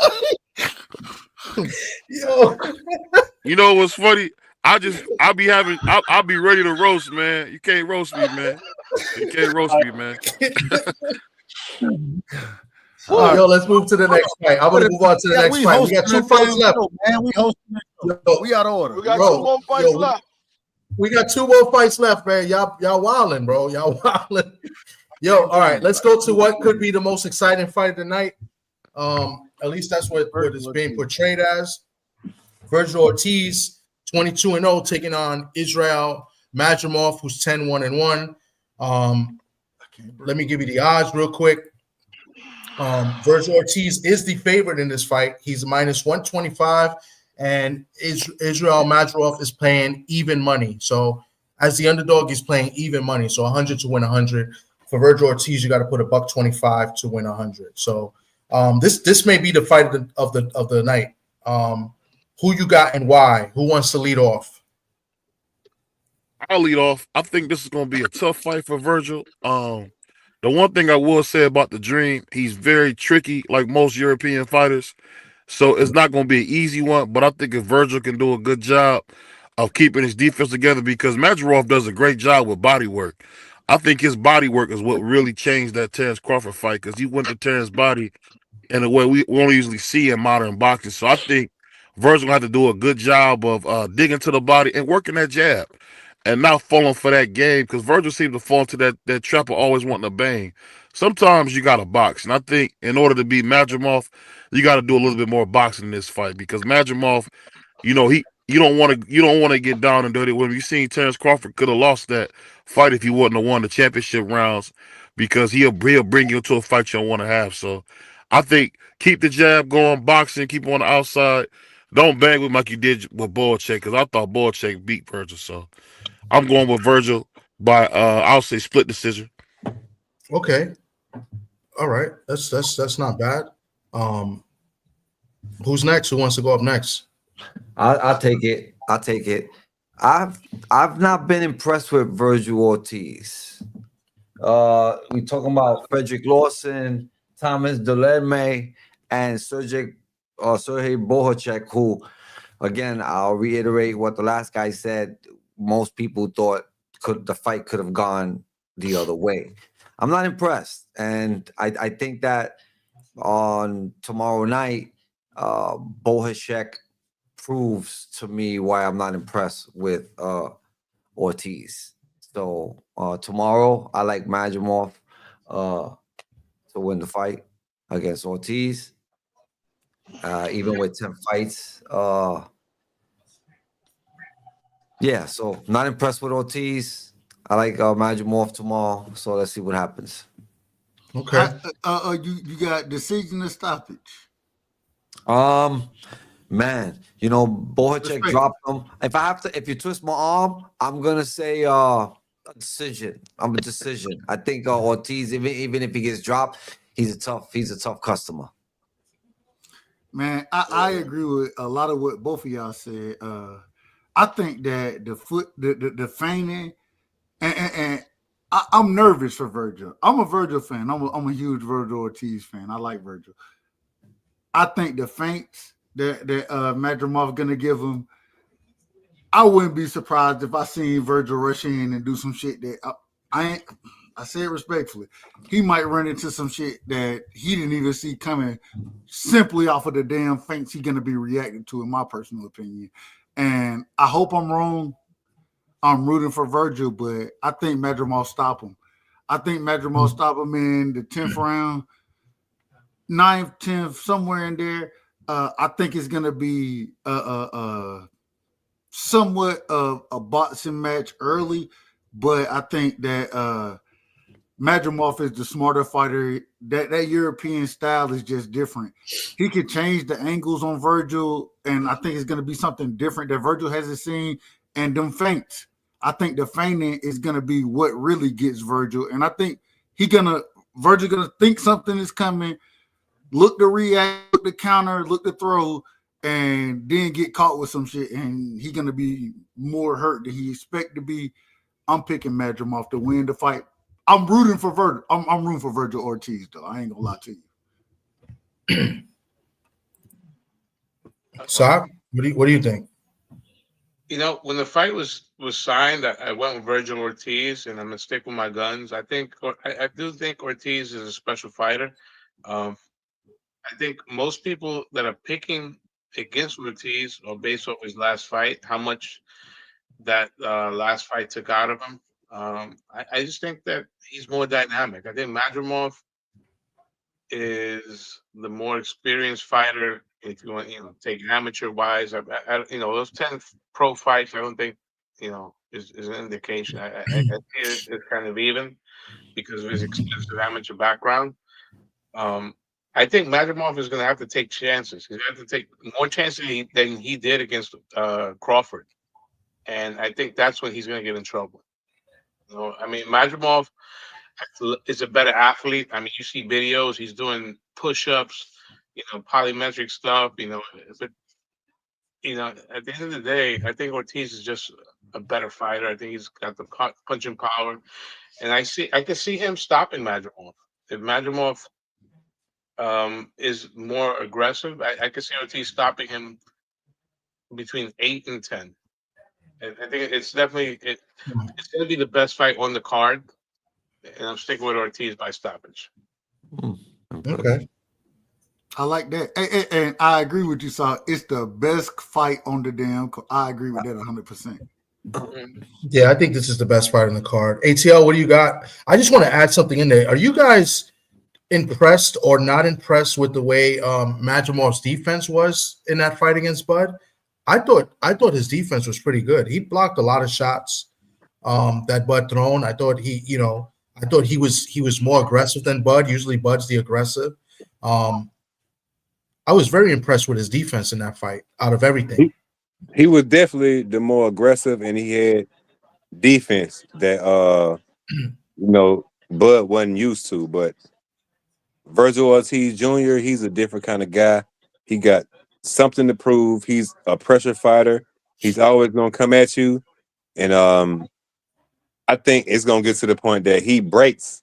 Yo, You know what's funny? I'll be ready to roast, man. You can't roast me, man. You can't roast me, man. All right. yo, let's move to the next fight. I'm gonna move on to the next We fight. We hosting got two that fights damn left. show, man. We hosting that show. Yo, We out of order. We got Bro, two more fights yo, left. we got two more fights left, man. Y'all wilding, bro. Y'all wilding. Yo, all right, let's go to what could be the most exciting fight of the night. At least that's what it's being portrayed as. Virgil Ortiz, 22-0, taking on Israel Madrimov, who's 10-1-1. Let me give you the odds real quick. Virgil Ortiz is the favorite in this fight. He's minus 125, and Israel Madrimov is paying even money. So as the underdog, he's playing even money. So 100 to win 100. For Virgil Ortiz, you got to put $125 to win 100. So this may be the fight of the night. Who you got and why? Who wants to lead off? I'll lead off. I think this is going to be a tough fight for Virgil. The one thing I will say about the Dream, he's very tricky, like most European fighters. So it's not going to be an easy one. But I think if Virgil can do a good job of keeping his defense together, because Madrimov does a great job with body work. I think his body work is what really changed that Terence Crawford fight, because he went to Terrence's body in a way we don't usually see in modern boxing. So I think Virgil will have to do a good job of digging to the body and working that jab and not falling for that game, because Virgil seems to fall into that trap of always wanting to bang. Sometimes you got to box. And I think in order to beat Madrimov, you got to do a little bit more boxing in this fight, because Madrimov, you don't want to get down and dirty with him. You seen Terence Crawford could have lost that fight if he wouldn't have won the championship rounds, because he'll bring you into a fight you don't want to have. So I think keep the jab going, boxing, keep on the outside. Don't bang with him like you did with Boychek, because I thought Boychek beat Virgil. So I'm going with Virgil by I'll say split decision. Okay. All right. That's not bad. Who's next? Who wants to go up next? I'll take it. I'll take it. I've not been impressed with Virgil Ortiz. We talking about Frederick Lawson, Thomas Delerme, and Sergey Bohacek, who, again, I'll reiterate what the last guy said. Most people thought the fight could have gone the other way. I'm not impressed, and I think that on tomorrow night, Bohacek proves to me why I'm not impressed with Ortiz. So tomorrow, I like Majimov to win the fight against Ortiz. Even with 10 fights, yeah. So not impressed with Ortiz. I like Majimov tomorrow. So let's see what happens. Okay. You got decision or stoppage? Man, Bohacek dropped him. If you twist my arm, I'm gonna say a decision. I'm a decision. I think Ortiz, even if he gets dropped, he's a tough customer. Man, I agree with a lot of what both of y'all said. I think that the feigning, and I'm nervous for Virgil. I'm a Virgil fan. I'm a huge Virgil Ortiz fan. I like Virgil. I think the feints that Madrimov gonna give him, I wouldn't be surprised if I seen Virgil rush in and do some shit that I say it respectfully. He might run into some shit that he didn't even see coming simply off of the damn feints he's gonna be reacting to, in my personal opinion. And I hope I'm wrong. I'm rooting for Virgil, but I think Madrimov stop him. I think Madrimov stop him in the 10th round, 9th, 10th, somewhere in there. I think it's gonna be somewhat of a boxing match early, but I think that Madrimov is the smarter fighter. That European style is just different. He could change the angles on Virgil, and I think it's going to be something different that Virgil hasn't seen. And them feints, I think the feigning is going to be what really gets Virgil. And I think Virgil gonna think something is coming, look to react, look to counter, look to throw, and then get caught with some shit, and he's gonna be more hurt than he expect to be. I'm picking Madrimov to win the fight. I'm rooting for Virgil. I'm rooting for Virgil Ortiz, though. I ain't gonna lie to you. So, what do you think? When the fight was signed, I went with Virgil Ortiz, and I'm gonna stick with my guns. I do think Ortiz is a special fighter. Um, I think most people that are picking against Ortiz are based off his last fight, how much that last fight took out of him. I just think that he's more dynamic. I think Madrimov is the more experienced fighter. If you want, take amateur wise, those 10 pro fights, I don't think, is an indication. I see it's kind of even because of his extensive amateur background. I think Madrimov is going to have to take chances. He's going to have to take more chances than he did against Crawford, and I think that's when he's going to get in trouble. Madrimov is a better athlete. I mean, you see videos; he's doing push-ups, polymetric stuff. But at the end of the day, I think Ortiz is just a better fighter. I think he's got the punching power, and I can see him stopping Madrimov. If Madrimov is more aggressive, I can see Ortiz stopping him between 8 and 10. And I think it's definitely it's going to be the best fight on the card, and I'm sticking with Ortiz by stoppage. Okay. I like that, and I agree with you, Saul. It's the best fight on the damn. I agree with that 100%. Yeah, I think this is the best fight on the card. ATL, what do you got? I just want to add something in there. Are you guys impressed or not impressed with the way Majimov's defense was in that fight against Bud? I thought his defense was pretty good. He blocked a lot of shots that Bud thrown. I thought he was more aggressive than Bud. Usually Bud's the aggressive. I was very impressed with his defense in that fight out of everything. He was definitely the more aggressive, and he had defense that Bud wasn't used to. But Virgil Ortiz Jr., he's a different kind of guy. He got something to prove. He's a pressure fighter. He's always gonna come at you, and I think it's gonna get to the point that he breaks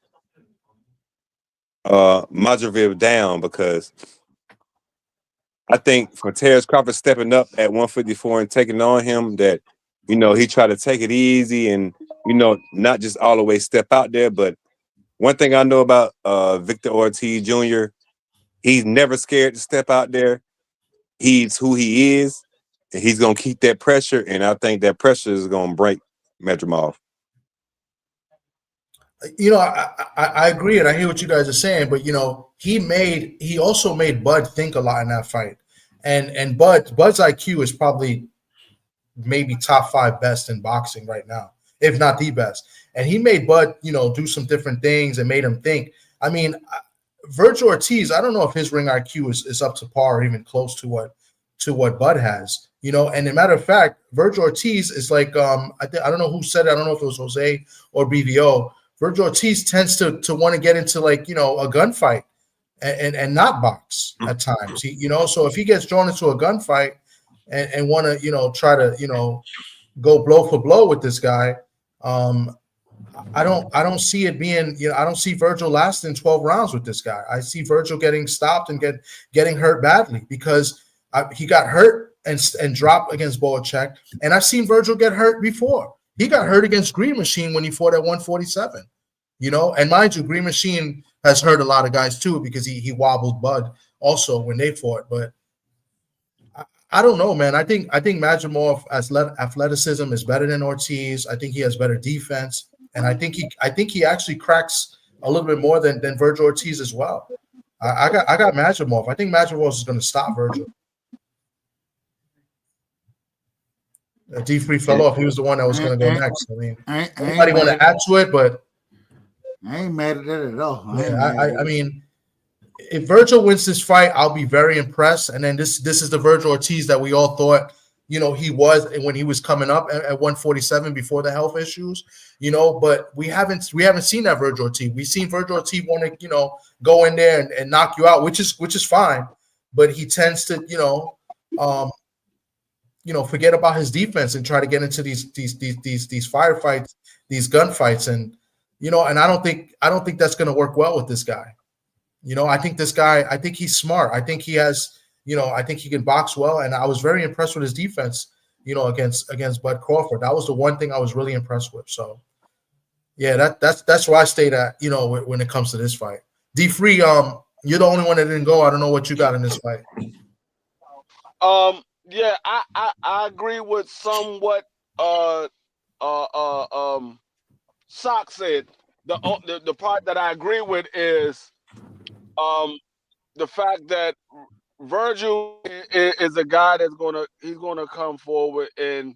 Madriviv down because I think for Terrence Crawford stepping up at 154 and taking on him, that he tried to take it easy and not just all the way step out there. But one thing I know about Victor Ortiz Jr., he's never scared to step out there. He's who he is, and he's gonna keep that pressure. And I think that pressure is gonna break Medrimov. I agree, and I hear what you guys are saying, but he also made Bud think a lot in that fight, and Bud's IQ is probably maybe top 5 best in boxing right now, if not the best. And he made Bud, do some different things and made him think. I mean, Virgil Ortiz, I don't know if his ring IQ is up to par or even close to what Bud has. And as a matter of fact, Virgil Ortiz is like I don't know who said it. I don't know if it was Jose or BVO. Virgil Ortiz tends to want to get into a gunfight and not box at times. So if he gets drawn into a gunfight and want to try to go blow for blow with this guy, I don't see it being I don't see Virgil lasting 12 rounds with this guy. I see Virgil getting stopped and getting hurt badly because he got hurt and dropped against Boacek, and I've seen Virgil get hurt before. He got hurt against Green Machine when he fought at 147. And mind you, Green Machine has hurt a lot of guys too because he wobbled Bud also when they fought. But I don't know, man. I think Madrimov athleticism is better than Ortiz. I think he has better defense, and I think he actually cracks a little bit more than Virgil Ortiz as well. I got Madrimov. I think Madrimov is going to stop Virgil. D3 fell off. He was the one that was going to go next. I mean, anybody want to add to it, but I ain't mad at that at all. I mean, if Virgil wins this fight, I'll be very impressed. And then this is the Virgil Ortiz that we all thought, he was when he was coming up at 147 before the health issues, but we haven't seen that Virgil Ortiz. We've seen Virgil Ortiz want to, go in there and knock you out, which is fine, but he tends to, forget about his defense and try to get into these firefights, these gunfights, and and I don't think that's going to work well with this guy. I think he's smart. I think he has, I think he can box well, and I was very impressed with his defense, against Bud Crawford. That was the one thing I was really impressed with. So, yeah, that's where I stayed at, when it comes to this fight. D3, you're the only one that didn't go. I don't know what you got in this fight. Yeah, I agree with somewhat Sock said. The part that I agree with is the fact that Virgil is a guy that's he's gonna come forward and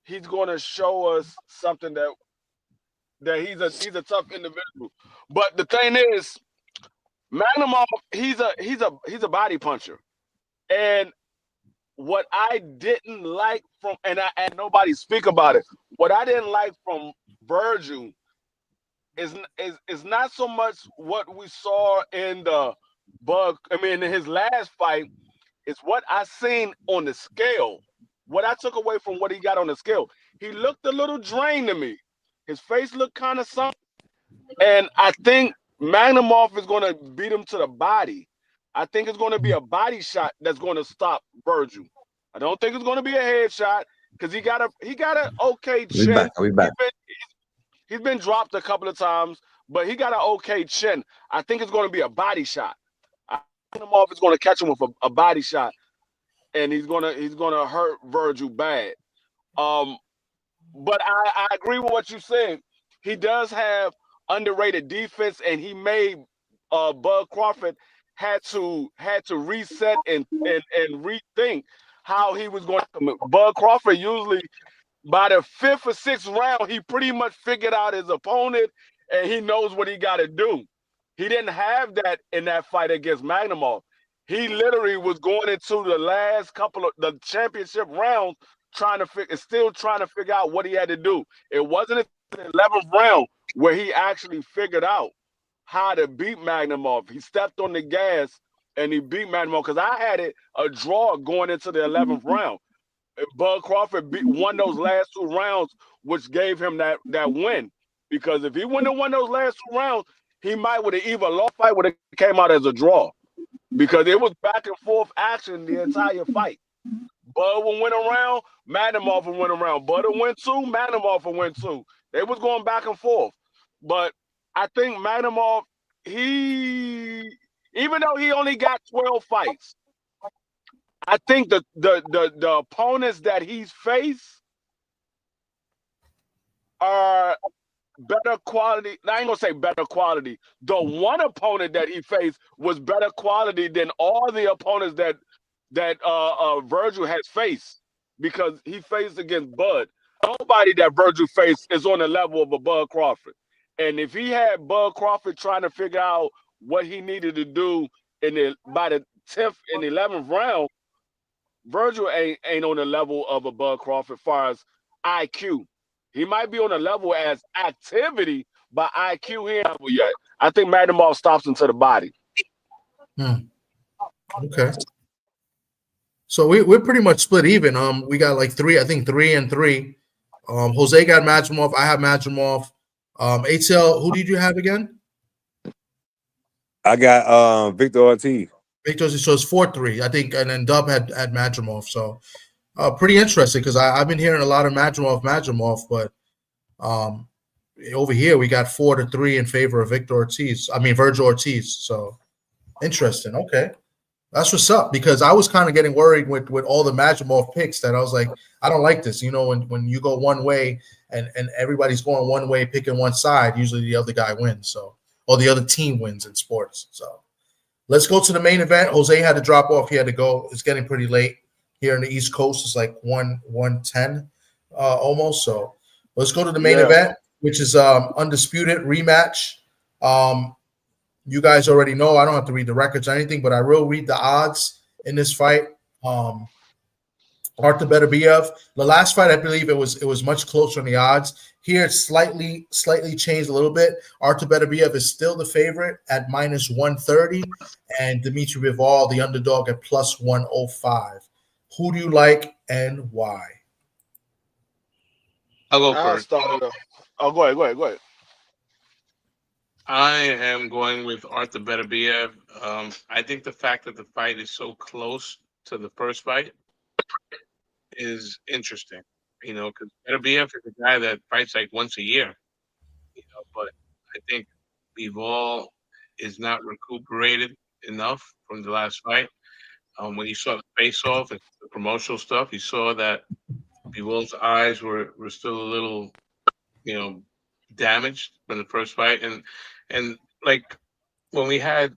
he's gonna show us something that he's a tough individual. But the thing is, Magnumov, he's a body puncher, and what I didn't like from and nobody speak about it. What I didn't like from Virgil is not so much what we saw in in his last fight, is what I seen on the scale. What I took away from what he got on the scale, he looked a little drained to me. His face looked kind of something, and I think Magnumov is going to beat him to the body. I think it's going to be a body shot that's going to stop Virgil. I don't think it's going to be a headshot because he got a okay chin. I'll be back. He's been dropped a couple of times, but he got an okay chin. I think it's going to be a body shot. Magnumov is going to catch him with a body shot, and he's gonna hurt Virgil bad. But I agree with what you said. He does have underrated defense, and he made Bud Crawford had to reset and rethink how he was going to come. Bud Crawford usually by the 5th or 6th round, he pretty much figured out his opponent and he knows what he got to do. He didn't have that in that fight against Magnumov. He literally was going into the last couple of the championship rounds still trying to figure out what he had to do. It wasn't in the 11th round where he actually figured out how to beat Magnumov. He stepped on the gas and he beat Madrimov because I had it a draw going into the 11th round. Bud Crawford won those last 2 rounds, which gave him that win. Because if he wouldn't have won those last 2 rounds, he might would have either lost fight would have came out as a draw. Because it was back and forth action the entire fight. Bud would win a round, Madrimov would win a round. Bud would win 2, Madrimov would win 2. They was going back and forth. But I think Madrimov, even though he only got 12 fights, I think the opponents that he's faced are better quality. I ain't gonna say better quality. The one opponent that he faced was better quality than all the opponents that Virgil has faced, because he faced against Bud. Nobody that Virgil faced is on the level of a Bud Crawford. And if he had Bud Crawford trying to figure out what he needed to do by the 10th and 11th round, Virgil ain't on the level of a Bud Crawford as far as IQ. He might be on a level as activity, but IQ he ain't level yet. I think Madrimov stops into the body. Okay. So we're pretty much split even. We got like 3 and 3. Jose got Madrimov. I have Madrimov. ATL, who did you have again? I got Victor Ortiz. Victor, so it's 4-3, I think, and then Dub had Madrimov. So pretty interesting because I've been hearing a lot of Madrimov, but over here we got 4-3 in favor of Virgil Ortiz. So interesting. Okay. That's what's up, because I was kind of getting worried with all the Madrimov picks that I was like, I don't like this. When you go one way and everybody's going one way, picking one side, usually the other guy wins. So, or the other team wins in sports. So let's go to the main event. Jose had to drop off. He had to go. It's getting pretty late here in the East Coast. It's like 1:10 almost. So let's go to the main event, which is undisputed rematch. You guys already know I don't have to read the records or anything, but I will read the odds in this fight. Artur Beterbiev. The last fight, I believe it was much closer in the odds. Here, it's slightly changed a little bit. Artur Beterbiev is still the favorite at -130, and Dimitri Bivol, the underdog, at +105. Who do you like and why? I'll go first. Go ahead. I am going with Artur Beterbiev. I think the fact that the fight is so close to the first fight is interesting. Because Beterbiev is a guy that fights like once a year. But I think Bivol is not recuperated enough from the last fight. When you saw the face-off and the promotional stuff, you saw that Bivol's eyes were still a little, damaged from the first fight. And like when we had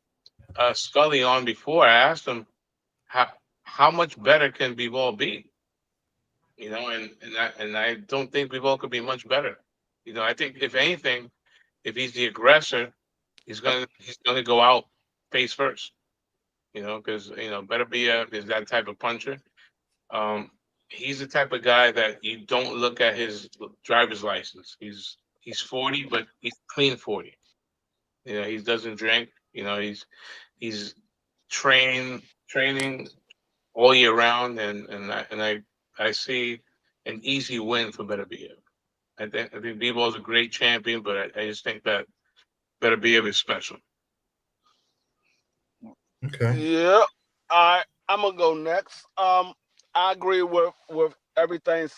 Scully on before, I asked him how much better can Bivol be? And I don't think Bivol could be much better. I think if anything, if he's the aggressor, he's gonna go out face first. Because Beterbiev is that type of puncher. He's the type of guy that you don't look at his driver's license. He's 40, but he's clean 40. He doesn't drink. He's training all year round, and I see an easy win for Beterbiev. I think Bivol is a great champion, but I just think that Beterbiev is special. Okay. Yeah, I'm gonna go next. I agree with everything.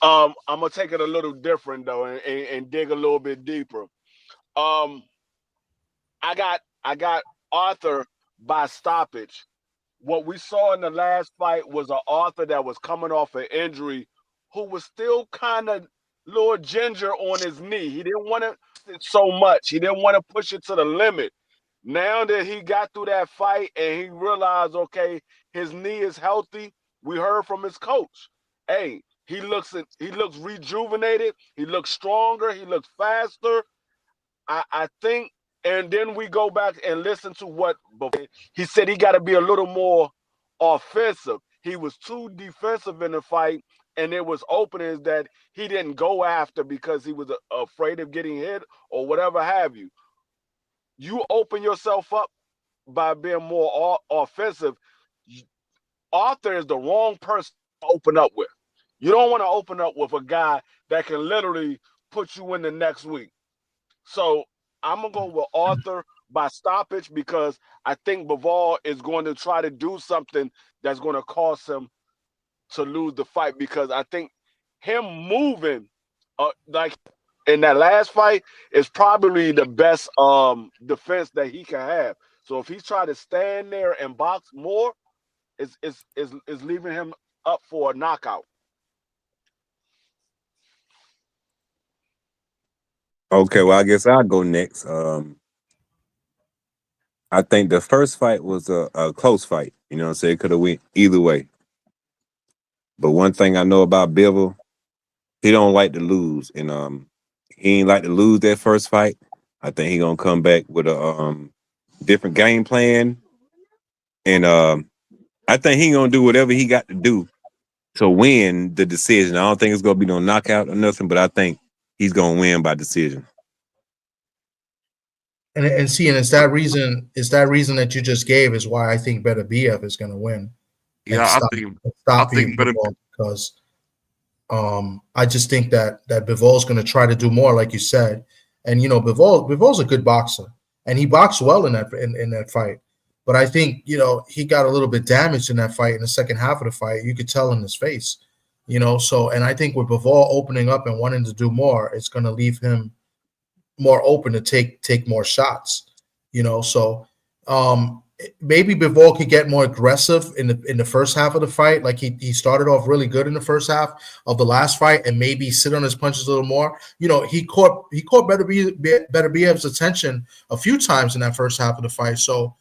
I'm gonna take it a little different though, and dig a little bit deeper. I got Arthur by stoppage. What we saw in the last fight was an Arthur that was coming off an injury, who was still kind of little ginger on his knee. He didn't want to so much. He didn't want to push it to the limit. Now that he got through that fight and he realized, okay, his knee is healthy, we heard from his coach. Hey, he looks rejuvenated. He looks stronger. He looks faster. I think, and then we go back and listen to what he said. He got to be a little more offensive. He was too defensive in the fight, and there was openings that he didn't go after because he was afraid of getting hit or whatever have you. You open yourself up by being more offensive, Arthur is the wrong person to open up with. You don't want to open up with a guy that can literally put you in the next week. So I'm gonna go with Arthur by stoppage because I think Bivol is going to try to do something that's going to cause him to lose the fight because I think him moving like in that last fight is probably the best defense that he can have. So if he's trying to stand there and box more, is leaving him up for a knockout. Okay, well, I guess I'll go next. I think the first fight was a close fight. You know what I'm saying? It could have went either way. But one thing I know about Bivol, he don't like to lose. And he ain't like to lose that first fight. I think he gonna come back with a different game plan. And I think he gonna do whatever he got to do to win the decision. I don't think it's gonna be no knockout or nothing, but I think he's gonna win by decision. And it's that reason that you just gave is why I think Beterbiev is going to win and Yeah, I stop think better. Bivol because I just think that Bivol's going to try to do more, like you said. And Bivol's a good boxer, and he boxed well in that fight. But I think he got a little bit damaged in that fight in the second half of the fight. You could tell in his face, So, and I think with Bivol opening up and wanting to do more, it's going to leave him more open to take more shots, So maybe Bivol could get more aggressive in the first half of the fight. Like he started off really good in the first half of the last fight, and maybe sit on his punches a little more. He caught Beterbiev's attention a few times in that first half of the fight. So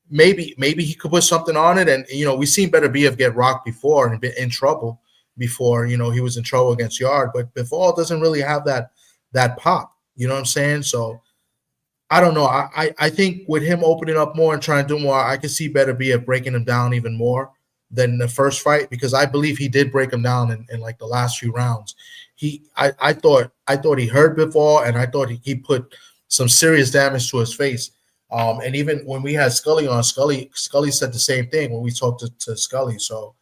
maybe he could put something on it. And we've seen Beterbiev get rocked before and been in trouble before. He was in trouble against Yard, but Bivol doesn't really have that pop. You know what I'm saying? So I don't know. I think with him opening up more and trying to do more, I could see Beterbiev breaking him down even more than the first fight because I believe he did break him down in like the last few rounds. I thought he hurt Bivol, and I thought he put some serious damage to his face. And even when we had Scully on, Scully said the same thing when we talked to Scully. So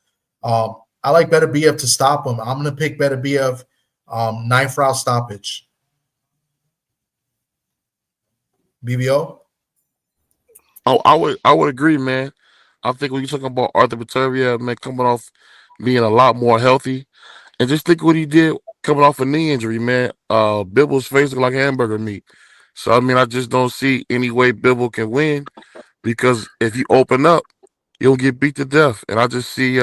I like Beterbiev to stop him. I'm gonna pick Beterbiev 9th round stoppage. BBO? Oh, I would agree, man. I think when you're talking about Arthur Beterbiev, man, coming off being a lot more healthy, and just think what he did coming off a knee injury, man. Bibble's face looked like hamburger meat. So I mean, I just don't see any way Bibble can win because if you open up, you'll get beat to death. And I just see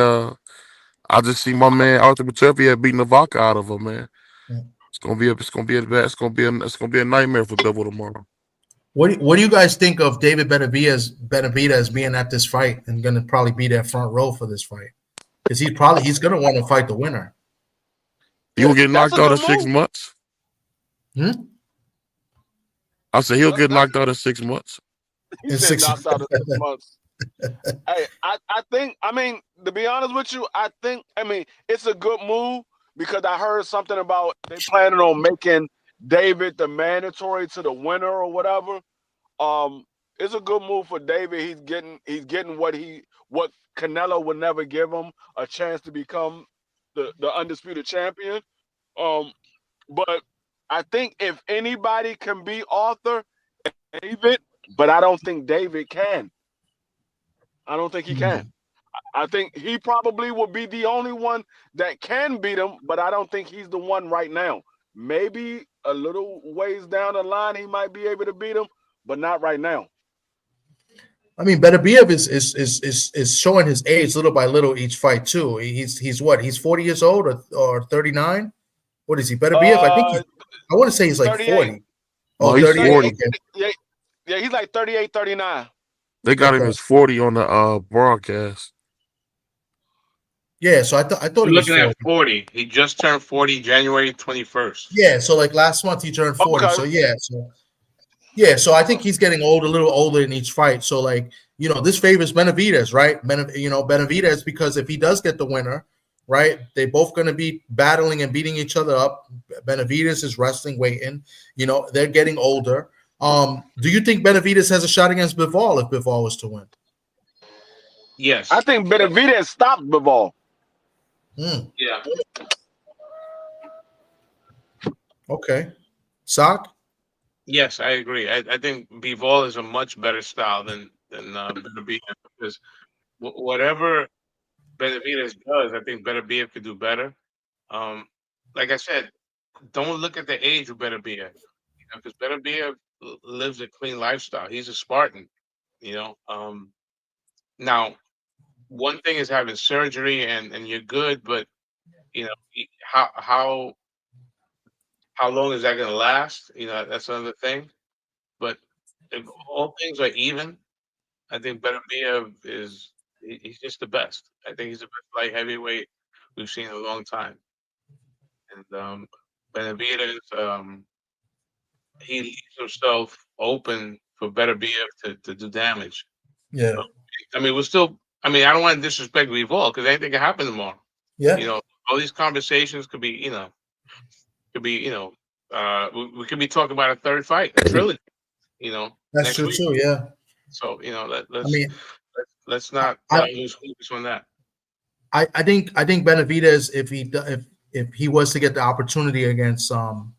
my man Arthur Beterbiev beating the vodka out of him, man. It's gonna be a nightmare for Bibble tomorrow. What do you guys think of David Benavidez being at this fight and going to probably be there front row for this fight? Because he's going to want to fight the winner. He'll get That's knocked a out good in 6 move. months. I said he'll get knocked out in 6 months. He In said 6 knocked out in 6 months. Hey, I think, I mean, to be honest with you, I mean, it's a good move because I heard something about they planning on making David the mandatory to the winner or whatever. It's a good move for David. He's getting what Canelo would never give him, a chance to become the undisputed champion. But I think if anybody can beat Arthur, David, but I don't think David can. I don't think he can. I think he probably will be the only one that can beat him, but I don't think he's the one right now. Maybe a little ways down the line he might be able to beat him, but not right now. I mean, Beterbiev is showing his age little by little each fight too. He's what? He's 40 years old or 39? What is he? Beterbiev? I want to say he's like 38. 40. No, Oh, he's 38. 40. Okay. Yeah, he's like 38, 39. They got him Okay. as 40 on the broadcast. Yeah, so I thought You're he was looking 40. at 40. He just turned 40 January 21st. Yeah, so like last month he turned 40. Okay. So so I think he's getting old, a little older in each fight. So like, this favors Benavidez, right? Benavidez, because if he does get the winner, right, they both going to be battling and beating each other up. Benavidez is wrestling, waiting. They're getting older. Do you think Benavidez has a shot against Bivol if Bivol was to win? Yes. I think Beterbiev stopped Bivol. Hmm. Yeah. Okay. Sock? Yes, I agree. I think Bivol is a much better style than Beterbiev, because whatever Benavidez does, I think Beterbiev could do better. Um, like I said, don't look at the age of Beterbiev, because Beterbiev lives a clean lifestyle. He's a Spartan, you know. Now, one thing is having surgery and you're good, but you know how long is that going to last? You know, that's another thing. But if all things are even, I think Beterbiev he's just the best. I think he's the best light heavyweight we've seen in a long time. And Benavidez, he leaves himself open for Beterbiev to do damage. Yeah. So, I mean, we're still. I mean, I don't want to disrespect Bivol because anything can happen tomorrow. Yeah. You know, all these conversations could be, we could be talking about a third fight, a trilogy. You know, That's next true week. too. Yeah. So I mean, let's not I, lose focus on that. I think Benavidez, if he was to get the opportunity against um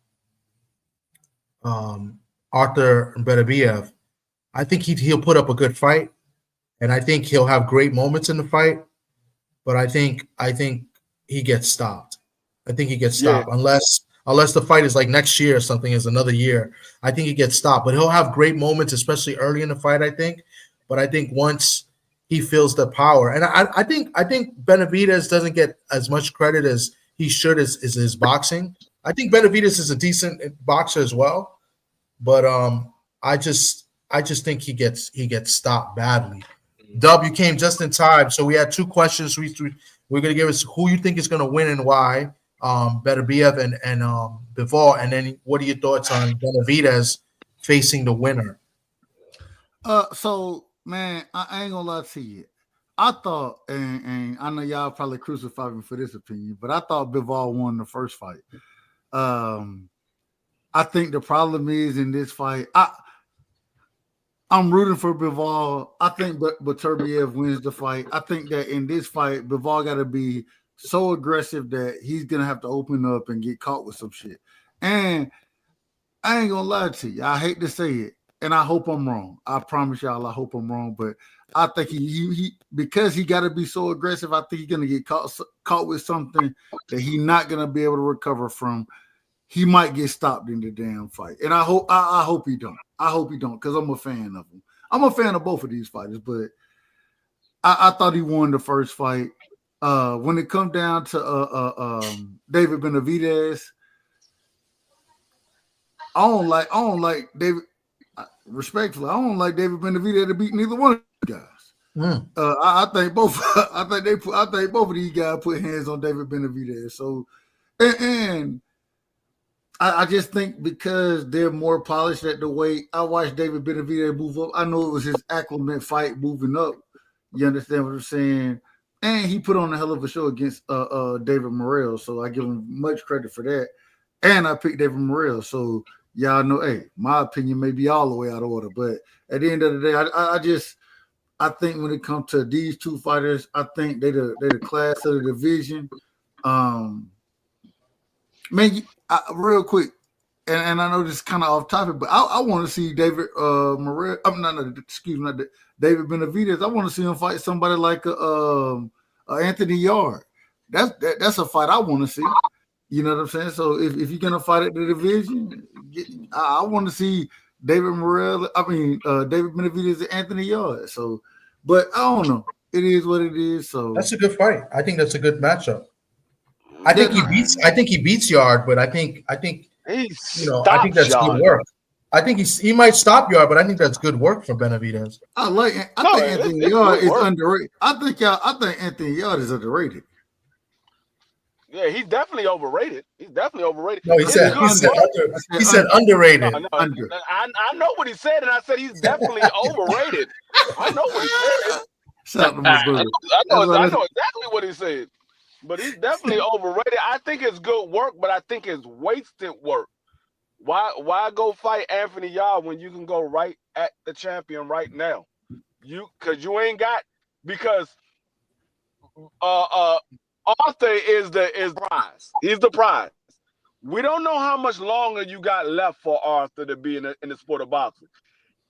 Arthur Beterbiev, I think he'll put up a good fight, and I think he'll have great moments in the fight. But I think he gets stopped. I think he gets Yeah. stopped unless the fight is like next year or something, is another year. I think he gets stopped, but he'll have great moments, especially early in the fight. I think, but I think once he feels the power, and I think Benavidez doesn't get as much credit as he should is his boxing. I think Benavidez is a decent boxer as well, but I just think he gets stopped badly. Dub, you came just in time. So we had two questions. We're gonna give us who you think is gonna win and why. Beterbiev and Bivol, and then what are your thoughts on Benavidez facing the winner? So man, I ain't gonna lie to you. I thought, and I know y'all probably crucify me for this opinion, but I thought Bivol won the first fight. Um, I think the problem is in this fight, I'm rooting for Bivol. I think Beterbiev wins the fight. I think that in this fight, Bivol got to be so aggressive that he's gonna have to open up and get caught with some shit. And I ain't gonna lie to you. I hate to say it, and I hope I'm wrong. I promise y'all, I hope I'm wrong. But I think he because he got to be so aggressive. I think he's gonna get caught with something that he's not gonna be able to recover from. He might get stopped in the damn fight, and I hope he don't. I hope he don't, because I'm a fan of him. I'm a fan of both of these fighters, but I thought he won the first fight. When it comes down to David Benavidez, I don't like David. Respectfully, I don't like David Benavidez to beat neither one of these guys. I think both. I think both of these guys put hands on David Benavidez. So, and I just think because they're more polished at the weight. I watched David Benavidez move up. I know it was his acclimate fight moving up. You understand what I'm saying? And he put on a hell of a show against David Morrell. So I give him much credit for that. And I picked David Morrell. So y'all know, hey, my opinion may be all the way out of order. But at the end of the day, I think when it comes to these two fighters, I think they're the class of the division. Man, real quick, and I know this is kind of off topic, but I want to see David Morrell. I'm not David Benavidez. I want to see him fight somebody like Anthony Yard. That's a fight I want to see. You know what I'm saying? So if you're gonna fight at the division, I want to see David Morrell. David Benavidez and Anthony Yard. So, but I don't know. It is what it is. So That's a good fight. I think that's a good matchup. I think he beats Yard, but I think I think that's good work. I think he might stop Yard, but I think that's good work for Benavidez. I think Anthony Yard is underrated. I think Anthony Yard is underrated. Yeah, he's definitely overrated. No, he said underrated. No, I know what he said, and I said he's definitely overrated. I know what he said. Shout out to my brother. I know exactly what he said. But he's definitely overrated. I think it's good work, but I think it's wasted work. Why go fight Anthony Yarde when you can go right at the champion right now? Because you ain't got because Arthur is the prize. He's the prize. We don't know how much longer you got left for Arthur to be in the sport of boxing.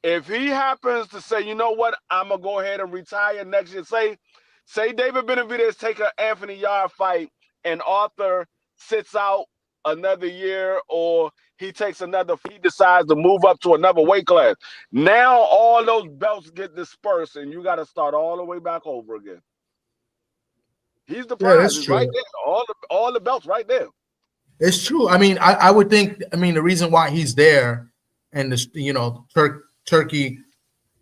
If he happens to say, you know what, I'm gonna go ahead and retire next year. Say David Benavidez take an Anthony Yarde fight and Arthur sits out another year, or he decides to move up to another weight class. Now all those belts get dispersed, and you got to start all the way back over again. He's the prize. that's It's true. right there. All the belts right there. It's true. I mean, I would think. I mean, the reason why he's there, and Turkey,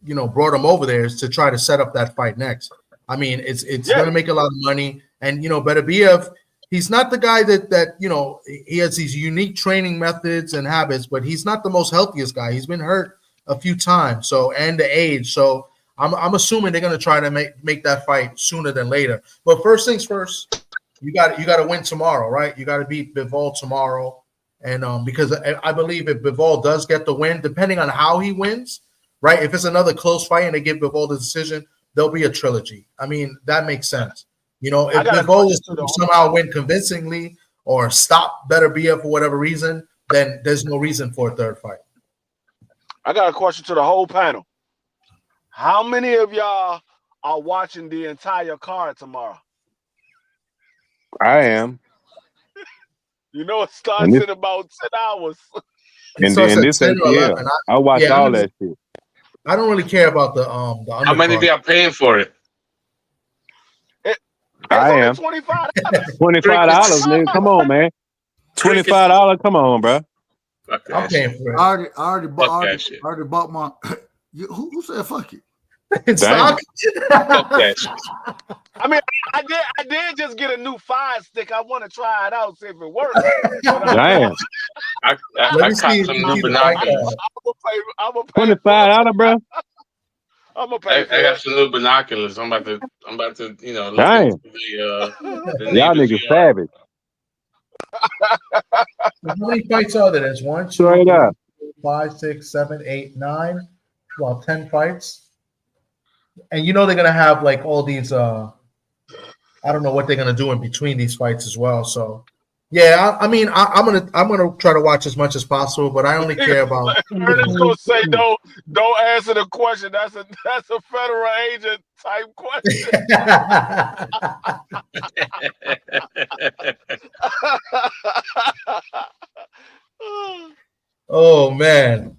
brought him over there is to try to set up that fight next. I mean, it's going to make a lot of money, and Beterbiev, he's not the guy that he has these unique training methods and habits, but he's not the most healthiest guy. He's been hurt a few times, and the age. So I'm assuming they're going to try to make that fight sooner than later. But first things first. You got to win tomorrow, right? You got to beat Bivol tomorrow, and because I believe if Bivol does get the win, depending on how he wins, right? If it's another close fight and they give Bivol the decision, there'll be a trilogy. I mean, that makes sense. If Bivol is to somehow win convincingly or stop Beterbiev for whatever reason, then there's no reason for a third fight. I got a question to the whole panel. How many of y'all are watching the entire card tomorrow? I am. It starts in about 10 hours. And this ATL, I watch all that shit. I don't really care about the undercard. How many of you are paying for it? I am. $25. $25, Come on, man. $25. Come on, bro. I'm paying for it. I already bought my. Who said fuck it? Stop. I mean, I did just get a new Fire Stick. I want to try it out, see if it works. Damn. I caught some new binoculars. I'm gonna pay $25, bro. I'm gonna pay. I got some new binoculars. I'm about to look at the y'all niggas savage. How many fights are there? There's 1, 2, Straight 3, up. 4, 5, 6, 7, 8, 9. Well, 10 fights. And they're gonna have like all these I don't know what they're gonna do in between these fights as well. So yeah, I'm gonna try to watch as much as possible, but I only care about Ernest gonna say don't answer the question. That's a federal agent type question. Oh man.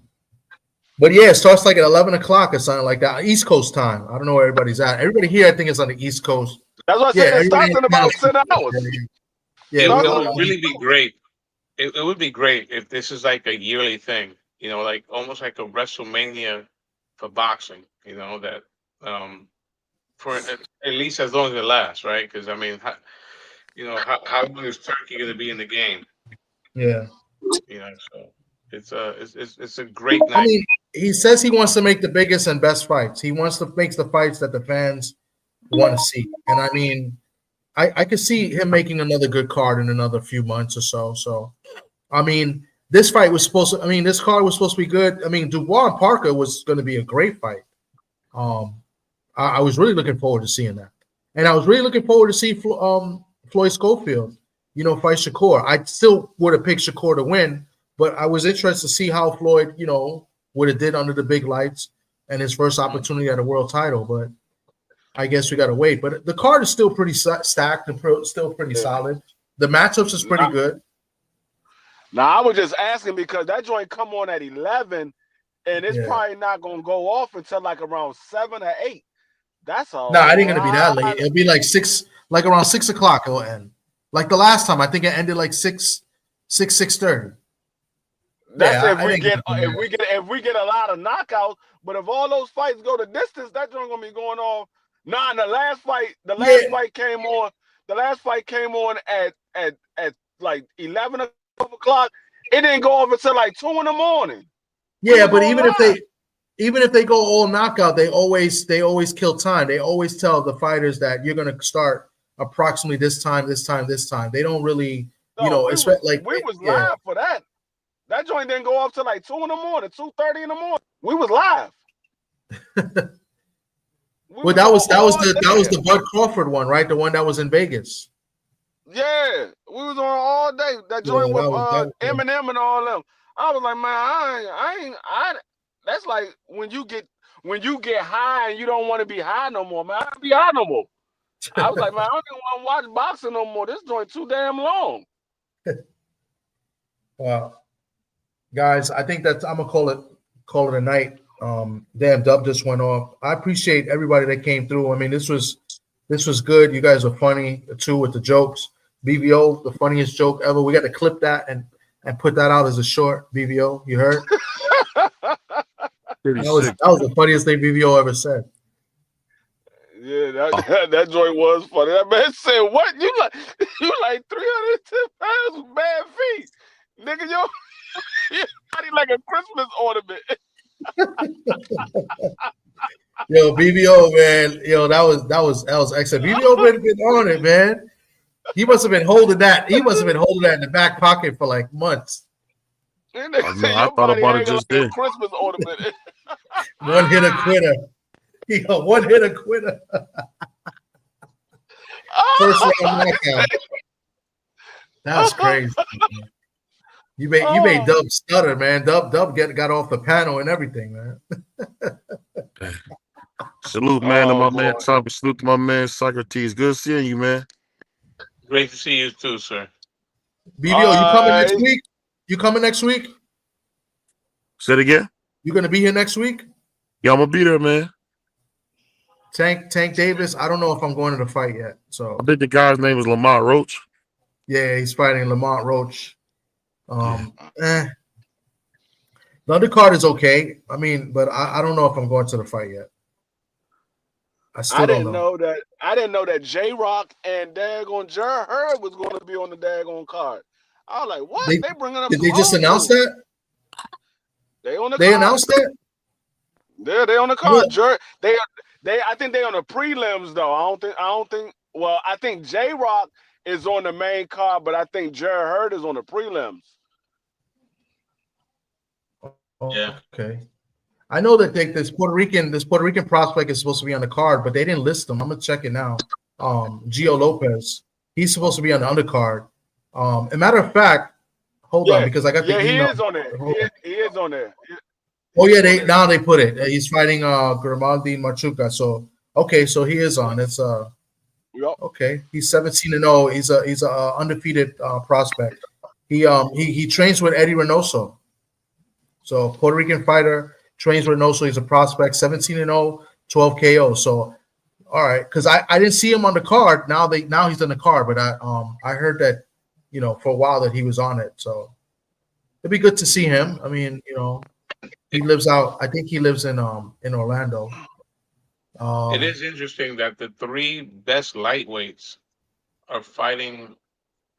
But yeah, it starts like at 11 o'clock or something like that. East Coast time. I don't know where everybody's at. Everybody here, I think, is on the East Coast. That's what I said. It starts in about 10 hours. Yeah, it would really be great. It would be great if this is like a yearly thing. Like almost like a WrestleMania for boxing. That for at least as long as it lasts, right? Because I mean, how long is Turkey going to be in the game? Yeah. So it's a great night. I mean, he says he wants to make the biggest and best fights. He wants to make the fights that the fans want to see. And I mean, I could see him making another good card in another few months or so. So, I mean, this card was supposed to be good. I mean, Dubois and Parker was going to be a great fight. I was really looking forward to seeing that. And I was really looking forward to see Floyd Schofield, fight Shakur. I still would have picked Shakur to win, but I was interested to see how Floyd, would have did under the big lights and his first opportunity at a world title. But I guess we got to wait. But the card is still pretty stacked and still pretty solid. The matchups is pretty good. Now, I was just asking because that joint come on at 11, and it's probably not going to go off until like around 7 or 8. That's all. No, it ain't going to be that late. It'll be like 6, like around 6 o'clock it'll end. Like the last time, I think it ended like 6:30. That's if we get a lot of knockouts. But if all those fights go the distance, that joint gonna be going on. Nah, the last fight came on. The last fight came on at like 11 o'clock. It didn't go off until like 2 in the morning. Yeah, but even if they go all knockout, they always kill time. They always tell the fighters that you're gonna start approximately this time. They don't really, we was live for that. That joint didn't go off till like 2 in the morning, 2:30 in the morning. We was live. Well, that was the Bud Crawford one, right? The one that was in Vegas. Yeah, we was on all day. That joint with Eminem and all them. I was like, man, I that's like when you get high and you don't want to be high no more, man. I don't be high no more. I was like, man, I don't even want to watch boxing no more. This joint too damn long. Wow. Guys, I think I'm gonna call it a night. Damn, Dub just went off. I appreciate everybody that came through. I mean, this was good. You guys are funny too with the jokes. BVO, the funniest joke ever. We got to clip that and put that out as a short. BVO, you heard? that was the funniest thing BVO ever said. Yeah, that joint was funny. That man said, "What you like 310 pounds with bad feet, nigga? Your body like a Christmas ornament." Yo, BVO, man. Yo, that was excellent. BVO been on it, man. He must have been holding that. He must have been holding that in the back pocket for like months. I thought about it just then. Christmas ornament. One hitter quitter. Yo, one hitter quitter. First round knockout. That's crazy. Man. You made Dub stutter, man. Dub got off the panel and everything, man. Salute, man, to my man Tommy. Salute to my man Socrates. Good seeing you, man. Great to see you too, sir. BBO, you coming next week? You coming next week? Say it again. You gonna be here next week? Yeah, I'm gonna be there, man. Tank Davis. I don't know if I'm going to the fight yet. So I think the guy's name is Lamont Roach. Yeah, he's fighting Lamont Roach. The undercard is okay. I mean, but I don't know if I'm going to the fight yet. I didn't know that J Rock and daggone Jared Hurd was going to be on the daggone card. I was like, what? They bringing up? Did they just announce that? They on the They card. announced that? Yeah, they on the card. Yeah. I think they on the prelims though. I don't think. Well, I think J Rock is on the main card, but I think Jared Hurd is on the prelims. Oh, yeah. Okay. I know that this Puerto Rican prospect is supposed to be on the card, but they didn't list him. I'm gonna check it now. Gio Lopez. He's supposed to be on the undercard. As a matter of fact, hold on, because I got the email. He is on there. He is on there. Oh yeah, they put it. He's fighting Grimaldi Machuca. So okay, so he is on. It's okay. He's 17-0. He's a undefeated prospect. He trains with Eddie Reynoso. So Puerto Rican fighter, trains with Reynoso. He's a prospect, 17-0, 12 KO. So all right, because I didn't see him on the card. Now he's on the card, but I heard that for a while that he was on it. So it'd be good to see him. I mean, he lives out. I think he lives in Orlando. It is interesting that the three best lightweights are fighting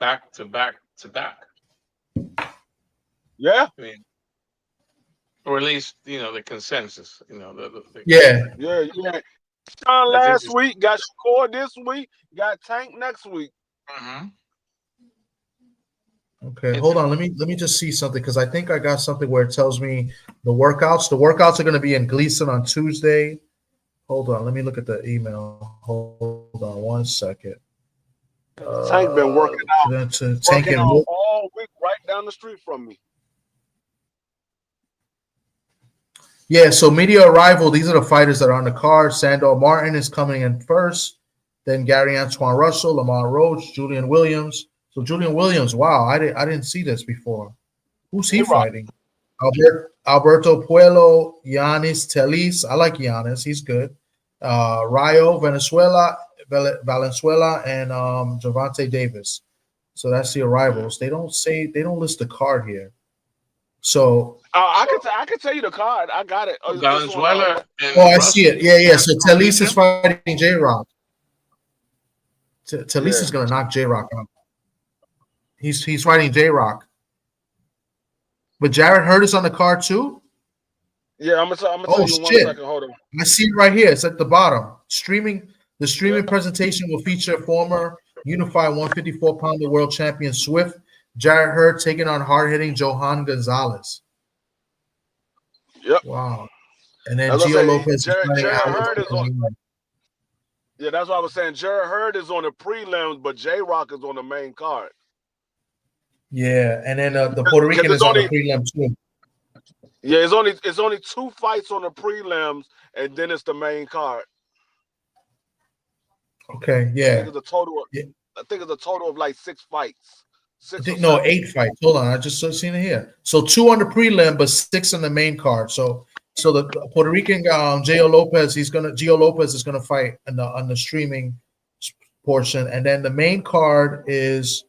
back to back to back. Yeah. I mean, or at least the consensus. Yeah. Sean last week, got Shakur this week, got Tank next week. Mm-hmm. Okay, hold on. Let me just see something because I think I got something where it tells me the workouts. The workouts are going to be in Gleason on Tuesday. Hold on. Let me look at the email. Hold on 1 second. Tank been working out all week right down the street from me. Yeah, so media arrival. These are the fighters that are on the card. Sandor Martin is coming in first. Then Gary Antoine Russell, Lamar Roach, Julian Williams. So Julian Williams, wow, I didn't see this before. Who's he fighting? Alberto Puello, Giannis Telis. I like Giannis. He's good. Rayo Valenzuela, and Javante Davis. So that's the arrivals. They don't list the card here. So I can tell you the card. I got it. Valenzuela. I see it. Yeah. So Telis is fighting J Rock. Telis is gonna knock J Rock out. He's fighting J Rock. But Jared Hurd is on the card too? Yeah, I'm gonna tell you 1 second. Hold on. I see it right here. It's at the bottom. The streaming presentation will feature former unified 154-pounder world champion Swift Jarrett Hurd taking on hard-hitting Johan Gonzalez. Yep. Wow. And then As I Gio say, Lopez is fighting Jared Alex Hurd is on. Pereira. Yeah, that's what I was saying. Jared Hurd is on the prelims, but J Rock is on the main card. Yeah, and then the Puerto Rican is on the prelim too. Yeah, it's only 2 fights on the prelims, and then it's the main card. Okay, yeah. I think it's a total of like 6 fights. 8 fights. Hold on, I just seen it here. So 2 on the prelim, but 6 on the main card. So the Puerto Rican Gio Lopez is gonna fight on the streaming portion, and then the main card is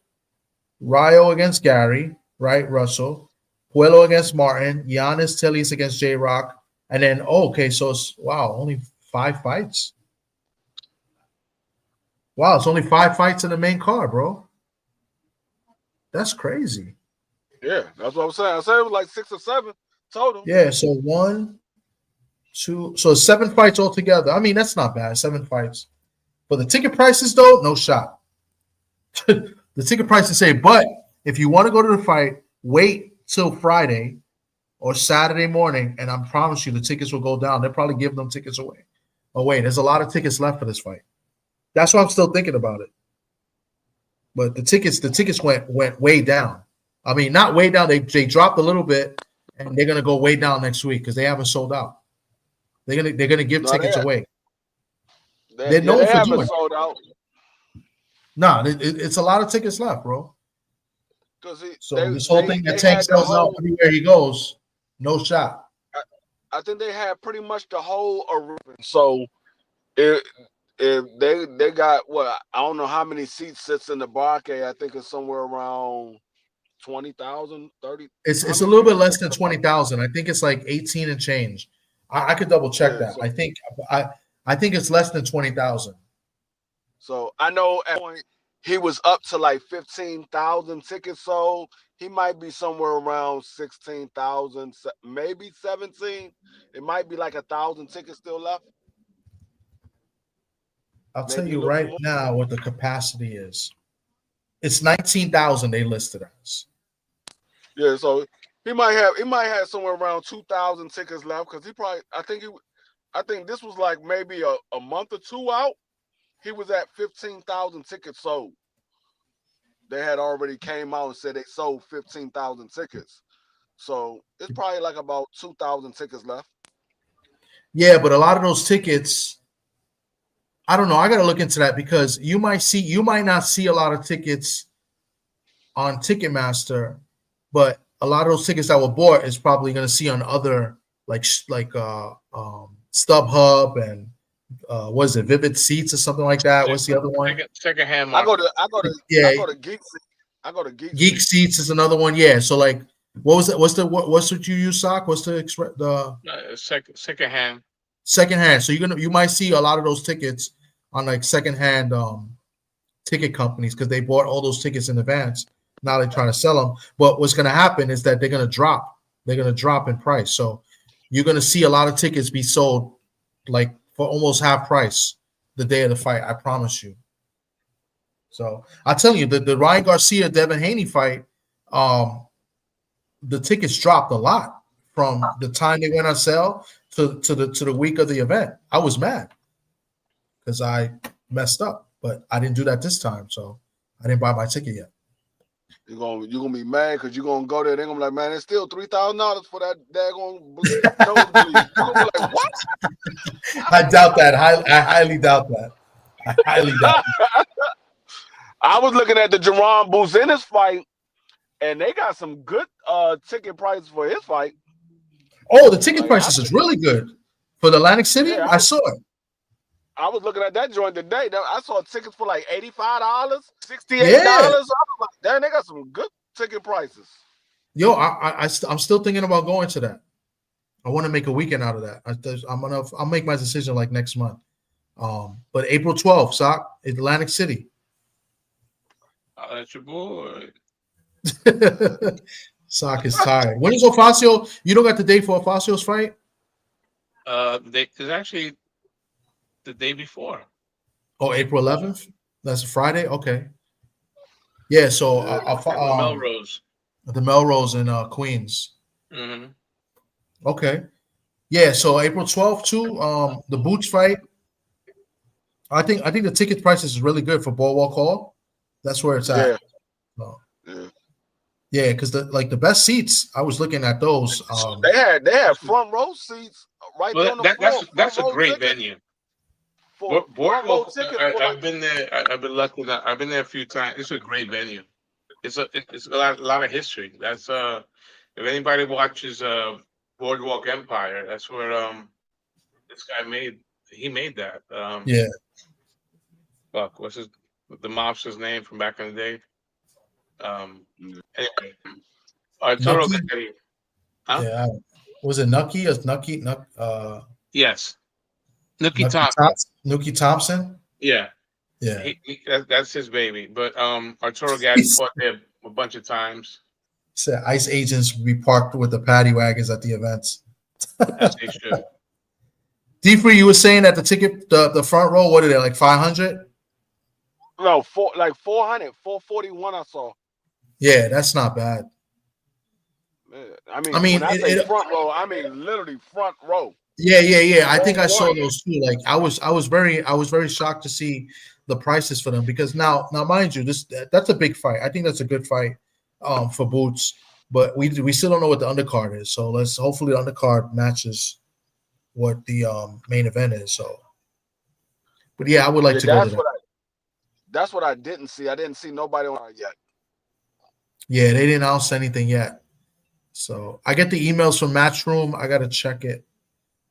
Rayo against Gary, right? Russell, Puello against Martin, Giannis Tillis against J Rock, and then so it's only 5 fights. Wow, it's only 5 fights in the main card, bro. That's crazy. Yeah, that's what I'm saying. I said it was like 6 or 7 total. Yeah, so 1, 2, so 7 fights altogether. I mean, that's not bad. 7 fights. For the ticket prices, though, no shot. The ticket prices say, but if you want to go to the fight, wait till Friday or Saturday morning, and I promise you the tickets will go down. They'll probably give them tickets away. Oh, wait, there's a lot of tickets left for this fight. That's why I'm still thinking about it. But the tickets went way down. I mean, not way down. They dropped a little bit, and they're gonna go way down next week because they haven't sold out. They're gonna give tickets away. They haven't sold out. No, it's a lot of tickets left, bro. So this whole thing that Tank sells out everywhere he goes, no shot. I think they had pretty much the whole arena. So if they got what, I don't know how many seats sits in the barcade. I think it's somewhere around 20,000, 30. It's a little bit less than 20,000. I think it's like 18 and change. I could double check that. So, I think it's less than 20,000. So I know at one point he was up to like 15,000 tickets sold. He might be somewhere around 16,000, maybe 17. It might be like 1,000 tickets still left. I'll tell you right now what the capacity is. It's 19,000 they listed as. Yeah, so he might have somewhere around 2,000 tickets left because I think this was like maybe a month or 2 out. He was at 15,000 tickets sold. They had already came out and said they sold 15,000 tickets. So it's probably like about 2,000 tickets left. Yeah, but a lot of those tickets, I don't know. I got to look into that because you might not see a lot of tickets on Ticketmaster, but a lot of those tickets that were bought is probably going to see on other like StubHub and was it Vivid Seats or something like that? What's the other one? Secondhand market. I go to Geek Seats. I go to Geek Seats is another one. Yeah. So like, what was it? What's what you use, Sock? What's the secondhand? Secondhand. So you might see a lot of those tickets on like secondhand ticket companies because they bought all those tickets in advance. Now they're trying to sell them. But what's going to happen is that they're going to drop. They're going to drop in price. So you're going to see a lot of tickets be sold like for almost half price the day of the fight. I promise you. So I'll tell you the Ryan Garcia Devin Haney fight, the tickets dropped a lot from the time they went on sale to the week of the event. I was mad because I messed up, but I didn't do that this time, so I didn't buy my ticket yet. You're gonna be mad because you're gonna go there. They're gonna be like, man, it's still $3,000 for that daggone nosebleed. You're gonna be like, what? I doubt that. I highly doubt that. I highly doubt that. I was looking at the Jerron Buzinis fight, and they got some good ticket prices for his fight. Oh, the ticket prices is really good for the Atlantic City. Yeah, I saw it. I was looking at that joint today. I saw tickets for like $85, $68. Yeah. I was like, damn, they got some good ticket prices. Yo, I'm still thinking about going to that. I want to make a weekend out of that. I'll make my decision like next month. But April 12th, Sock, Atlantic City. Oh, that's your boy. Sock is tired. When is Ofacio? You don't got the date for Ofacio's fight? It's actually the day before. Oh, April 11th? That's a Friday? Okay. Yeah, so Melrose. the Melrose in Queens. Mm-hmm. Okay. Yeah, so April 12th too. The Boots fight. I think the ticket price is really good for Boardwalk Hall. That's where it's at. Yeah. So, Yeah. yeah, because the best seats, I was looking at those. They had front row seats right there Well, on the floor. that's a Front row great ticket venue. for front row Boardwalk. tickets for I've like been there. I've been lucky enough. I've been there a few times. It's a great venue. It's a lot of history. That's if anybody watches Boardwalk Empire, that's where this guy made that. Yeah. Fuck, what's the mobster's name from back in the day? Anyway, Arturo Nucky. Gatti. Huh? Yeah. Was it Nucky or Nucky? Yes. Nookie Nucky Thompson. Nucky Thompson. Yeah. Yeah. That's his baby. But Arturo Gatti fought there a bunch of times. Said ICE agents would be parked with the paddy wagons at the events. As they should. D-Free, you were saying that the ticket, the front row, what are they, like 500? no, 400, 441 I saw. Yeah, that's not bad. I mean, I mean, when I say front row, I mean literally front row. Yeah. I think I saw one. those too. Like I was very shocked to see the prices for them because now mind you, that's a big fight. I think that's a good fight for Boots, but we still don't know what the undercard is. So let's hopefully the undercard matches what the main event is. So, but yeah, I would like to go to that. That's what I didn't see. I didn't see nobody on it yet. Yeah, they didn't announce anything yet. So I get the emails from Matchroom. I gotta check it.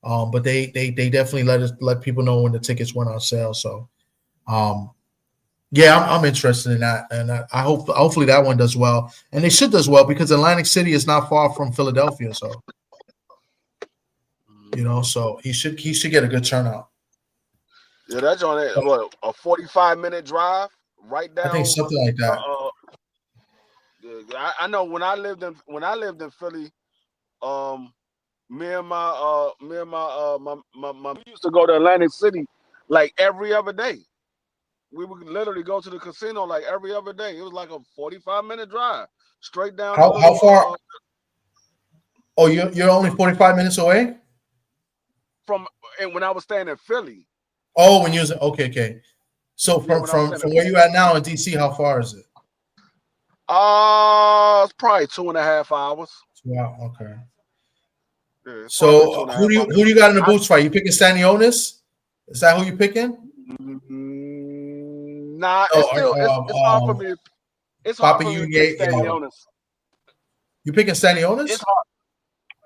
But they definitely let people know when the tickets went on sale. So, yeah, I'm interested in that, and I hope hopefully that one does well, and they should does well because Atlantic City is not far from Philadelphia. So, so he should get a good turnout. Yeah, that's on it. What, a 45-minute drive right down. I think something like that. I know when I lived in Philly, me and my we used to go to Atlantic City like every other day. We would literally go to the casino like every other day. It was like a 45-minute drive straight down. How far? Oh, you're only 45 minutes away from, and when I was staying in Philly. Oh, when you was okay. So from where you at now in DC, how far is it? It's probably 2.5 hours. Wow. Okay. Yeah, so who do you got in the Boots fight? You picking Stanionis? Is that who you picking? Nah, it's hard for me. It's hard for me to pick Stanionis. You picking Stanionis? It's hard.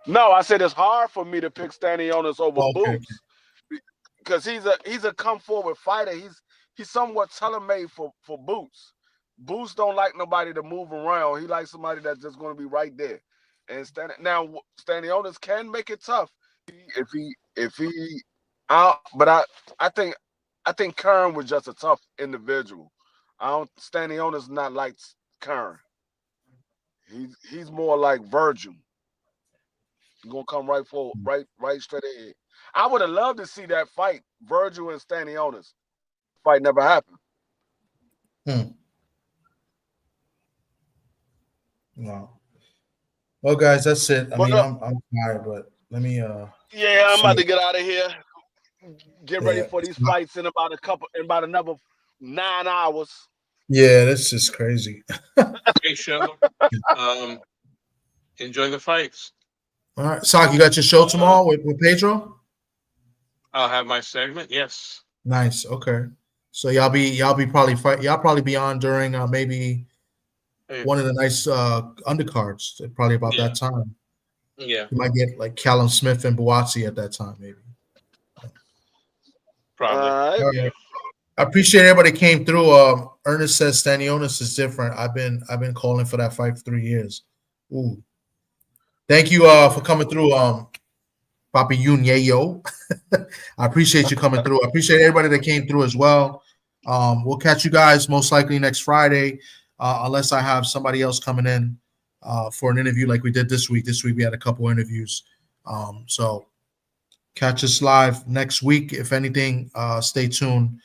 No, I said it's hard for me to pick Stanionis over Boots because he's a come forward fighter. He's somewhat tailor-made for Boots. Boots don't like nobody to move around. He likes somebody that's just going to be right there. And Stanionis can make it tough but I think Kern was just a tough individual. Stanionis not like Kern. He's more like Virgil. He's gonna come right straight ahead. I would have loved to see that fight, Virgil and Stanionis. Fight never happened. Wow. Well, guys, that's it. I mean, I'm tired, but let me. Yeah, I'm about to get out of here. Get ready for these fights in about another 9 hours. Yeah, that's just crazy. Great show. Enjoy the fights. All right, Sak, you got your show tomorrow with Pedro? I'll have my segment. Yes. Nice. Okay. So y'all probably be on during maybe one of the nice undercards. Probably about that time. Yeah. You might get like Callum Smith and Buatsi at that time, maybe. Probably. I appreciate everybody came through. Ernest says Stanionis is different. I've been calling for that fight for 3 years. Ooh. Thank you for coming through, Papi Yunyeyo. I appreciate you coming through. I appreciate everybody that came through as well. We'll catch you guys most likely next Friday, unless I have somebody else coming in for an interview like we did this week. This week we had a couple interviews. So catch us live next week. If anything, stay tuned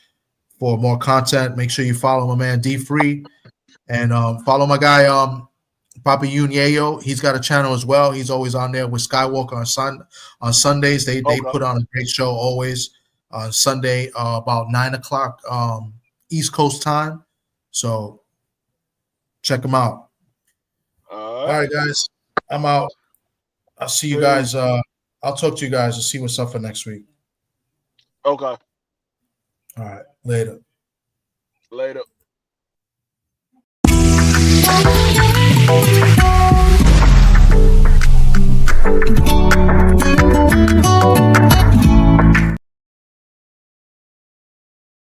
for more content. Make sure you follow my man D Free And follow my guy Papa Yunyeyo. He's got a channel as well. He's always on there with Skywalker on Sundays. They Okay. put on a great show always on Sunday about 9 o'clock East Coast time. So check them out. All right, guys. I'm out. I'll see you guys. I'll talk to you guys and see what's up for next week. Okay. All right. Later. Later. Thank you.